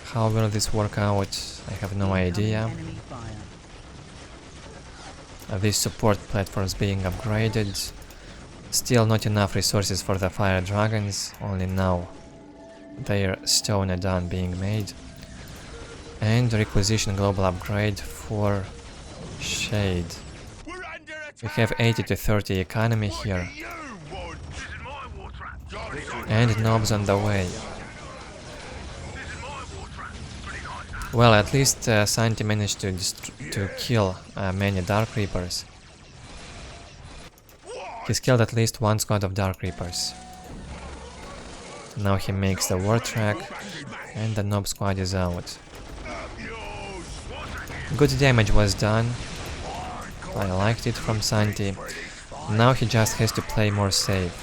How will this work out? I have no idea. enemy fire. These support platforms being upgraded. Still not enough resources for the Fire Dragons, only now their stone Adan being made. And requisition global upgrade for Shade. We have 80 to 30 economy here. And knobs on the way. Well, at least Santi managed to kill many Dark Reapers. He's killed at least one squad of Dark Reapers. Now he makes the war track, and the Nob squad is out. Good damage was done. I liked it from Santi. Now he just has to play more safe.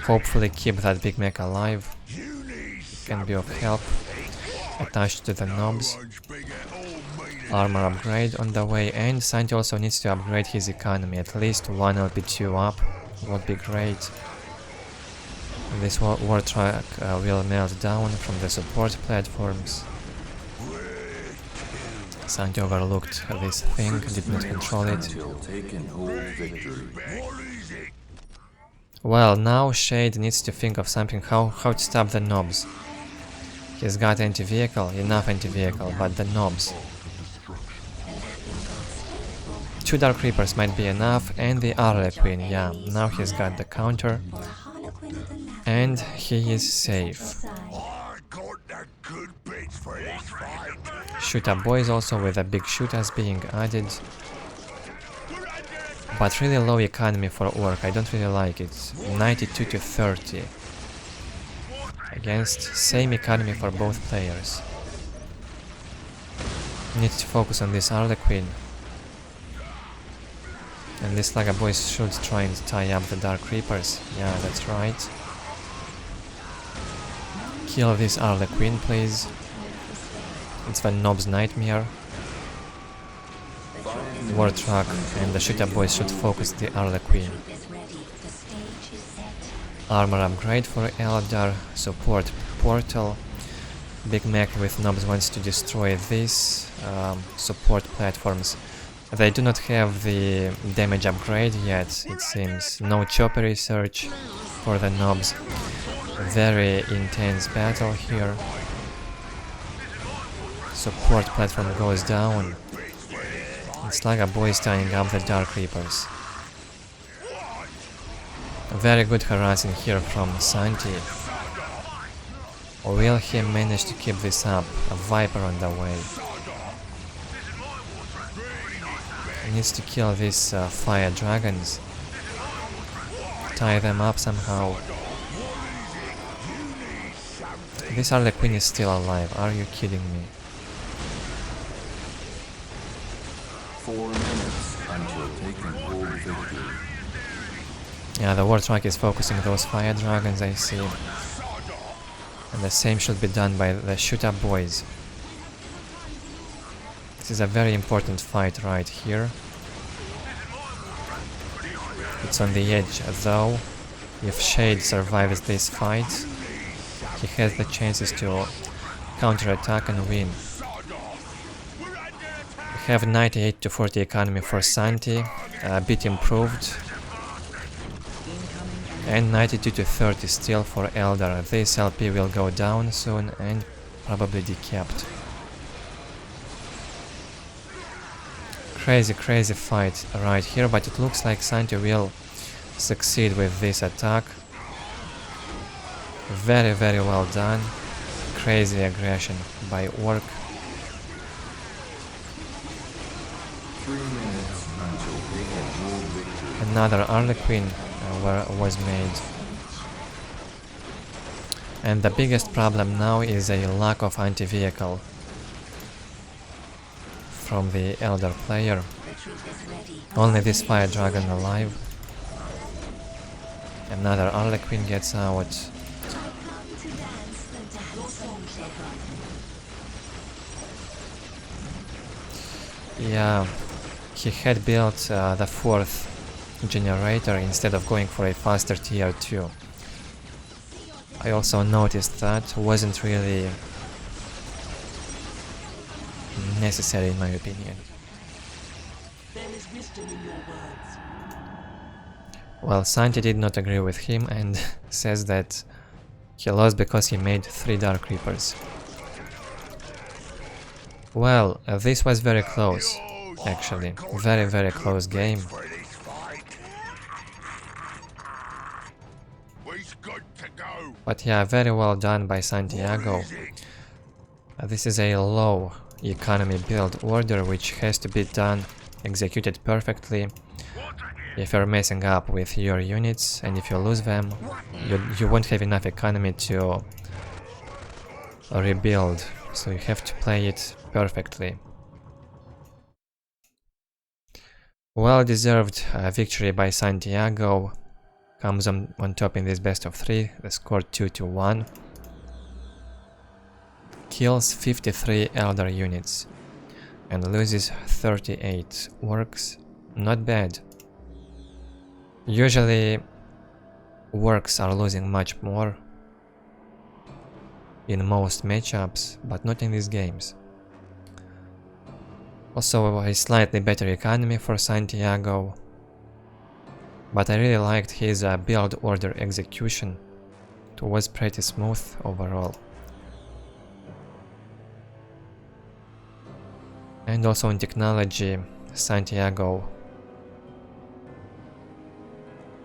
Hopefully keep that big mech alive. Can be of help. Attached to the Nobs. Armor upgrade on the way, and Santi also needs to upgrade his economy. At least one LP2 up would be great. This war track will melt down from the support platforms. Santi overlooked this thing, did not control it. Well, now Shade needs to think of something how to stop the Nobs. He's got anti-vehicle, enough anti-vehicle, but the Nobs. 2 Dark Reapers might be enough, and the Harlequin, yeah, now he's got the counter. And he is safe. Shoot-up boys also with the big shooters being added. But really low economy for Orc, I don't really like it. 92 to 30. Against same economy for both players. Need to focus on this Harlequin. And this Laga boys should try and tie up the Dark Reapers. Yeah, that's right. Kill this Harlequin, please. It's the Nob's nightmare. War truck and the shooter boys should focus the Harlequin. Armor upgrade for Eldar, support portal. Big mech with Nobs wants to destroy these support platforms. They do not have the damage upgrade yet, it seems. No chopper research for the Nobs. Very intense battle here. Support platform goes down. It's like a boy tying up the Dark Reapers. Very good harassing here from Santi. Will he manage to keep this up? A Viper on the way. He needs to kill these fire dragons. Tie them up somehow. This Harlequin is still alive, are you kidding me? 4 minutes until taking full victory. Yeah, the war truck is focusing those fire dragons, I see. And the same should be done by the shoot-up boys. This is a very important fight right here. It's on the edge, though. If Shade survives this fight, he has the chances to counter-attack and win. We have 98 to 40 economy for Santi, a bit improved. And 92 to 30 still for Eldar. This LP will go down soon and probably decapped. Crazy fight right here, but it looks like Santi will succeed with this attack. Very well done. Crazy aggression by Ork. 3 minutes until taking full victory. Another Harlequin was made. And the biggest problem now is a lack of anti-vehicle from the Eldar player. Only this fire dragon alive. Another Harlequin gets out. Yeah, he had built the 4th generator instead of going for a faster tier 2. I also noticed that wasn't really necessary in my opinion. There is wisdom in your words. Well, Santi did not agree with him and says that he lost because he made 3 Dark Reapers. Well, this was very close, actually. Very close game. But yeah, very well done by Santiago. This is a low economy build order which has to be done, executed perfectly. If you're messing up with your units and if you lose them, you won't have enough economy to rebuild, so you have to play it perfectly. Well deserved victory by Santiago. Comes on top in this best of 3, the score 2-1. Kills 53 Eldar units and loses 38 Orks. Not bad. Usually Orks are losing much more in most matchups, but not in these games. Also a slightly better economy for Santiago. But I really liked his build order execution. It was pretty smooth overall. And also in technology, Santiago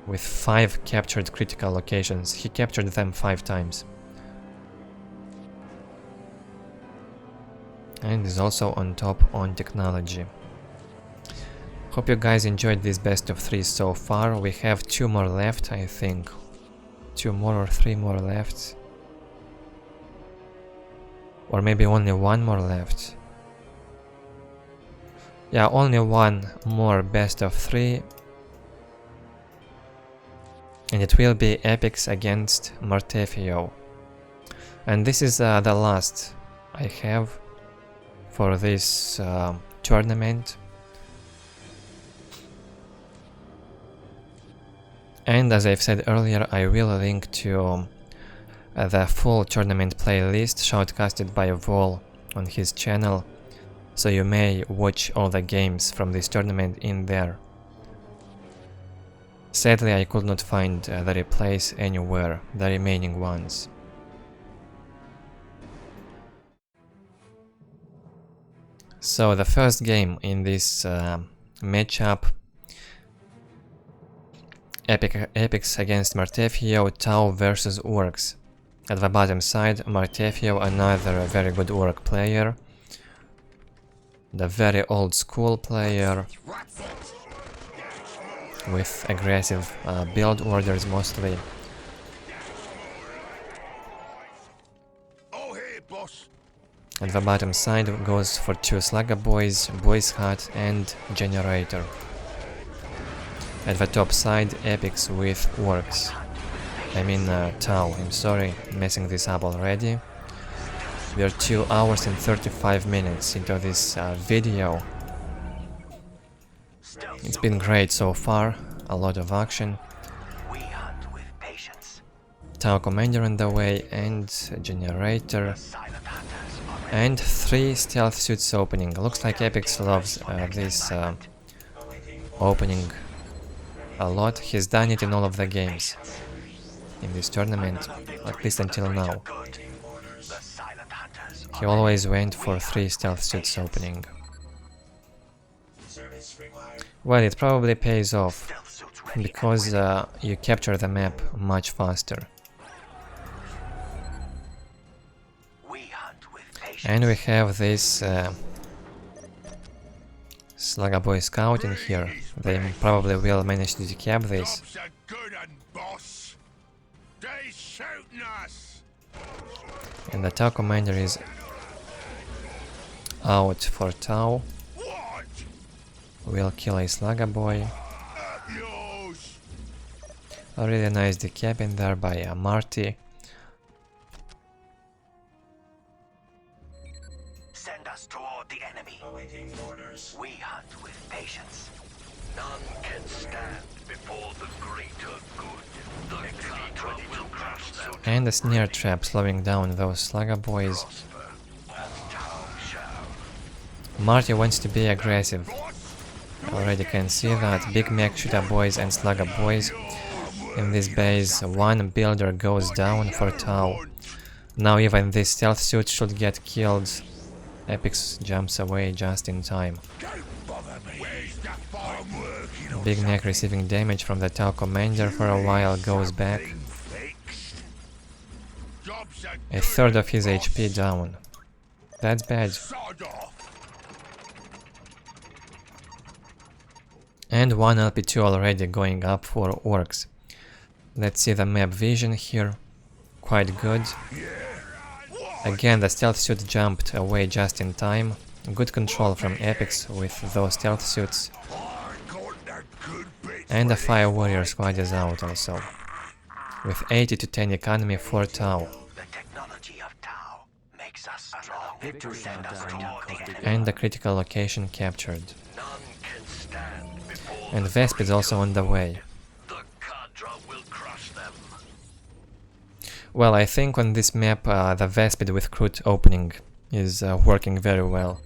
with 5 captured critical locations. He captured them 5 times. And is also on top on technology. Hope you guys enjoyed this best of 3 so far. We have 2 more left, I think. 2 more or 3 more left. Or maybe only 1 more left. Yeah, only 1 more best of 3. And it will be epics against Marteffyo. And this is the last I have for this tournament. And as I've said earlier, I will link to the full tournament playlist shoutcasted by Vol on his channel, so you may watch all the games from this tournament in there. Sadly, I could not find the replays anywhere, the remaining ones. So the first game in this matchup, Epics against Marteffyo, Tau versus Orks. At the bottom side, Marteffyo, another very good Ork player. The very old school player with aggressive build orders mostly. On the bottom side goes for 2 slugger boys, boys hut and generator. At the top side, epics with Orks. I mean Tau, I'm sorry, messing this up already. We are 2 hours and 35 minutes into this video. It's been great so far, a lot of action. Tau commander on the way and generator. And 3 stealth suits opening. Looks like Epics loves this opening a lot. He's done it in all of the games in this tournament, at least until now. He always went for 3 stealth suits opening. Well, it probably pays off, because you capture the map much faster. And we have this Slugger Boy Scout in here. They probably will manage to decap this. And the Tau commander is out for Tau. We'll kill a Slugger Boy. A really nice decap in there by Marty. Send us toward the enemy. Awaiting orders. We hunt with patience. None can stand before the greater good. The Katra will crush them. And a snare trap slowing down those Slugger Boys. Marty wants to be aggressive. Already can see that. Big mech shooter boys and Slugger Boys in this base. One builder goes down for Tau. Now even this stealth suit should get killed. Epics jumps away just in time. Big neck receiving damage from the Tau commander for a while, goes back. A third of his HP down. That's bad. And 1 LP2 already going up for Orks. Let's see the map vision here. Quite good. Again, the stealth suit jumped away just in time. Good control from Epics with those stealth suits. And the Fire Warrior squad is out also. With 80 to 10 economy for Tau. And the critical location captured. And Vesp is also on the way. Well, I think on this map the Vespid with Crute opening is working very well.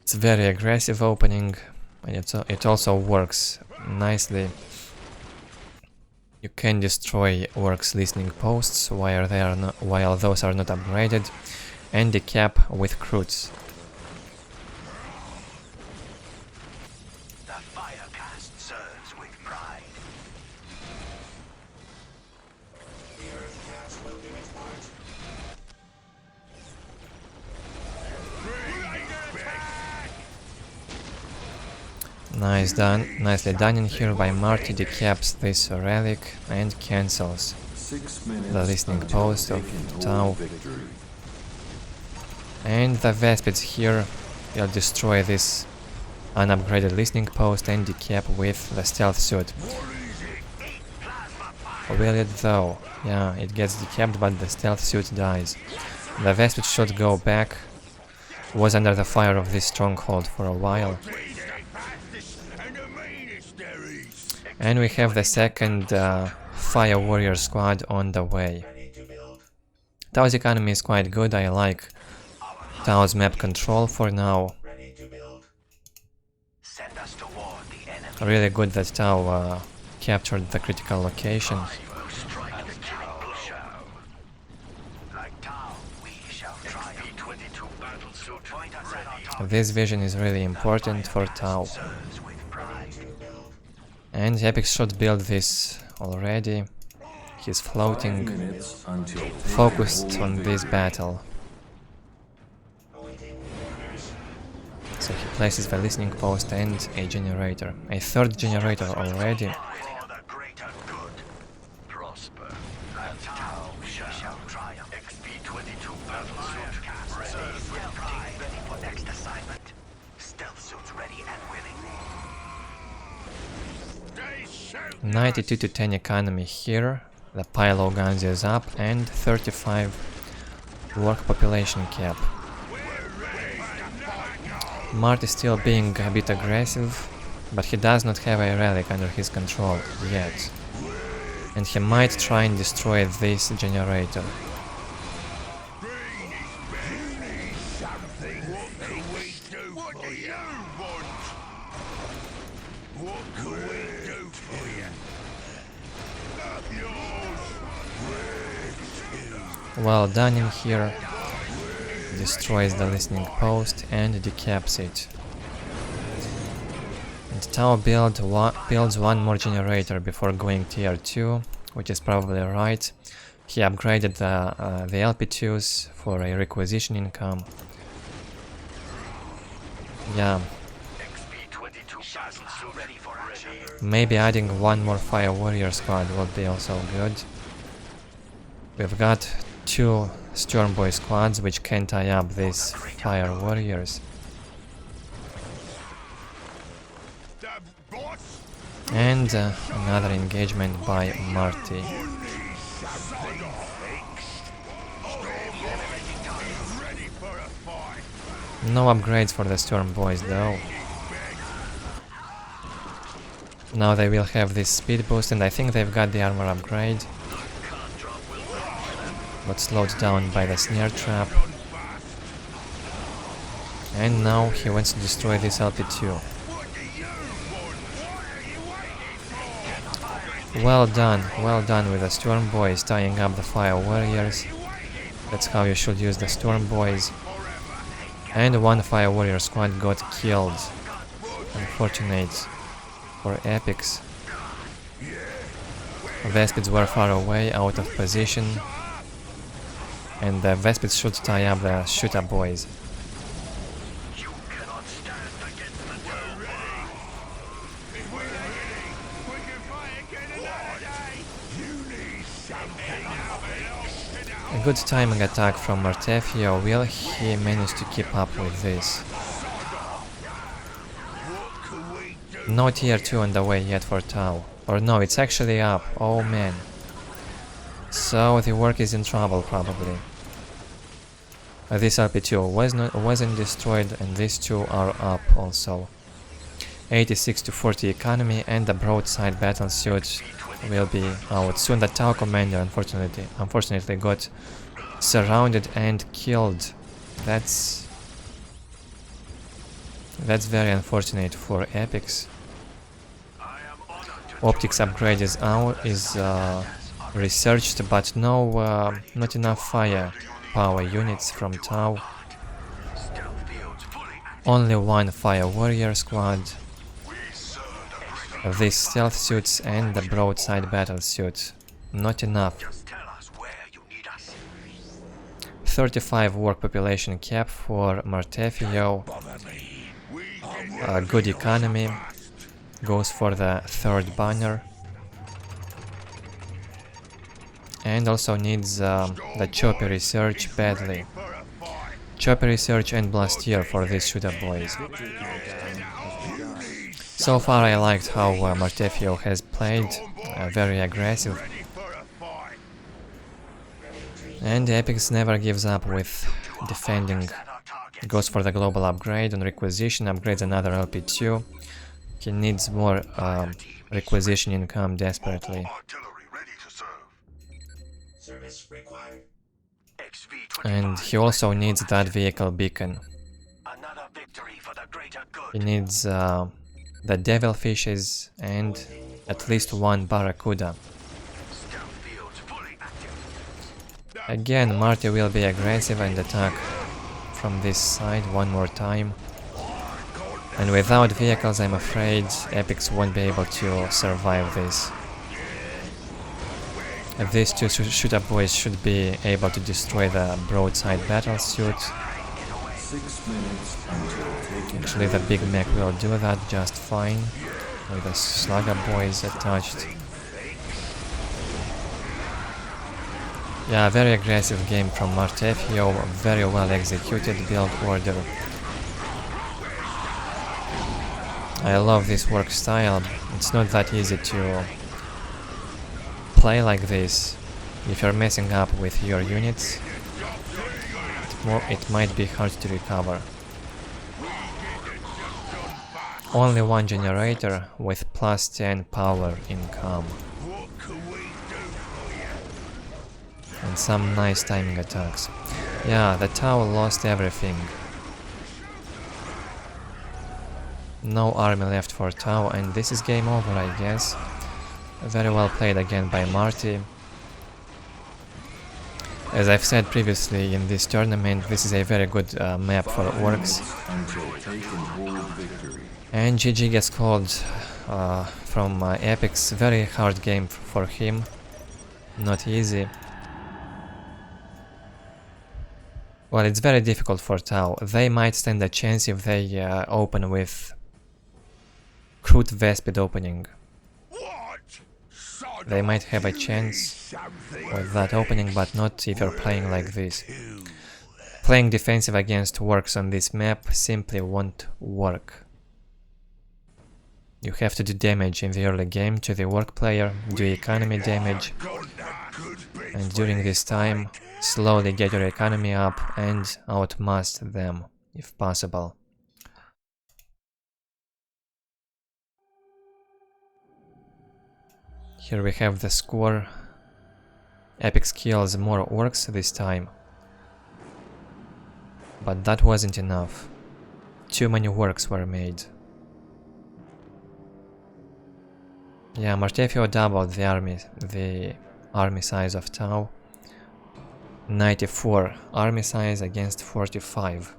It's very aggressive opening, and it also works nicely. You can destroy Orks listening posts while those are not upgraded, and decap with Crutes. Nicely done in here by Marty. Decaps this relic and cancels the listening post of Tau. And the Vespids here will destroy this unupgraded listening post and decap with the stealth suit. Will it though? Yeah, it gets decapped, but the stealth suit dies. The Vespid should go back. Was under the fire of this stronghold for a while. And we have the second Fire Warrior squad on the way. Tau's economy is quite good, I like Tau's map control for now. Really good that Tau captured the critical location. This vision is really important for Tau. And Epics should build this already. He's floating, focused on this battle. So he places the listening post and a generator. A third generator already. 92 to 10 economy here. The Pylo guns is up and 35 work population cap. Mart is still being a bit aggressive, but he does not have a relic under his control yet. And he might try and destroy this generator. Well done in here. Destroys the listening post and decaps it. And Tau builds one more generator before going tier 2, which is probably right. He upgraded the LP2s for a requisition income. Yeah. Maybe adding one more Fire Warrior squad will be also good. We've got 2 Storm Boy squads which can tie up these Fire Warriors. And another engagement by Marty. No upgrades for the Storm Boys though. Now they will have this speed boost, and I think they've got the armor upgrade. But slowed down by the snare trap. And now he wants to destroy this LP2. Well done with the Storm Boys tying up the Fire Warriors. That's how you should use the Storm Boys. And one Fire Warrior squad got killed. Unfortunate for Epics. Vespids were far away, out of position. And the Vespids should tie up the Shooter Boys. A good timing attack from Marteffyo. Will he manage to keep up with this? No tier 2 on the way yet for Tau. Or no, it's actually up. Oh man. So the work is in trouble probably. This LP2 wasn't destroyed, and these two are up also. 86 to 40 economy, and the broadside battlesuit will be out soon. The Tau commander unfortunately got surrounded and killed. That's very unfortunate for Epics. Optics upgrade is researched, but no, not enough firepower units from Tau. Only one Fire Warrior squad. These stealth suits and the broadside battle suit. Not enough. 35 work population cap for Marteffyo. Good economy. Goes for the third banner. And also needs the Choppy research badly. Choppy research and Blastier for these Shooter Boys. So far I liked how Marteffyo has played, very aggressive. And Epics never gives up with defending. Goes for the global upgrade on requisition, upgrades another LP2. He needs more requisition income desperately. And he also needs that vehicle beacon. He needs the Devilfishes and at least one Barracuda. Again, Marty will be aggressive and attack from this side one more time. And without vehicles, I'm afraid Epics won't be able to survive this. These two Shooter Boys should be able to destroy the broadside battlesuit. Actually, the Big Mech will do that just fine, with the Slugger Boys attached. Yeah, very aggressive game from Marteffyo, very well executed build order. I love this work style. It's not that easy to play like this. If you're messing up with your units, it might be hard to recover. Only one generator with plus 10 power in KoMMoRaGH. And some nice timing attacks. Yeah, the Tau lost everything. No army left for Tau, and this is game over, I guess. Very well played again by Marty. As I've said previously in this tournament, this is a very good map for Orks. And GG gets called from Epic's. Very hard game for him. Not easy. Well, it's very difficult for Tau. They might stand a chance if they open with Crude Vespid opening. They might have a chance with that opening, but not if you're playing like this. Playing defensive against Orks on this map simply won't work. You have to do damage in the early game to the Ork player, do economy damage, and during this time slowly get your economy up and outmast them, if possible. Here we have the score. Epic kills more Orks this time. But that wasn't enough. Too many Orks were made. Yeah, Marteffyo doubled the army size of Tau. 94 army size against 45.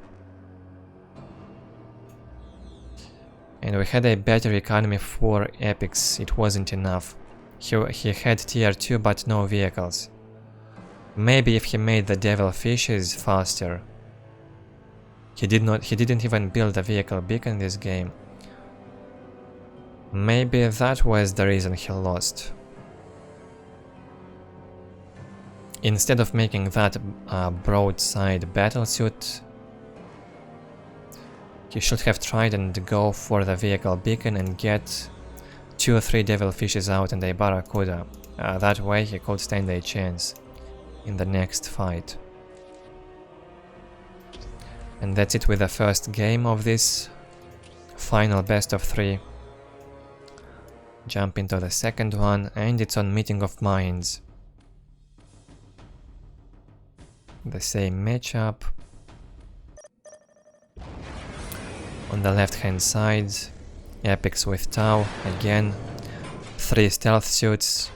And we had a better economy for Epics, it wasn't enough. He had tier 2 but no vehicles. Maybe if he made the devil fishes faster. He didn't even build a vehicle beacon this game. Maybe that was the reason he lost. Instead of making that broadside battlesuit, he should have tried and go for the vehicle beacon and get 2 or 3 devil fishes out and a barracuda. That way he could stand a chance in the next fight. And that's it with the first game of this final best of 3. Jump into the second one, and it's on Meeting of Minds. The same matchup. On the left hand side, Epics with Tau, again 3 stealth suits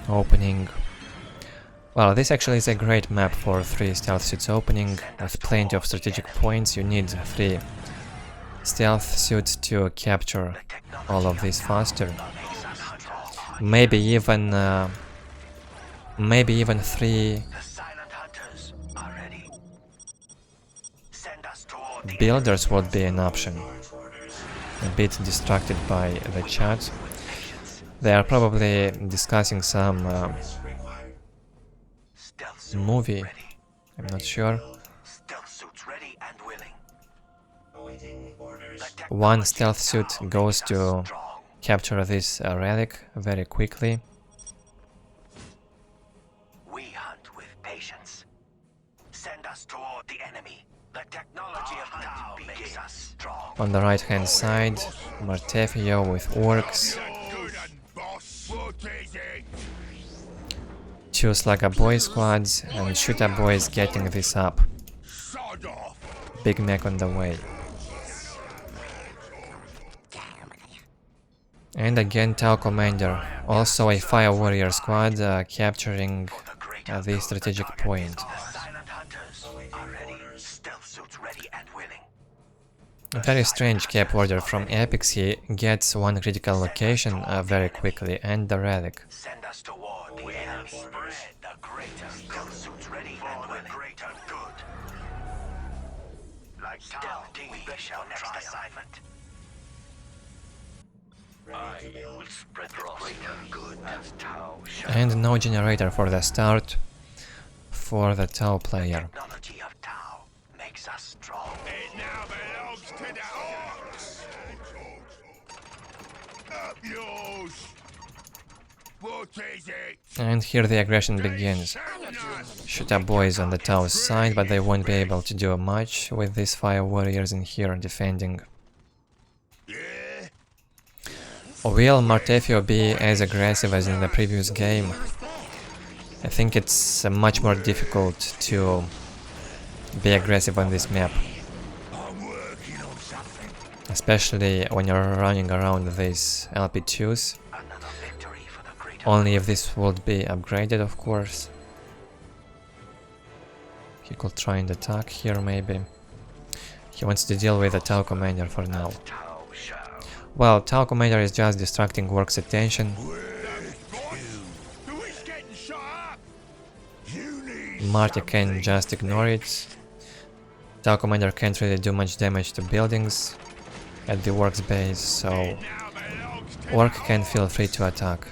opening. Well, this actually is a great map for 3 stealth suits opening. With plenty of strategic points, you need 3 stealth suits to capture all of this faster. Maybe even 3 builders would be an option. A bit distracted by the chat. They are probably discussing some movie. I'm not sure. One stealth suit goes to capture this relic very quickly. We hunt with patience. Send us toward the enemy. The technology of Tau makes us strong. On the right hand side, Marteffyo with Orks. 2 Slugger Boy squads and Shooter Boys getting this up. Big Mac on the way. And again Tau Commander, also a Fire Warrior squad capturing the strategic point. A very strange cap order from Epics. He gets 1 critical location very quickly and the relic. Send us toward the enemy. Spread the greater stealth suits ready and with greater good. Like Tau, we shall next assignment. I will spread the greater good as Tau shall. And no generator for the start for the Tau player. Technology of Tau makes us strong. It now belongs to the Orks. Up yours! What is it? And here the aggression begins. Shoot up boys on the tower side, but they won't be able to do much with these fire warriors in here defending. Yeah? Will Marteffyo be as aggressive as in the previous game? I think it's much more difficult to be aggressive on this map. I'm working on something. Especially when you're running around these LP2s. Only if this would be upgraded, of course. He could try and attack here, maybe. He wants to deal with the Tau Commander for now. Well, Tau Commander is just distracting Orks' attention. Marty can just ignore it. Tau Commander can't really do much damage to buildings at the Orks base, so Ork can feel free to attack.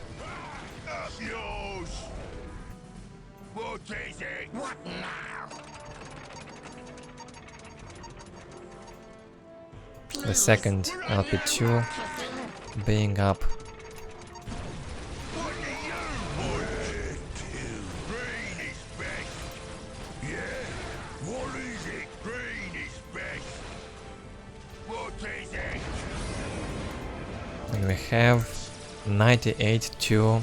The second LP2 being up. And we have 98 to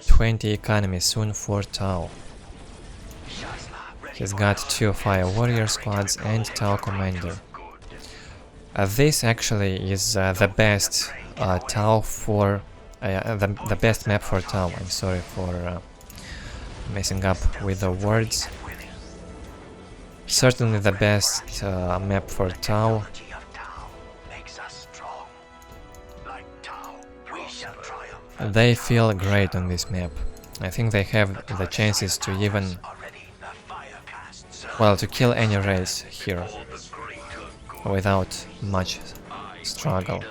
20 economy soon for Tau. He's got 2 fire warrior squads and Tau commander. This actually is the best Tau for the best map for Tau. I'm sorry for messing up with the words. Certainly the best map for Tau. They feel great on this map. I think they have the chances to even, well, to kill any race here without much struggle.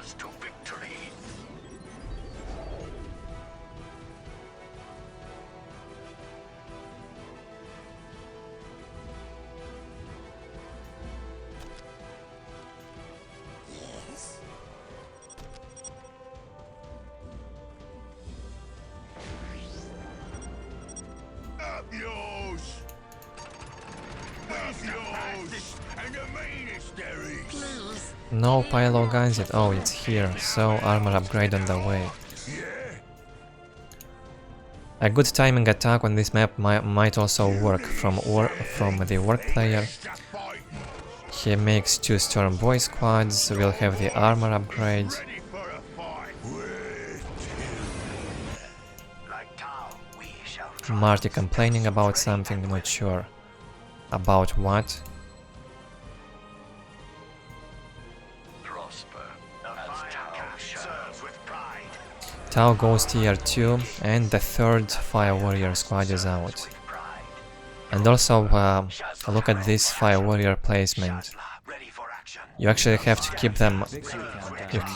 No pilo guns yet. Oh, it's here, so armor upgrade on the way. A good timing attack on this map might also work from the Ork player. He makes 2 Storm Boy squads, we'll have the armor upgrade. Marty complaining about something, not sure. About what? Tau goes tier 2 and the 3rd fire warrior squad is out. And also look at this fire warrior placement. You actually have to keep them,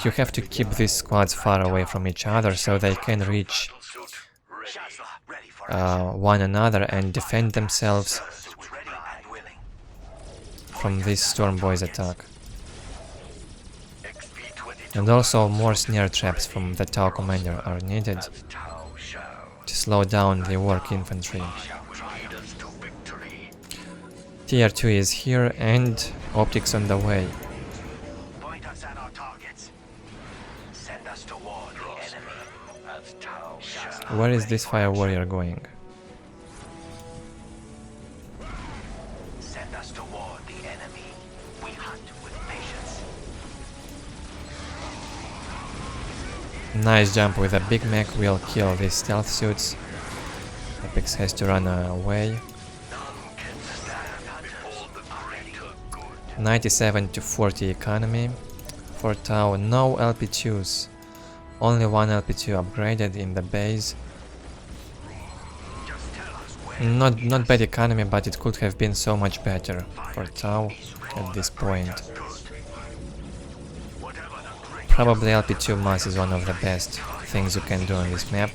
you have to keep these squads far away from each other so they can reach one another and defend themselves from this Storm Boy's attack. And also more snare traps from the Tau commander are needed to slow down the Ork infantry. Tier 2 is here and optics on the way. Where is this fire warrior going? Nice jump with a big mech will kill these stealth suits. Apex has to run away. 97 to 40 economy for Tau. No LP2s. Only 1 LP2 upgraded in the base. Not bad economy, but it could have been so much better for Tau at this point. Probably LP2 mass is one of the best things you can do on this map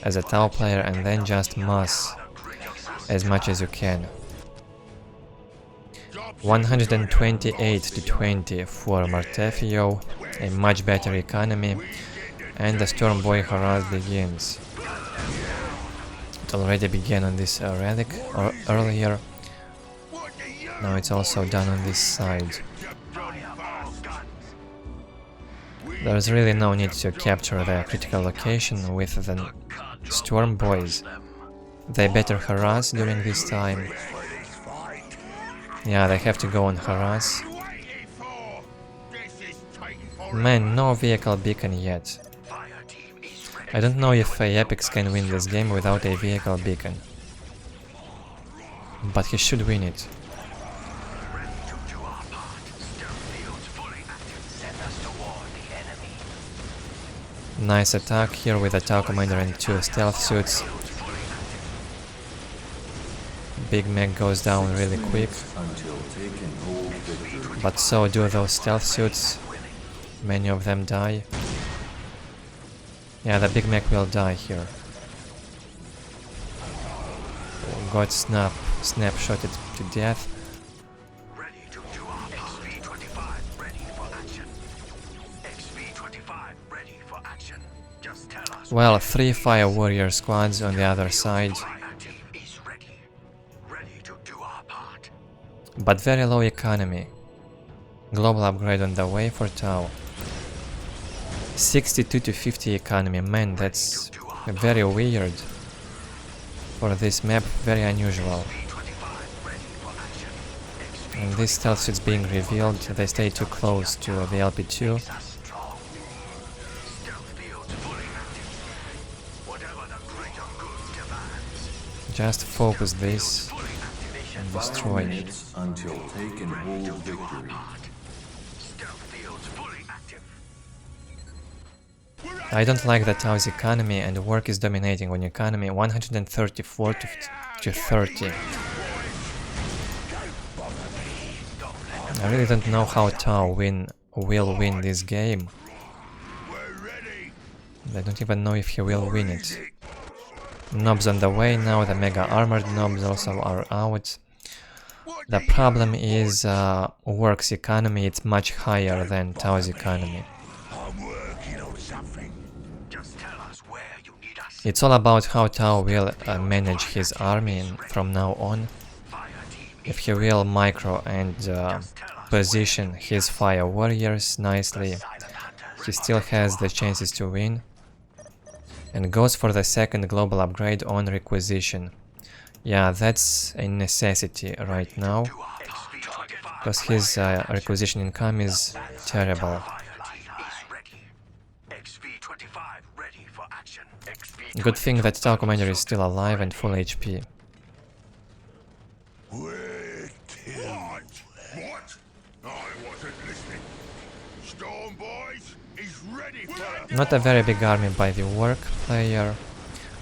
as a Tau player, and then just mass as much as you can. 128 to 20 for Marteffyo, a much better economy, and the Storm Boy harass begins. It already began on this relic or earlier. Now it's also done on this side. There's really no need to capture the critical location with the Storm Boys. They better harass during this time. Yeah, they have to go on harass. Man, no vehicle beacon yet. I don't know if Epics can win this game without a vehicle beacon. But he should win it. Nice attack here with a Tau Commander and 2 stealth suits. Big Mech goes down really quick. But so do those stealth suits. Many of them die. Yeah, the Big Mech will die here. Got snapshotted to death. Well, 3 Fire Warrior squads on the other side. But very low economy. Global upgrade on the way for Tau. 62 to 50 economy, man, that's very weird. For this map, very unusual. And this stealth suits being revealed, they stay too close to the LP2. Just focus this and destroy it. Until take and hold victory. I don't like the Tau's economy, and work is dominating on economy 134 to 30. I really don't know how Tau will win this game. I don't even know if he will win it. Knobs on the way now, the mega armored knobs also are out. The problem is Orks economy, it's much higher than Tau's economy. It's all about how Tau will manage his army from now on. If he will micro and position his fire warriors nicely, he still has the chances to win. And goes for the second global upgrade on requisition. Yeah, that's a necessity right now, because his requisition income is terrible. Good thing that Tau Commander is still alive and full HP. What? I wasn't listening. Storm Boys is ready for... Not a very big army by the Ork player.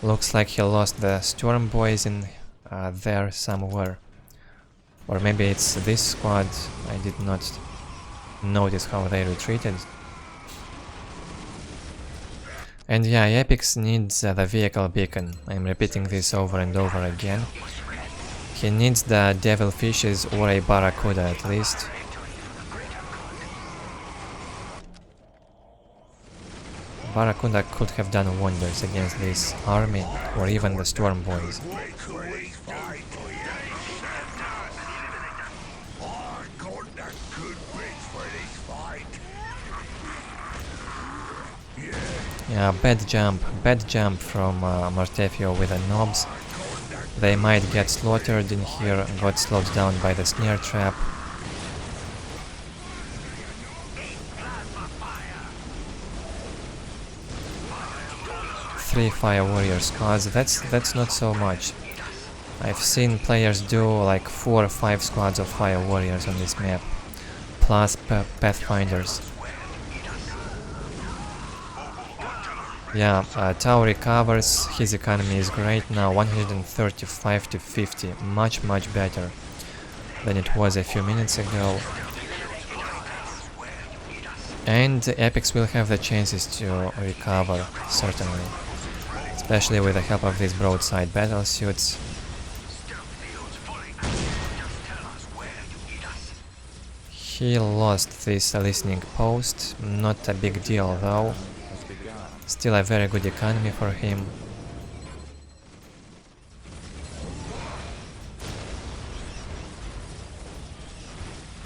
Looks like he lost the Storm Boys in there somewhere. Or maybe it's this squad. I did not notice how they retreated. And yeah, Epics needs the vehicle beacon. I'm repeating this over and over again. He needs the devil fishes or a barracuda at least. Barracuda could have done wonders against this army or even the Storm Boys. Yeah, bad jump from Marteffyo with the knobs. They might get slaughtered in here, got slowed down by the snare trap. Three Fire Warrior squads, that's not so much. I've seen players do like 4 or 5 squads of Fire Warriors on this map, plus Pathfinders. Yeah, Tau recovers, his economy is great now, 135 to 50, much better than it was a few minutes ago. And the Epics will have the chances to recover, certainly, especially with the help of these broadside battle suits. He lost this listening post, not a big deal though. Still a very good economy for him.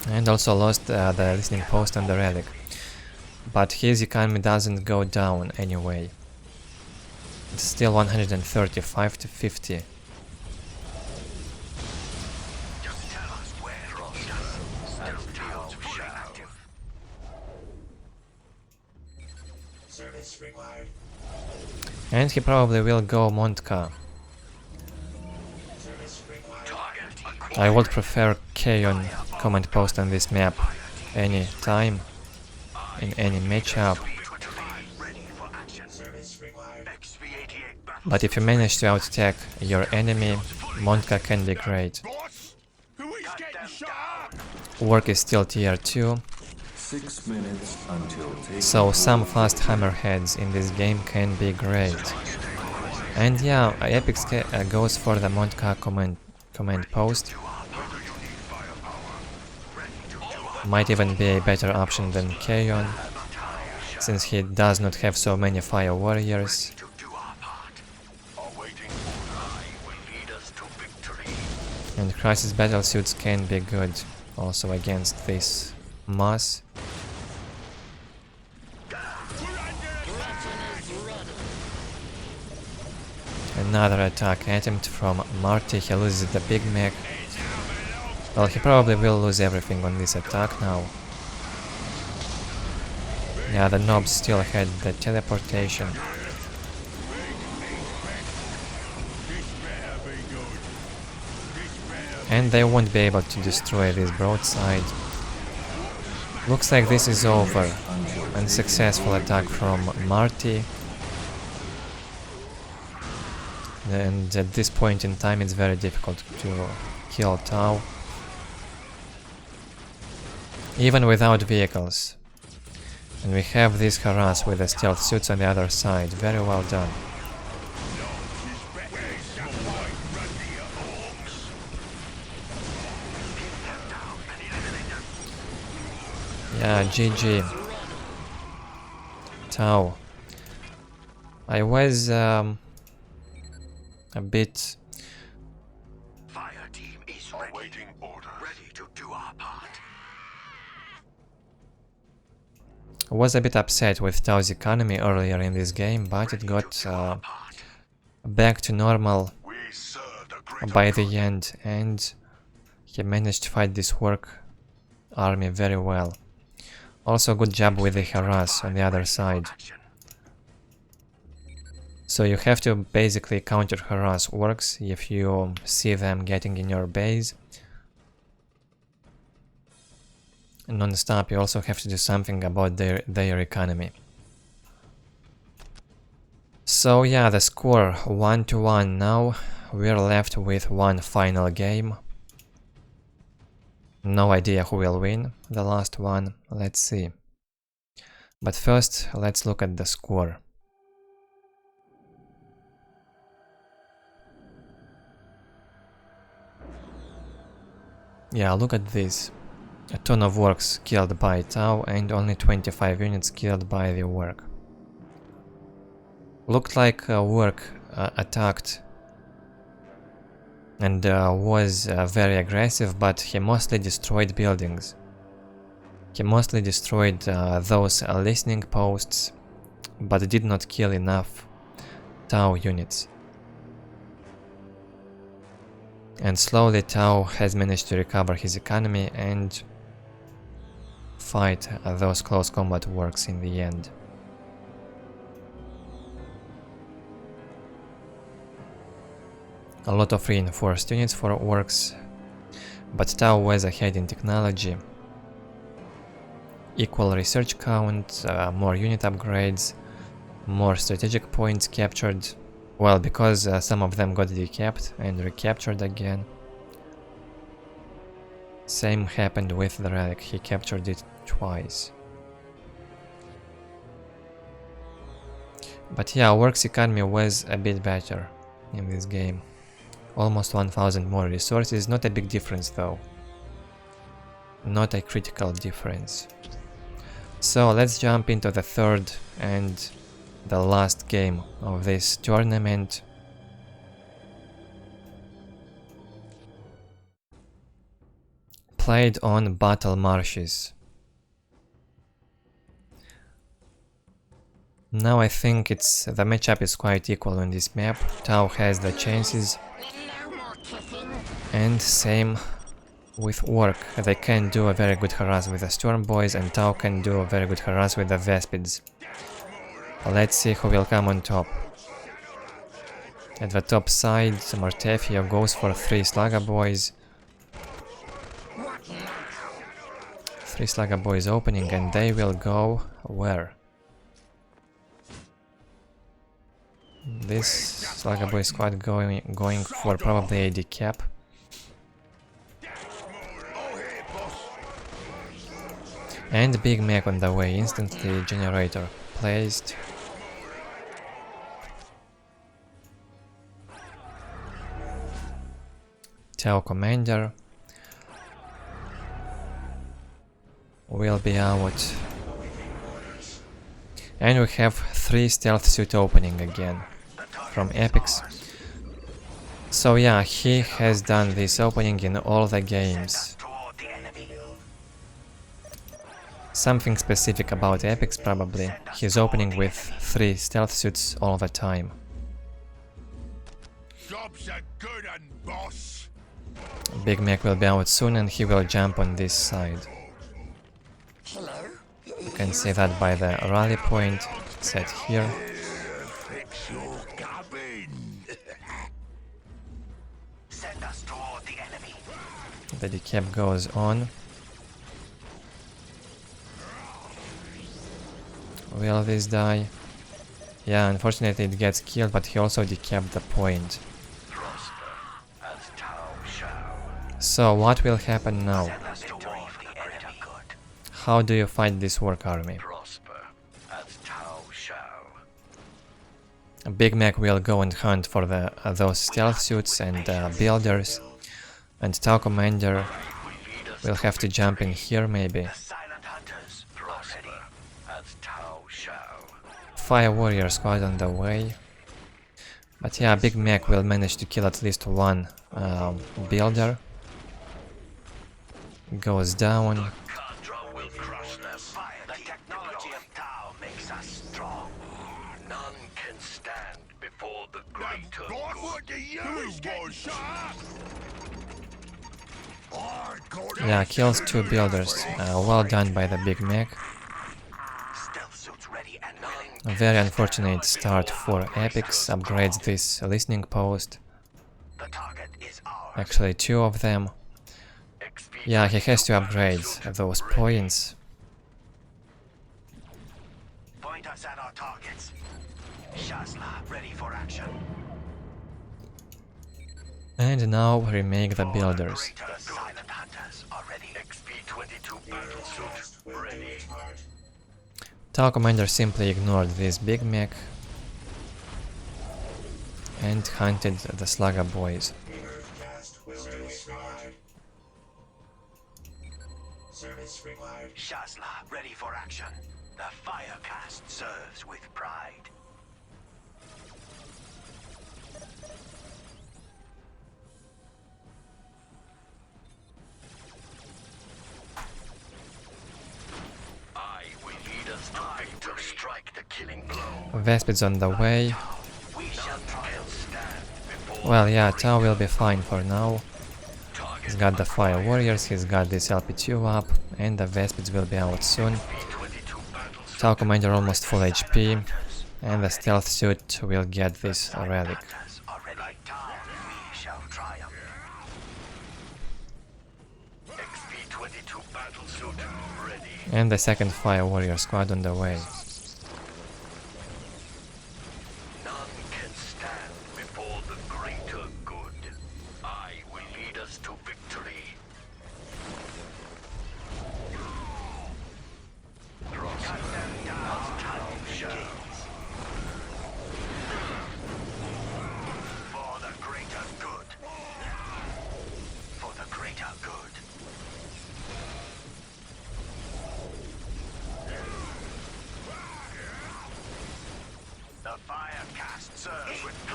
And also lost the listening post on the relic. But his economy doesn't go down anyway. It's still 135 to 50. And he probably will go Montka. I would prefer Kaon command post on this map any time, in any matchup. But if you manage to out-attack your enemy, Montka can be great. Ork is still tier 2. 6 minutes until So some fast hammerheads in this game can be great. And yeah, Epic goes for the Montka command post. Might even be a better option than Kaon, since he does not have so many fire warriors. And crisis battlesuits can be good also against this mass. Another attack attempt from Marty. He loses the big mech. Well, he probably will lose everything on this attack now. Yeah, the knobs still had the teleportation. And they won't be able to destroy this broadside. Looks like this is over. Unsuccessful attack from Marty. And at this point in time it's very difficult to kill Tau. Even without vehicles. And we have this harass with the stealth suits on the other side. Very well done. Yeah, GG. Tau. I was a bit Fire team is awaiting order. Ready to do our part. was a bit upset with Tau's economy earlier in this game, but it got back to normal by the end, and he managed to fight this Ork army very well. Also good job with the harass on the other side. So you have to basically counter harass Orks if you see them getting in your base. Non-stop, you also have to do something about their economy. So yeah, the score 1-1 now. We're left with one final game. No idea who will win the last one, let's see. But first, let's look at the score. Yeah, look at this. A ton of Orks killed by Tau and only 25 units killed by the Ork. Looked like Ork attacked and was very aggressive, but he mostly destroyed buildings. He mostly destroyed those listening posts, but did not kill enough Tau units. And slowly Tau has managed to recover his economy and fight those close combat Orks in the end. A lot of reinforced units for Orks, but Tau was ahead in technology. Equal research count, more unit upgrades, more strategic points captured. Well, because some of them got decapped and recaptured again. Same happened with the relic, he captured it twice. But yeah, Orks' economy was a bit better in this game. Almost 1000 more resources, not a big difference though. not a critical difference. So let's jump into the third and the last game of this tournament. Played on Battle Marshes. Now I think the matchup is quite equal on this map. Tau has the chances, and same with Ork. They can do a very good harass with the Storm Boys, and Tau can do a very good harass with the Vespids. Let's see who will come on top. At the top side, Marteffyo goes for 3 Slugger Boys. 3 Slugger Boys opening, and they will go where? This Slugger Boy squad going for probably a decap. And Big Mac on the way, instantly generator placed. Tau Commander will be out. And we have 3 stealth suit opening again from Epics. So yeah, he has done this opening in all the games. Something specific about Epics probably. He's opening with 3 stealth suits all the time. Job's a good un, boss. Big Mac will be out soon and he will jump on this side. You can see that by the rally point set here. Fix your cabin. Send us toward the enemy. The decap goes on. Will this die? Yeah, unfortunately it gets killed, but he also decapped the point. So what will happen now? How do you fight this Ork army? Big Mac will go and hunt for those stealth suits and builders, and Tau Commander will have to jump in here maybe. Fire Warrior squad on the way. But yeah, Big Mac will manage to kill at least 1 builder. Goes down. Yeah, kills 2 builders. Well done by the Big Mac. A very unfortunate start for Epics. Upgrades this listening post. Actually 2 of them. Yeah, he has to upgrade those points. Point us at our targets. Shazla ready for action. And now remake the builders. The silent hunters are ready. XP-22 battlesuit ready. Tau Commander simply ignored this Big Mac and hunted the Slugger Boys. Shazla ready for action. The Firecast serves with pride. Vespids on the way. Well, yeah, Tau will be fine for now. He's got the Fire Warriors, he's got this LP2 up, and the Vespids will be out soon. Tau Commander almost full HP, and the stealth suit will get this relic. And the second Fire Warrior squad on the way.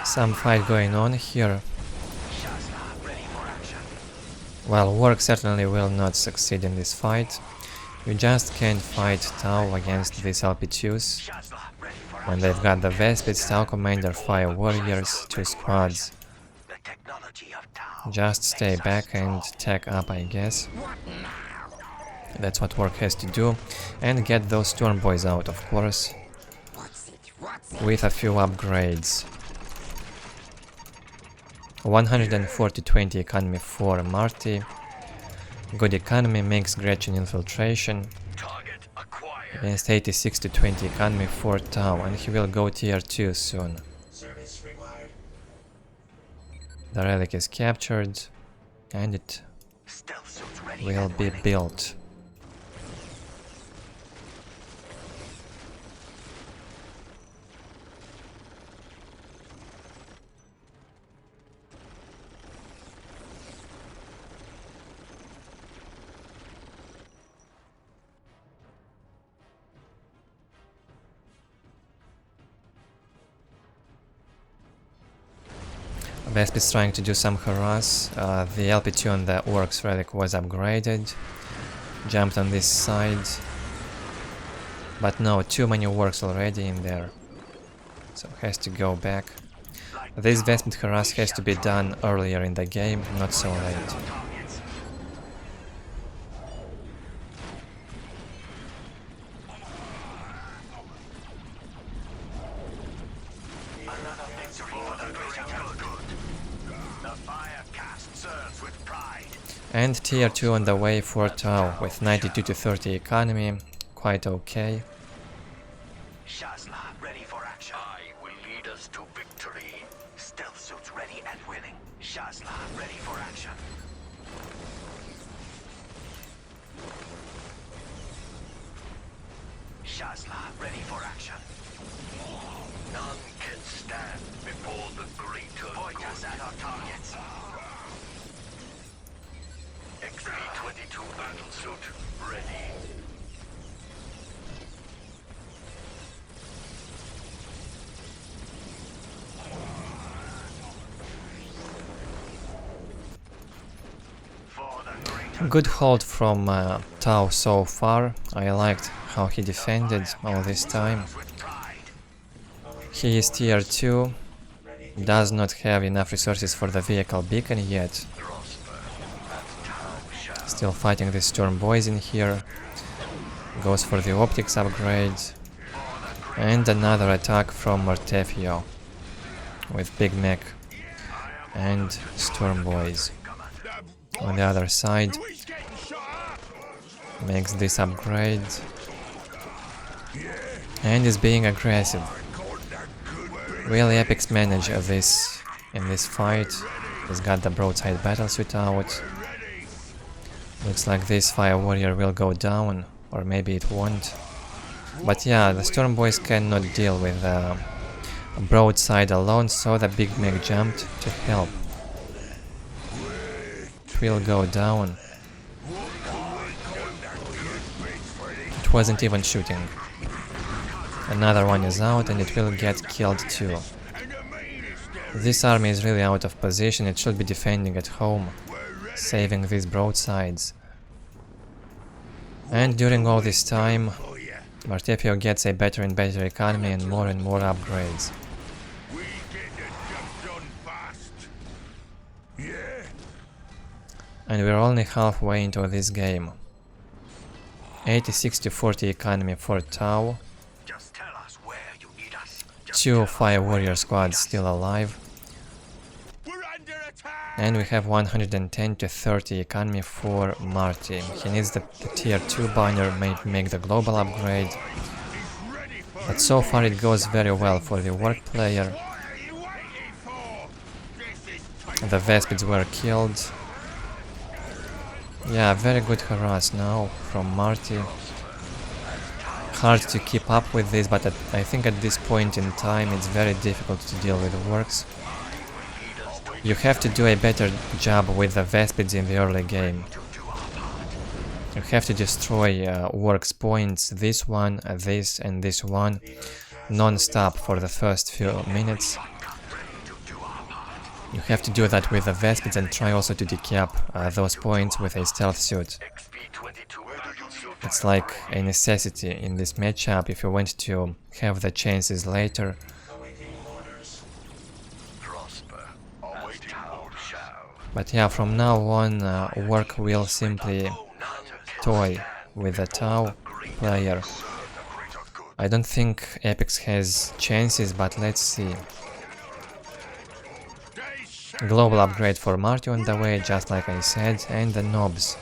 Some fight going on here. Well, Orks certainly will not succeed in this fight. You just can't fight Tau against these LP2s. When they've got the Vespids, Tau Commander, Fire Warriors, 2 squads. Just stay back and tech up, I guess. That's what Ork has to do. And get those Storm Boys out, of course. With a few upgrades. 140-20 economy for Marty. Good economy makes Gretchen infiltration. Against 86-20 economy for Tau, and he will go tier 2 soon. The relic is captured, and it will be built. Vesp is trying to do some harass. The LP2 on the Orks relic was upgraded. Jumped on this side. But no, too many Orks already in there. So has to go back. This Vespid harass has to be done earlier in the game, not so late. And tier 2 on the way for Tau with 92-30 economy, quite okay. Shazla, ready for action. I will lead us to victory. Stealth suits ready and willing. Shazla, ready for action. Shazla, ready for action. None can stand before the greater good. At our targets. XP-22 battlesuit ready. Good hold from Tau so far. I liked how he defended all this time. He is tier 2, does not have enough resources for the vehicle beacon yet. Still fighting the Storm Boys in here. Goes for the optics upgrade. And another attack from Marteffyo with Big Mech and Storm Boys. On the other side, makes this upgrade and is being aggressive. Really epics manage this in this fight. He's got the broadside battlesuit out. Looks like this Fire Warrior will go down, or maybe it won't. But yeah, the Storm Boys cannot deal with the broadside alone, so the Big Mech jumped to help. It will go down. It wasn't even shooting. Another one is out and it will get killed too. This army is really out of position, it should be defending at home, saving these broadsides. And during all this time, Marteffyo gets a better and better economy and more upgrades. And we're only halfway into this game. 86-40 economy for Tau. Just tell us where you need us. 2 Fire Warrior squads still alive. We're under attack. And we have 110-30 economy for Marty. He needs the tier 2 banner, make the global upgrade. But so far it goes very well for the Ork player. The Vespids were killed. Yeah, very good harass now from Marty. Hard to keep up with this, but I think at this point in time it's very difficult to deal with Orks. You have to do a better job with the Vespids in the early game. You have to destroy Orks points, this one, this and this one, non-stop for the first few minutes. You have to do that with the Vespids and try also to decap those points with a stealth suit. It's like a necessity in this matchup if you want to have the chances later. But yeah, from now on, Ork will simply toy with the Tau player. I don't think Epix has chances, but let's see. Global upgrade for Marty on the way, just like I said, and the knobs.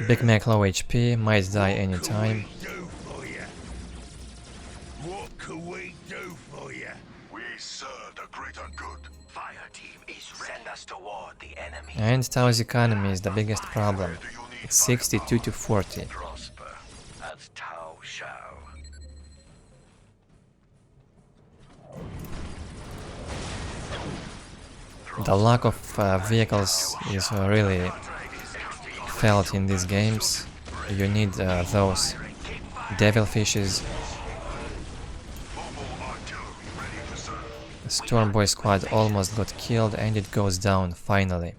Big Mac low HP, might die anytime. What can we do for you? We serve the greater good. Fire team is send us toward the enemy. And Tau's economy is the biggest problem. It's 62 to 40. Prosper as Tau shall. The lack of vehicles is really felt in these games. You need those devilfishes. The Stormboy squad almost got killed and it goes down finally.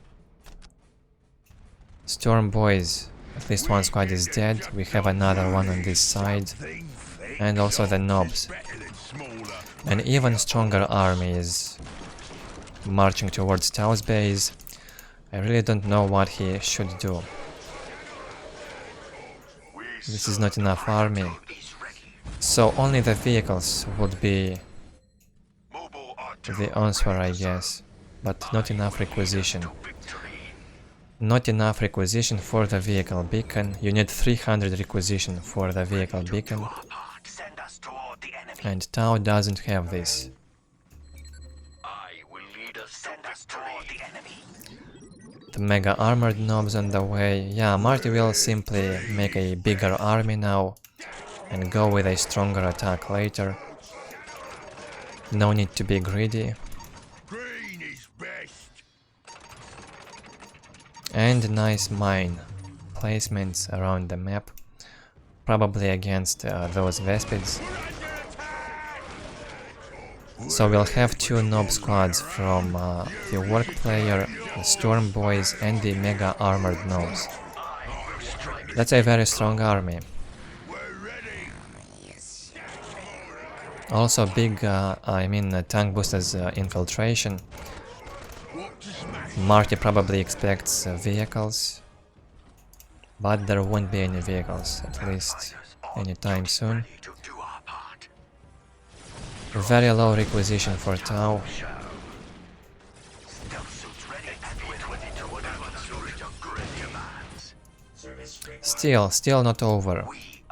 Stormboys, at least one squad is dead. We have another one on this side. And also the knobs. An even stronger army is marching towards Tau's base. I really don't know what he should do. This is not enough army. So only the vehicles would be the answer, I guess. But not enough requisition. Not enough requisition for the vehicle beacon. You need 300 requisition for the vehicle beacon. And Tau doesn't have this. The mega armored knobs on the way. Yeah, Marty will simply make a bigger army now and go with a stronger attack later. No need to be greedy. Green is best. And nice mine placements around the map. Probably against those Vespids. So we'll have two Nob squads from the Ork player, the Storm Boys and the Mega Armored Nobs. That's a very strong army. Also big, tank boosters infiltration. Marty probably expects vehicles, but there won't be any vehicles, at least anytime soon. Very low requisition for Tau. Still not over,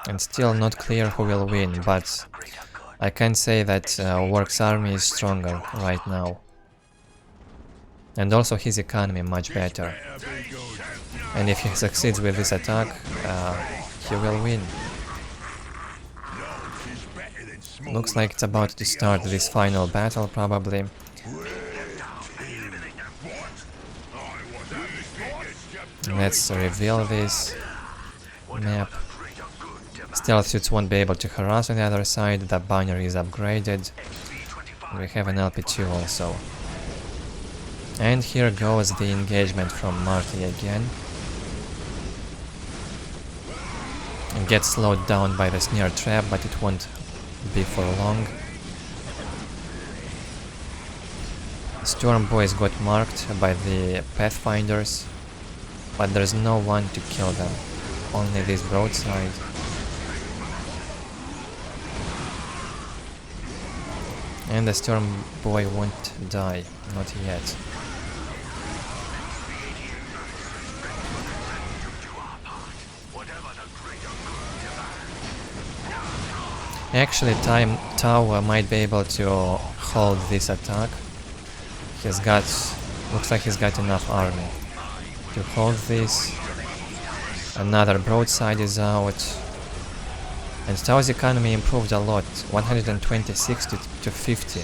and still not clear who will win, but I can say that Ork's army is stronger right now. And also his economy much better. And if he succeeds with this attack, he will win. Looks like it's about to start this final battle, probably. Let's reveal this map. Stealth suits won't be able to harass on the other side, the banner is upgraded. We have an LP2 also. And here goes the engagement from Marty again. And gets slowed down by the snare trap, but it won't be for long. Storm Boys got marked by the Pathfinders, but there's no one to kill them, only this broadside. And the Storm Boy won't die, not yet. Actually, Tau might be able to hold this attack. Looks like he's got enough army to hold this. Another broadside is out. And Tau's economy improved a lot, 126 to 50.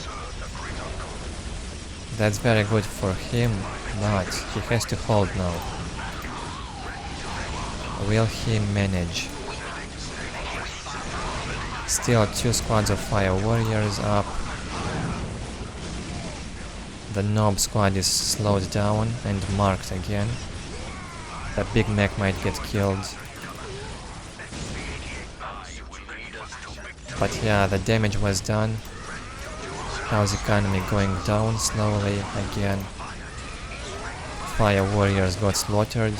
That's very good for him, but he has to hold now. Will he manage? Still two squads of fire warriors up, The Nob squad is slowed down and marked again. The Big Mac might get killed. But yeah, the damage was done. House economy going down slowly again. Fire warriors got slaughtered.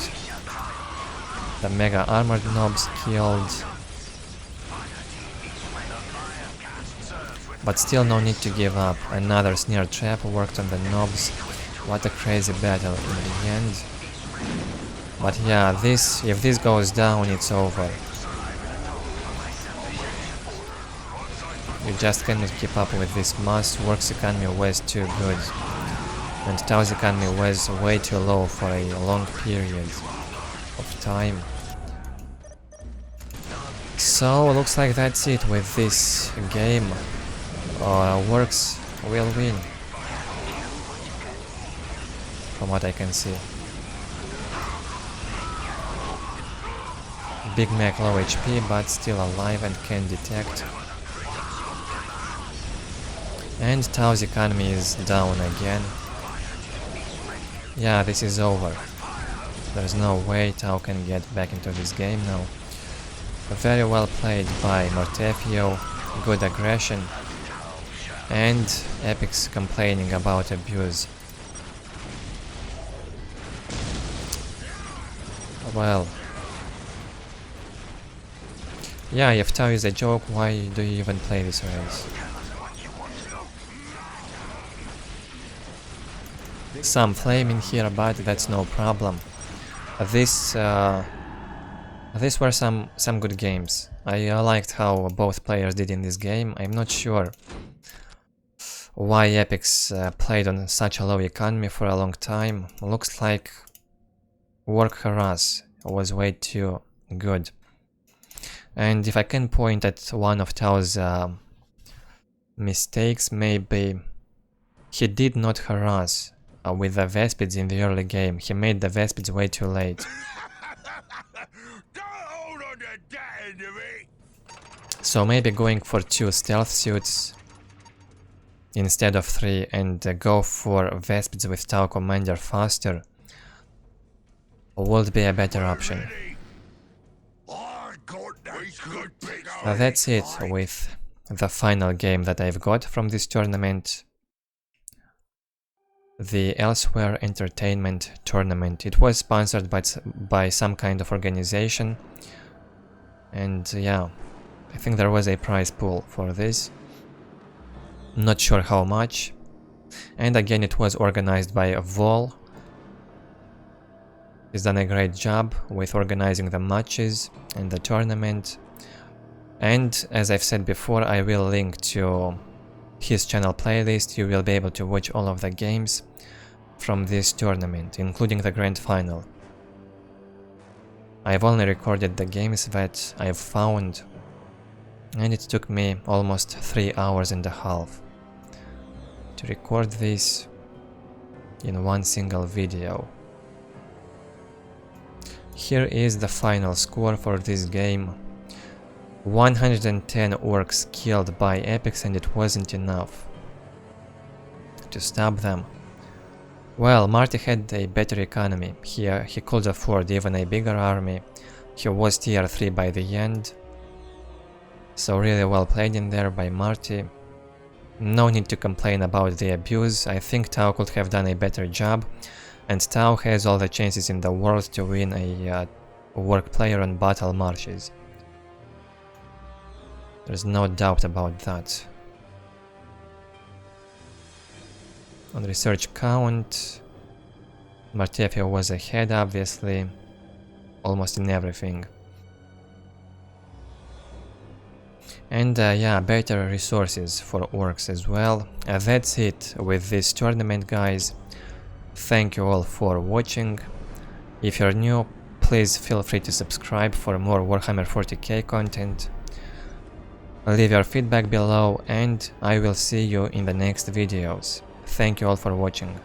The mega armored nobs killed. But still no need to give up. Another snare trap worked on the nobs. What a crazy battle in the end. But yeah, if this goes down, it's over. You just cannot keep up with this mass. Orks economy was too good. And Tau's economy was way too low for a long period of time. So looks like that's it with this game. Orks will win, from what I can see. Big Mac low HP, but still alive and can detect. And Tau's economy is down again. Yeah, this is over. There's no way Tau can get back into this game now. Very well played by Marteffyo, good aggression. And Epics complaining about abuse. Well. Yeah, if Tau is a joke, why do you even play this race? Some flaming here, but that's no problem. These were some good games. I liked how both players did in this game. I'm not sure why Epics played on such a low economy for a long time. Looks like Ork harass was way too good. And if I can point at one of Tau's mistakes, maybe he did not harass with the Vespids in the early game. He made the Vespids way too late. So maybe going for 2 stealth suits instead of 3 and go for Vespids with Tau Commander faster would be a better option. That's it with the final game that I've got from this tournament. The Elseware Entertainment Tournament. It was sponsored by some kind of organization. And yeah, I think there was a prize pool for this. Not sure how much. And again, it was organized by Vol. He's done a great job with organizing the matches and the tournament. And as I've said before, I will link to his channel playlist. You will be able to watch all of the games from this tournament, including the grand final. I've only recorded the games that I've found, and it took me almost 3 hours and a half to record this in one single video. Here is the final score for this game. 110 orcs killed by Epics, and it wasn't enough to stop them. Well, Marty had a better economy. He could afford even a bigger army. He was tier 3 by the end. So really well played in there by Marty. No need to complain about the abuse. I think Tau could have done a better job. And Tau has all the chances in the world to win a Ork player on battle marches. There's no doubt about that. On research count, Marteffyo was ahead, obviously, almost in everything. And yeah, better resources for Orks as well. That's it with this tournament, guys. Thank you all for watching. If you're new, please feel free to subscribe for more Warhammer 40k content. Leave your feedback below, and I will see you in the next videos. Thank you all for watching.